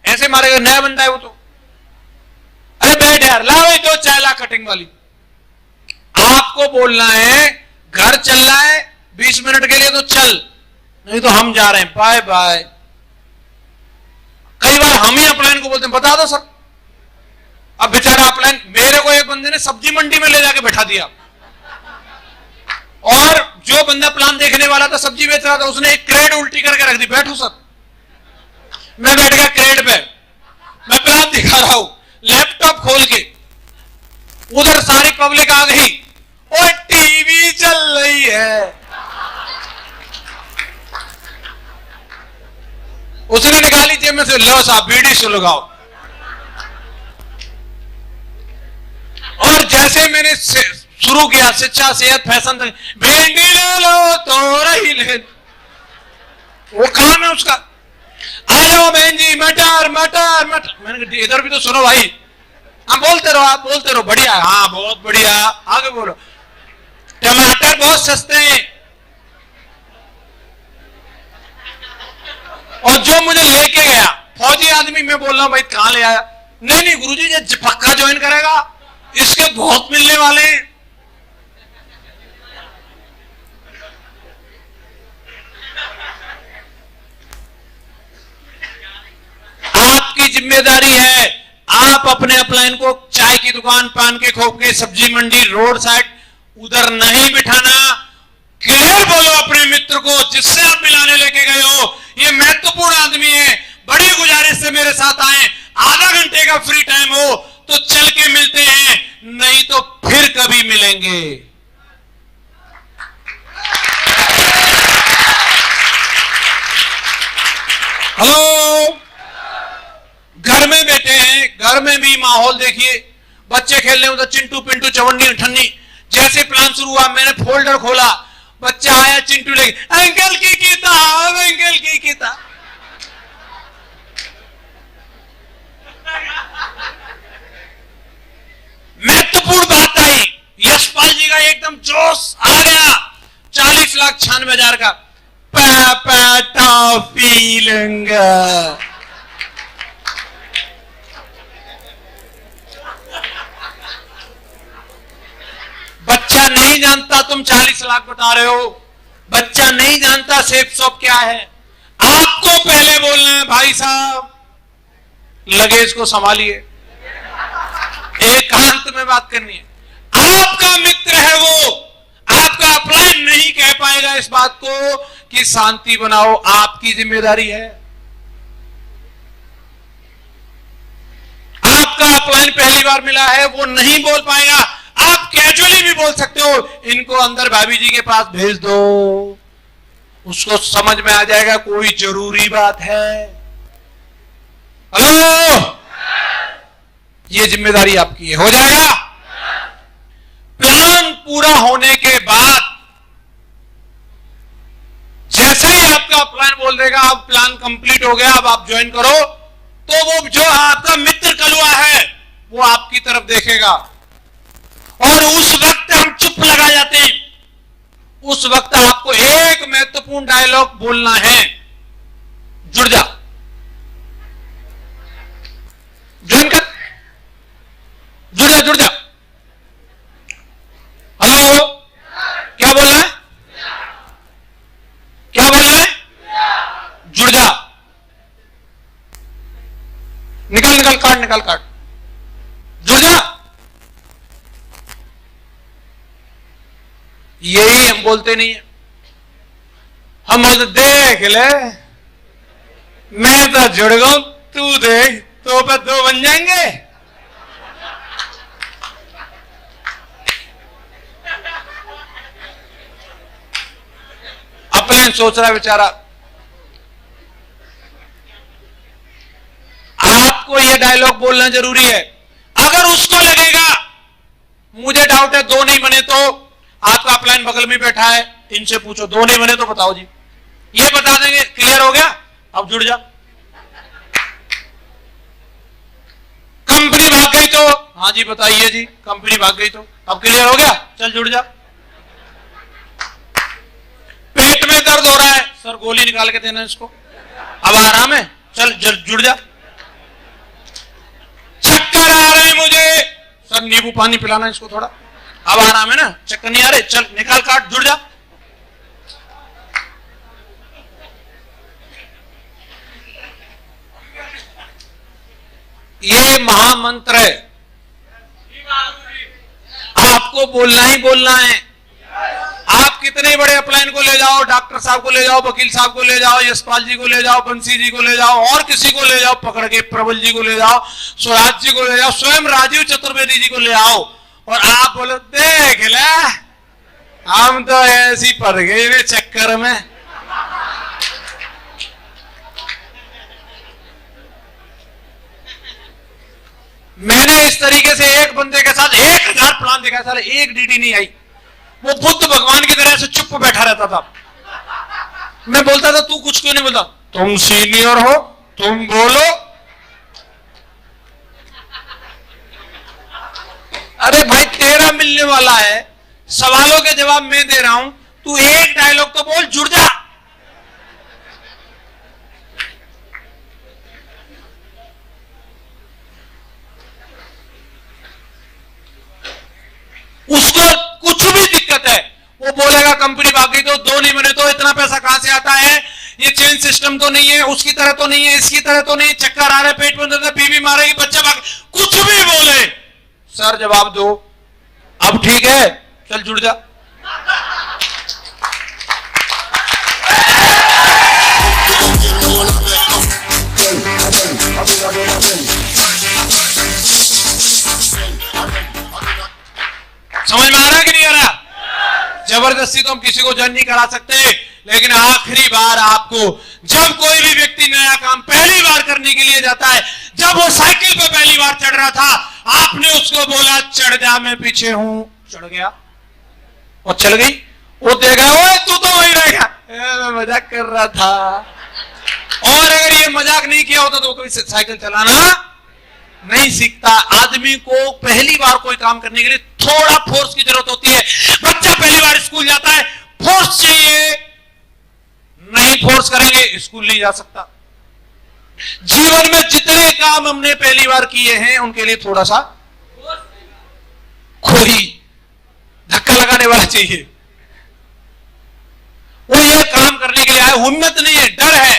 S1: ऐसे मारेगा, नया बंदा है वो तो। अरे बैठ यार, ला भाई 2 चाय ला कटिंग वाली। आपको बोलना है घर चल रहा है 20 मिनट के लिए तो चल, नहीं तो हम जा रहे हैं, बाय बाय। कई बार हम ही अपलाइन को बोलते हैं बता दो सर। अब बेचारा अपलाइन, मेरे को एक बंदे ने सब्जी मंडी में ले जाके बैठा दिया, और जो बंदा प्लान देखने वाला था, सब्जी बेच रहा था, उसने एक क्रेड उल्टी करके रख दी। बैठो सर। मैं बैठ गया क्रेड पे, मैं प्लान दिखा रहा हूं, लैपटॉप खोल के, उधर सारी पब्लिक आ गई, और टीवी चल रही है। उसने निकाली जेब में से, लो साहब बीड़ी से लगाओ। और जैसे मैंने शुरू किया शिक्षा सेहत फैशन, भिंडी ले लो तो रही ले, वो काम है उसका। आ जाओ बहन जी, मटर मटर मटर। मैंने कहा इधर भी तो सुनो भाई। हाँ बोलते रहो, आप बोलते रहो, बढ़िया, हाँ बहुत बढ़िया, आगे बोलो। टमाटर बहुत सस्ते हैं। और जो मुझे लेके गया फौजी आदमी, मैं बोल रहा हूं भाई कहां ले आया, नहीं नहीं गुरुजी ये पक्का ज्वाइन करेगा, इसके बहुत मिलने वाले हैं। आपकी जिम्मेदारी है, आप अपने अपलाइन को चाय की दुकान, पान के खोप के, सब्जी मंडी, रोड साइड उधर नहीं बिठाना। क्लियर बोलो अपने मित्र को जिससे आप मिलाने लेके गए हो, ये महत्वपूर्ण आदमी है, बड़ी गुजारिश से मेरे साथ आए, आधा घंटे का फ्री टाइम हो तो चल के मिलते हैं, नहीं तो फिर कभी मिलेंगे। हेलो, घर में बैठे हैं, घर में भी माहौल देखिए, बच्चे खेल रहे उधर चिंटू पिंटू चवन्नी ठन्नी। जैसे प्लान शुरू हुआ, मैंने फोल्डर खोला, बच्चा आया चिंटू लेके, अंकल की किताब, अंकल की किताब। महत्वपूर्ण बात आई, यशपाल जी का एकदम जोश आ गया, 40,96,000 का पापा टॉफी लूंगा। बच्चा नहीं जानता तुम 40 लाख बता रहे हो, बच्चा नहीं जानता सेफ शॉप क्या है। आपको पहले बोलना है भाई साहब लगेज को संभालिए, एकांत में बात करनी है। आपका मित्र है वो, आपका अपलाइन नहीं कह पाएगा इस बात को कि शांति बनाओ, आपकी जिम्मेदारी है। आपका अपलाइन पहली बार मिला है, वो नहीं बोल पाएगा, आप कैजुअली भी बोल सकते हो, इनको अंदर भाभी जी के पास भेज दो, उसको समझ में आ जाएगा कोई जरूरी बात है। हेलो, ये जिम्मेदारी आपकी है, हो जाएगा। प्लान पूरा होने के बाद जैसे ही आपका प्लान बोल देगा अब प्लान कंप्लीट हो गया, अब आप ज्वाइन करो, तो वो जो आपका मित्र कलुआ है वो आपकी तरफ देखेगा और उस वक्त हम चुप लगा जाते हैं। उस वक्त आपको एक महत्वपूर्ण डायलॉग बोलना है, जुड़ जा, ज्वाइन कर, जुड़ जा, जुड़ जा। हेलो, क्या बोलना है, क्या बोलना है, जुड़ जा, निकल निकल काट, निकल काट, जुड़ जा। यही हम बोलते नहीं है। हम बोलते देख ले, मैं तो जुड़ गया, तू देख, तो पे दो बन जाएंगे। अपने सोच रहा है बेचारा। आपको यह डायलॉग बोलना जरूरी है। अगर उसको लगेगा मुझे डाउट है दो नहीं बने, तो आपका अपलाइन बगल में बैठा है, इनसे पूछो दो नहीं बने तो बताओ जी, ये बता देंगे, क्लियर हो गया, अब जुड़ जा। कंपनी भाग गई तो हाँ जी बताइए जी, कंपनी भाग गई तो अब क्लियर हो गया, चल जुड़ जा। पेट में दर्द हो रहा है, सर गोली निकाल के देना इसको, अब आराम है, चल जुड़ जा। चक्कर आ रहे हैं मुझे, सर नींबू पानी पिलाना इसको थोड़ा, अब आराम है ना, चक्कर नहीं आ रहे, चल निकाल काट, जुड़ जा। ये महामंत्र है, आपको बोलना ही बोलना है। आप कितने बड़े अपलाइन को ले जाओ, डॉक्टर साहब को ले जाओ, वकील साहब को ले जाओ, यशपाल जी को ले जाओ, बंसी जी को ले जाओ, और किसी को ले जाओ पकड़ के, प्रबल जी को ले जाओ, स्वराज जी को ले जाओ, स्वयं राजीव चतुर्वेदी जी को ले आओ, और आप बोलो देख ले हम तो ऐसी पड़ गए चक्कर में। मैंने इस तरीके से एक बंदे के साथ 1000 प्लान दिखाया, साले एक डीडी नहीं आई। वो बुद्ध भगवान की तरह से चुप बैठा रहता था। मैं बोलता था तू कुछ क्यों नहीं बोलता, तुम सीनियर हो, तुम बोलो। अरे भाई तेरा मिलने वाला है, सवालों के जवाब मैं दे रहा हूं, तू एक डायलॉग तो बोल, जुड़ जा। उसको कुछ भी दिक्कत है, वो बोलेगा कंपनी भाग गई तो दो नहीं बने तो इतना पैसा कहां से आता है, ये चेंज सिस्टम तो नहीं है, उसकी तरह तो नहीं है, इसकी तरह तो नहीं, चक्कर आ रहे, पेट में दर्द है, बीवी मारेगी, बच्चा भाग, कुछ भी बोले सर जवाब दो, अब ठीक है चल जुड़ जा। समझ में आ रहा कि नहीं आ रहा? जबरदस्ती तो हम किसी को ज्वाइन नहीं करा सकते, लेकिन आखिरी बार आपको, जब कोई भी व्यक्ति नया काम पहली बार करने के लिए जाता है, जब वो साइकिल पे पहली बार चढ़ रहा था, आपने उसको बोला चढ़ जा, मैं पीछे हूं, चढ़ गया और चल गई, वो देगा ओए तू तो वही रहेगा, मैं मजाक कर रहा था। और अगर ये मजाक नहीं किया होता तो कोई साइकिल चलाना नहीं सीखता। आदमी को पहली बार कोई काम करने के लिए थोड़ा फोर्स की जरूरत होती है। बच्चा पहली बार स्कूल जाता है, फोर्स चाहिए, नहीं फोर्स करेंगे स्कूल नहीं जा सकता। जीवन में जितने काम हमने पहली बार किए हैं उनके लिए थोड़ा सा कोई धक्का लगाने वाला चाहिए। वो ये काम करने के लिए आया, हिम्मत नहीं है, डर है,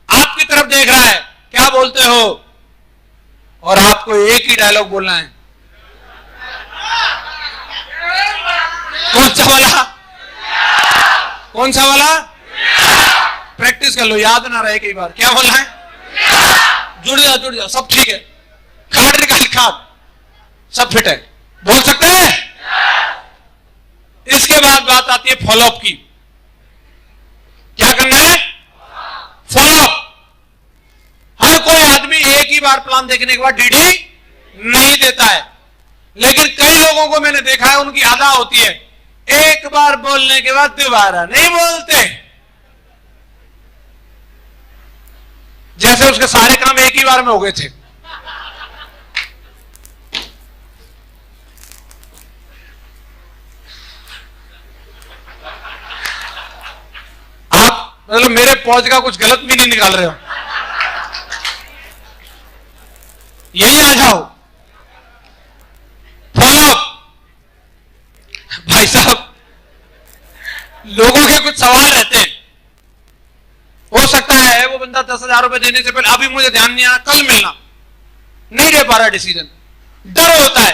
S1: आपकी तरफ देख रहा है, क्या बोलते हो, और आपको एक ही डायलॉग बोलना है। कौन सा वाला, कौन सा वाला, प्रैक्टिस कर लो, याद ना रहे कई बार। क्या बोलना है, जुड़ जा, जुड़ जा, सब ठीक है, कार्ड निकाल, खाद सब फिट है, बोल सकते हैं। इसके बाद बात आती है फॉलोअप की। क्या करना है, फॉलोअप। हर कोई आदमी एक ही बार प्लान देखने के बाद डीडी नहीं देता है। लेकिन कई लोगों को मैंने देखा है, उनकी आदत होती है एक बार बोलने के बाद दोबारा नहीं बोलते, जैसे उसके सारे काम एक ही बार में हो गए थे। आप मतलब मेरे पहुंच का कुछ गलत भी नहीं निकाल रहे हो, यही आ जाओ। फॉलो भाई साहब, लोगों के कुछ सवाल रहते हैं। हो सकता है वो बंदा 10,000 रुपए देने से पहले अभी मुझे ध्यान नहीं आया, कल मिलना, नहीं दे पा रहा डिसीजन, डर होता है।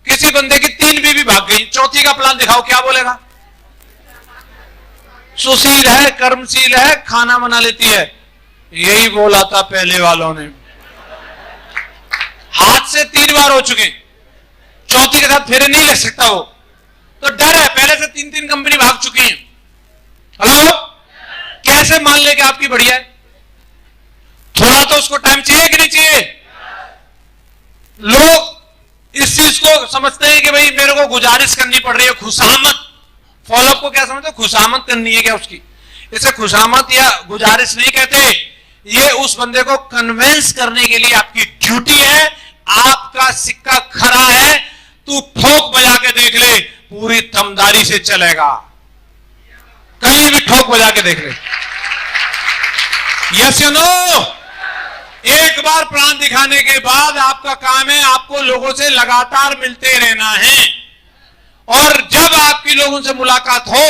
S1: किसी बंदे की 3 बीवी भाग गई, चौथी का प्लान दिखाओ, क्या बोलेगा? सुशील है, कर्मशील है, खाना बना लेती है, यही बोला था पहले वालों ने। हाथ से 3 बार हो चुके, चौथी के साथ फेरे नहीं ले सकता वो, तो डर है, पहले से 3-3 कंपनी भाग चुकी हैं। हेलो, कैसे मान ले कि आपकी बढ़िया है? थोड़ा तो उसको टाइम चाहिए कि नहीं चाहिए? लोग इस चीज को समझते हैं कि भाई मेरे को गुजारिश करनी पड़ रही है, खुशामद। फॉलोअप को क्या समझते? खुशामद करनी है क्या उसकी? इसे खुशामद या गुजारिश नहीं कहते, ये उस बंदे को कन्विंस करने के लिए आपकी ड्यूटी है। आपका सिक्का खरा है, तू ठोक बजा के देख ले, पूरी दमदारी से चलेगा, कहीं भी ठोक बजा के देख ले। यस या नो? एक बार प्लान दिखाने के बाद आपका काम है आपको लोगों से लगातार मिलते रहना है, और जब आपकी लोगों से मुलाकात हो,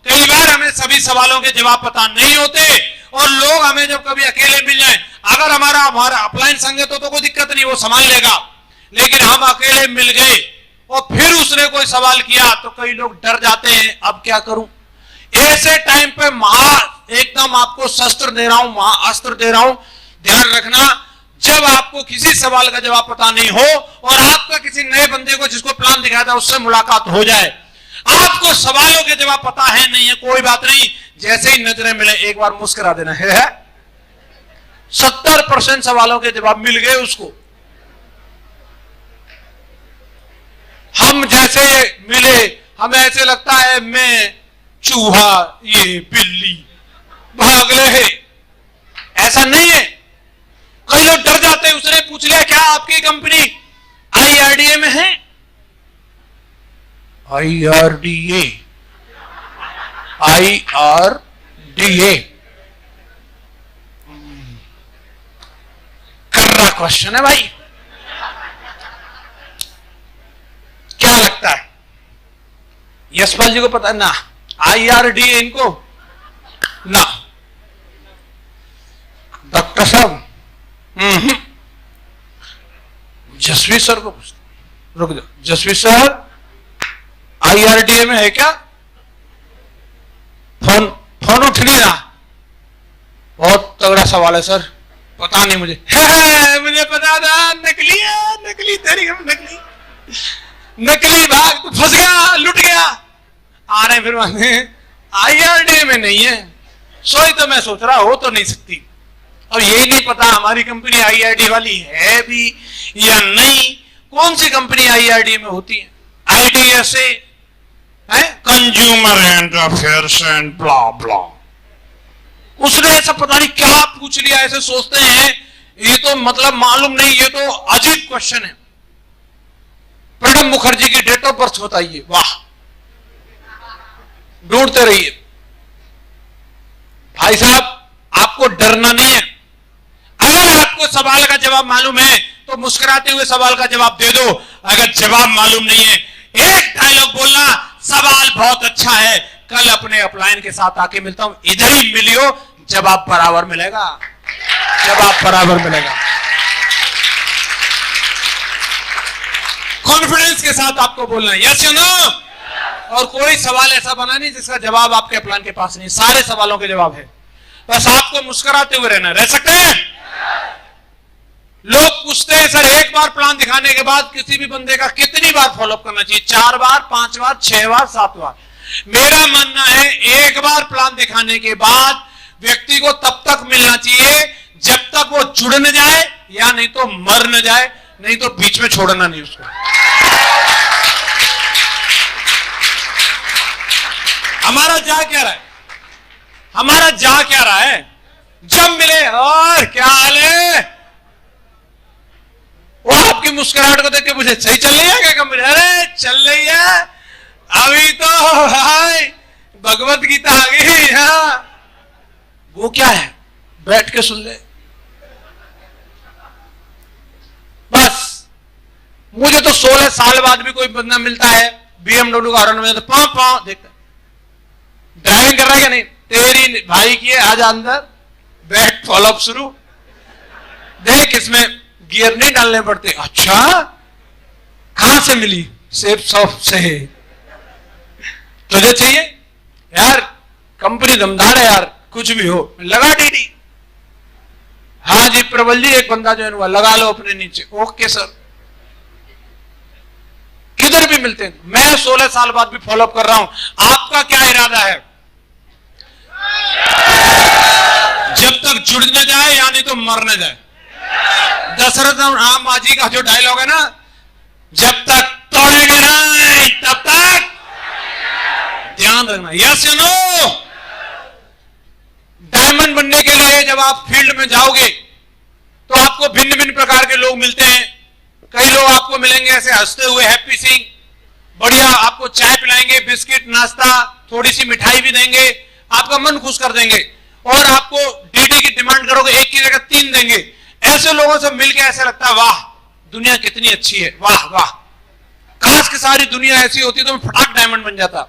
S1: कई बार हमें सभी सवालों के जवाब पता नहीं होते, और लोग हमें जब कभी अकेले मिल जाएं, अगर हमारा अपलाइन संग है तो कोई दिक्कत नहीं, वो संभाल लेगा। लेकिन हम अकेले मिल गए और फिर उसने कोई सवाल किया तो कई लोग डर जाते हैं, अब क्या करूं? ऐसे टाइम पे एकदम आपको शस्त्र दे रहा हूं, महाअस्त्र दे रहा हूं, ध्यान रखना। जब आपको किसी सवाल का जवाब पता नहीं हो और आपका किसी नए बंदे को जिसको प्लान दिखाया था उससे मुलाकात हो जाए, आपको सवालों के जवाब पता है नहीं है, कोई बात नहीं, जैसे ही नजरें मिले एक बार मुस्कुरा देना है। 70% सवालों के जवाब मिल गए उसको। हम जैसे मिले, हमें ऐसे लगता है मैं चूहा, ये बिल्ली, भाग ले। ऐसा नहीं है, कई लोग डर जाते हैं। उसने पूछ लिया क्या आपकी कंपनी IRDA में है? IRDA कर्रा क्वेश्चन है भाई, क्या लगता है? यशपाल जी को पता है ना? IRDA इनको ना। डॉक्टर साहब, जसवीर सर को पूछते, रुक जाओ, जसवीर सर IRDA में है क्या? फोन उठ नहीं रहा। बहुत तगड़ा सवाल है सर, पता नहीं मुझे। मुझे पता था, नकली है, नकली तेरी नकली, नकली भाग, तू फंस गया, लुट गया। आ रहे फिर IRDA में नहीं है, सोई तो मैं सोच रहा हो तो नहीं सकती। और यही नहीं पता हमारी कंपनी IRDA वाली है भी या नहीं। कौन सी कंपनी IRDA में होती है? IDSA है, consumer and affairs and blah blah. उसने ऐसा पता नहीं क्या पूछ लिया, ऐसे सोचते हैं ये तो मतलब मालूम नहीं, ये तो अजीब क्वेश्चन है। प्रणब मुखर्जी की डेट ऑफ बर्थ बताइए, वाह, ढूंढते रहिए। भाई साहब, आपको डरना नहीं है। अगर आपको सवाल का जवाब मालूम है तो मुस्कुराते हुए सवाल का जवाब दे दो। अगर जवाब मालूम नहीं है, एक डायलॉग बोलना, सवाल बहुत अच्छा है, कल अपने अपलाइन के साथ आके मिलता हूं, इधर ही मिलियो, जवाब बराबर मिलेगा, जवाब बराबर मिलेगा। कॉन्फिडेंस के साथ आपको बोलना है, यस या नो। और कोई सवाल ऐसा बना नहीं जिसका जवाब आपके प्लान के पास नहीं, सारे सवालों के जवाब है। बस आपको मुस्कुराते हुए रहना। रह सकते हैं? लोग पूछते हैं सर एक बार प्लान दिखाने के बाद किसी भी बंदे का कितनी बार फॉलोअप करना चाहिए? 4 बार, 5 बार, 6 बार, 7 बार? मेरा मानना है एक बार प्लान दिखाने के बाद व्यक्ति को तब तक मिलना चाहिए जब तक वो जुड़ न जाए, या नहीं तो मर न जाए, नहीं तो बीच में छोड़ना नहीं उसको। हमारा जा क्या रहा है, हमारा जा क्या रहा है? जब मिले और क्या हाल है, वो आपकी मुस्कुराहट को देख के पूछे सही चल रही है क्या कंपनी? अरे चल रही है, अभी तो हाय भगवत गीता आ गई। हाँ वो क्या है, बैठ के सुन ले बस। मुझे तो 16 साल बाद भी कोई बंदा मिलता है BMW का हॉर्न में तो पांव पांव देखता, ड्राइविंग कर रहा है क्या नहीं, तेरी भाई की है, आजा अंदर बैठ, फॉलोअप शुरू, देख इसमें गियर नहीं डालने पड़ते। अच्छा कहां से मिली? सेफ शॉप से। तुझे चाहिए यार, कंपनी दमदार है यार, कुछ भी हो लगा डीडी। हाँ जी प्रबल जी, एक बंदा जो है लगा लो अपने नीचे। ओके सर, किधर भी मिलते हैं। मैं 16 साल बाद भी फॉलोअप कर रहा हूं। आपका क्या इरादा है? जब तक जुड़ न जाए यानी तो मर न जाए। दशरथ राम माजी का जो डायलॉग है ना, जब तक तोड़ेंगे नहीं तब तक ध्यान रखना। यस या नो? डायमंड बनने के लिए जब आप फील्ड में जाओगे तो आपको भिन्न भिन्न प्रकार के लोग मिलते हैं। कई लोग आपको मिलेंगे ऐसे हंसते हुए, हैप्पी सिंह, बढ़िया आपको चाय पिलाएंगे, बिस्किट नाश्ता, थोड़ी सी मिठाई भी देंगे, आपका मन खुश कर देंगे। और आपको डीडी की डिमांड करोगे, एक की जगह 3 देंगे। ऐसे लोगों से मिलकर ऐसा लगता है वाह दुनिया कितनी अच्छी है, वाह वाह, काश की सारी दुनिया ऐसी होती तो मैं फटाक डायमंड बन जाता।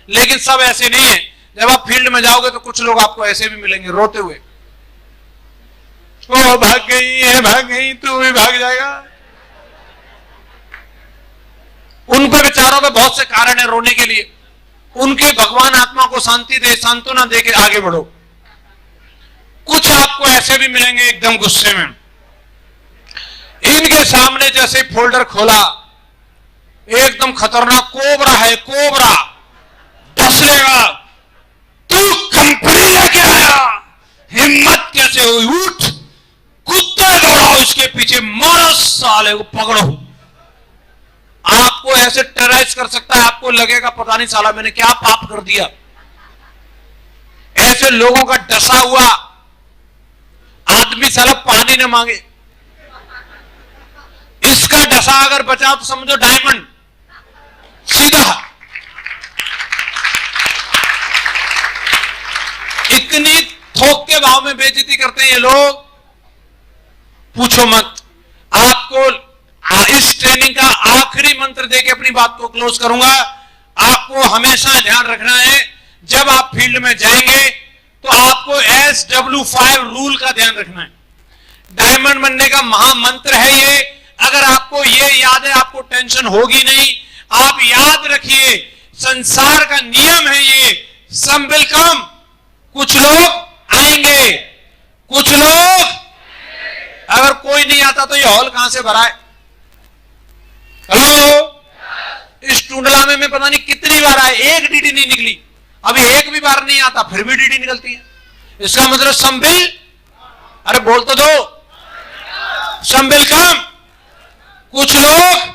S1: लेकिन सब ऐसे नहीं है। जब आप फील्ड में जाओगे तो कुछ लोग आपको ऐसे भी मिलेंगे रोते हुए, ओ भाग गई है, भाग गई, तू भी भाग जाएगा। उनके विचारों में बहुत से कारण है रोने के लिए। उनके भगवान आत्मा को शांति दे, सांत्वना दे के आगे बढ़ो। कुछ आपको ऐसे भी मिलेंगे एकदम गुस्से में। इनके सामने जैसे फोल्डर खोला, एकदम खतरनाक कोबरा है, कोबरा डस लेगा। तू कंपनी लेके आया, हिम्मत कैसे हुई? उठ, कुत्ते दौड़ाओ इसके पीछे, मारो साले को, पकड़ो। आपको ऐसे टेरराइज कर सकता है, आपको लगेगा पता नहीं साला मैंने क्या पाप कर दिया। ऐसे लोगों का डसा हुआ आदमी साला पानी न मांगे, इसका डसा अगर बचा तो समझो डायमंड सीधा। इतनी थोक के भाव में बेइज्जती करते हैं ये लोग, पूछो मत। आपको इस ट्रेनिंग का आखिरी मंत्र देके अपनी बात को क्लोज करूंगा। आपको हमेशा ध्यान रखना है, जब आप फील्ड में जाएंगे तो आपको SW5 रूल का ध्यान रखना है। डायमंड बनने का महामंत्र है ये। अगर आपको ये याद है आपको टेंशन होगी नहीं। आप याद रखिए, संसार का नियम है ये, सम विल कम। कुछ लोग आएंगे, कुछ लोग, अगर कोई नहीं आता तो ये हॉल कहां से भरा है? हेलो, इस टूंडला में मैं पता नहीं कितनी बार आए, एक डीडी नहीं निकली। अभी एक भी बार नहीं आता, फिर भी डीडी निकलती है। इसका मतलब संबिल, अरे बोल तो दो, संबिल कम। कुछ लोग,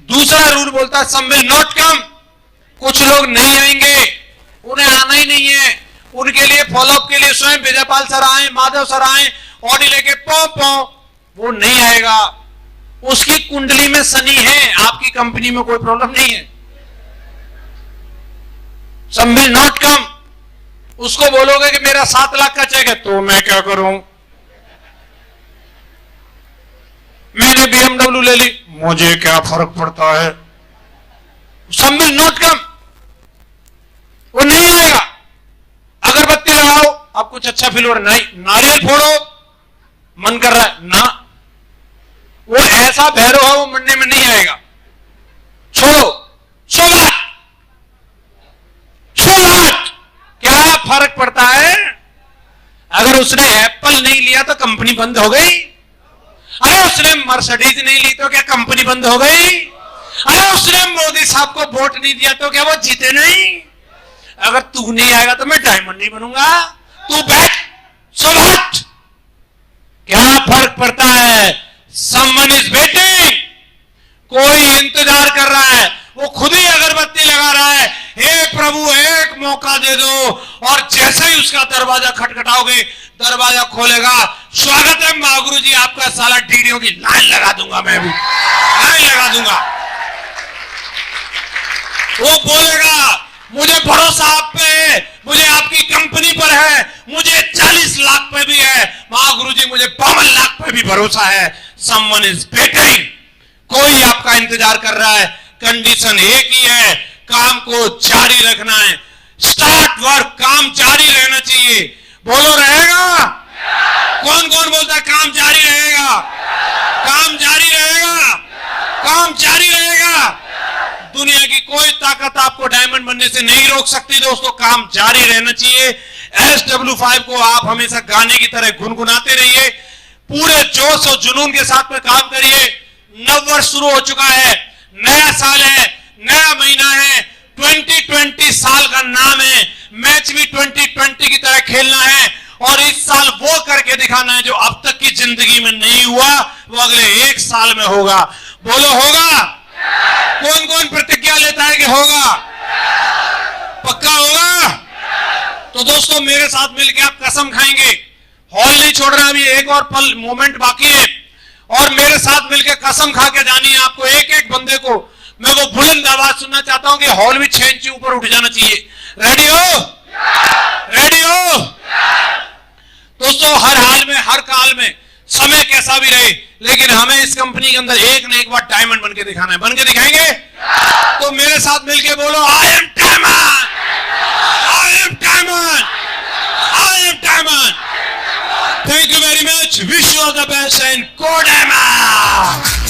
S1: दूसरा रूल बोलता है संबिल नॉट कम। कुछ लोग नहीं आएंगे, उन्हें आना ही नहीं है। उनके लिए फॉलोअप के लिए स्वयं विजयपाल सर आए, माधव सर आए, ऑडी लेके पौ पौ, वो नहीं आएगा। उसकी कुंडली में शनि है, आपकी कंपनी में कोई प्रॉब्लम नहीं है। सम विल नॉट कम। उसको बोलोगे कि मेरा 7 लाख का चेक है, तो मैं क्या करूं, मैंने BMW ले ली, मुझे क्या फर्क पड़ता है। सम विल नॉट कम, वो नहीं आएगा। अगरबत्ती लगाओ, आप कुछ अच्छा फील हो रहा है, नहीं। नारियल फोड़ो, मन कर रहा है ना, वो ऐसा भैरव है, वो मरने में नहीं आएगा। छोड़ो, 100 लाख, 100 लाख, क्या फर्क पड़ता है? अगर उसने एप्पल नहीं लिया तो कंपनी बंद हो गई। अरे उसने मर्सिडीज नहीं ली तो क्या कंपनी बंद हो गई? अरे उसने मोदी साहब को वोट नहीं दिया तो क्या वो जीते नहीं? अगर तू नहीं आएगा तो मैं डायमंड नहीं बनूंगा। तू बैठ, 100 लाख, क्या फर्क पड़ता है? समवन इज वेटिंग, कोई इंतजार कर रहा है, वो खुद ही अगरबत्ती लगा रहा है। हे प्रभु, कपड़ा दे दो और जैसे ही उसका दरवाजा खटखटाओगे, दरवाजा खोलेगा, स्वागत है महागुरु जी आपका, साला डीडीओ की लाइन लगा दूंगा, मैं भी लाइन लगा दूंगा। वो बोलेगा मुझे भरोसा आप पे है, मुझे आपकी कंपनी पर है, मुझे 40 लाख पे भी है, महागुरु जी मुझे 52 लाख पे भी भरोसा है। समवन इज वेटिंग, कोई आपका इंतजार कर रहा है। कंडीशन एक ही है, काम को जारी रखना है। स्टार्ट वर्क, काम जारी रहना चाहिए। बोलो रहेगा? कौन कौन बोलता है काम जारी रहेगा? काम जारी रहेगा, काम जारी रहेगा। दुनिया की कोई ताकत आपको डायमंड बनने से नहीं रोक सकती दोस्तों, काम जारी रहना चाहिए। SW5 को आप हमेशा गाने की तरह गुनगुनाते रहिए, पूरे जोश और जुनून के साथ में काम करिए। नववर्ष शुरू हो चुका है, नया साल है, नया महीना है, 2020 साल का नाम है। मैच भी 2020 की तरह खेलना है और इस साल वो करके दिखाना है जो अब तक की जिंदगी में नहीं हुआ, वो अगले 1 साल में होगा। बोलो होगा? कौन कौन प्रतिज्ञा लेता है कि होगा? पक्का होगा? तो दोस्तों मेरे साथ मिलकर आप कसम खाएंगे, हॉल नहीं छोड़ रहा, अभी एक और पल मोमेंट बाकी है, और मेरे साथ मिलकर कसम खा के जानी है आपको। एक एक बंदे को मैं वो बुलंद आवाज सुनना चाहता हूं कि हॉल भी 6 इंच ऊपर उठ जाना चाहिए। रेडी हो? रेडी हो? दोस्तों हर हाल में, हर काल में, समय कैसा भी रहे, लेकिन हमें इस कंपनी के अंदर एक न एक बार डायमंड बन के दिखाना है। बन के दिखाएंगे? तो मेरे साथ मिलके बोलो, I am diamond, I am diamond, I am diamond. Thank you very much, wish you all the best and go diamond.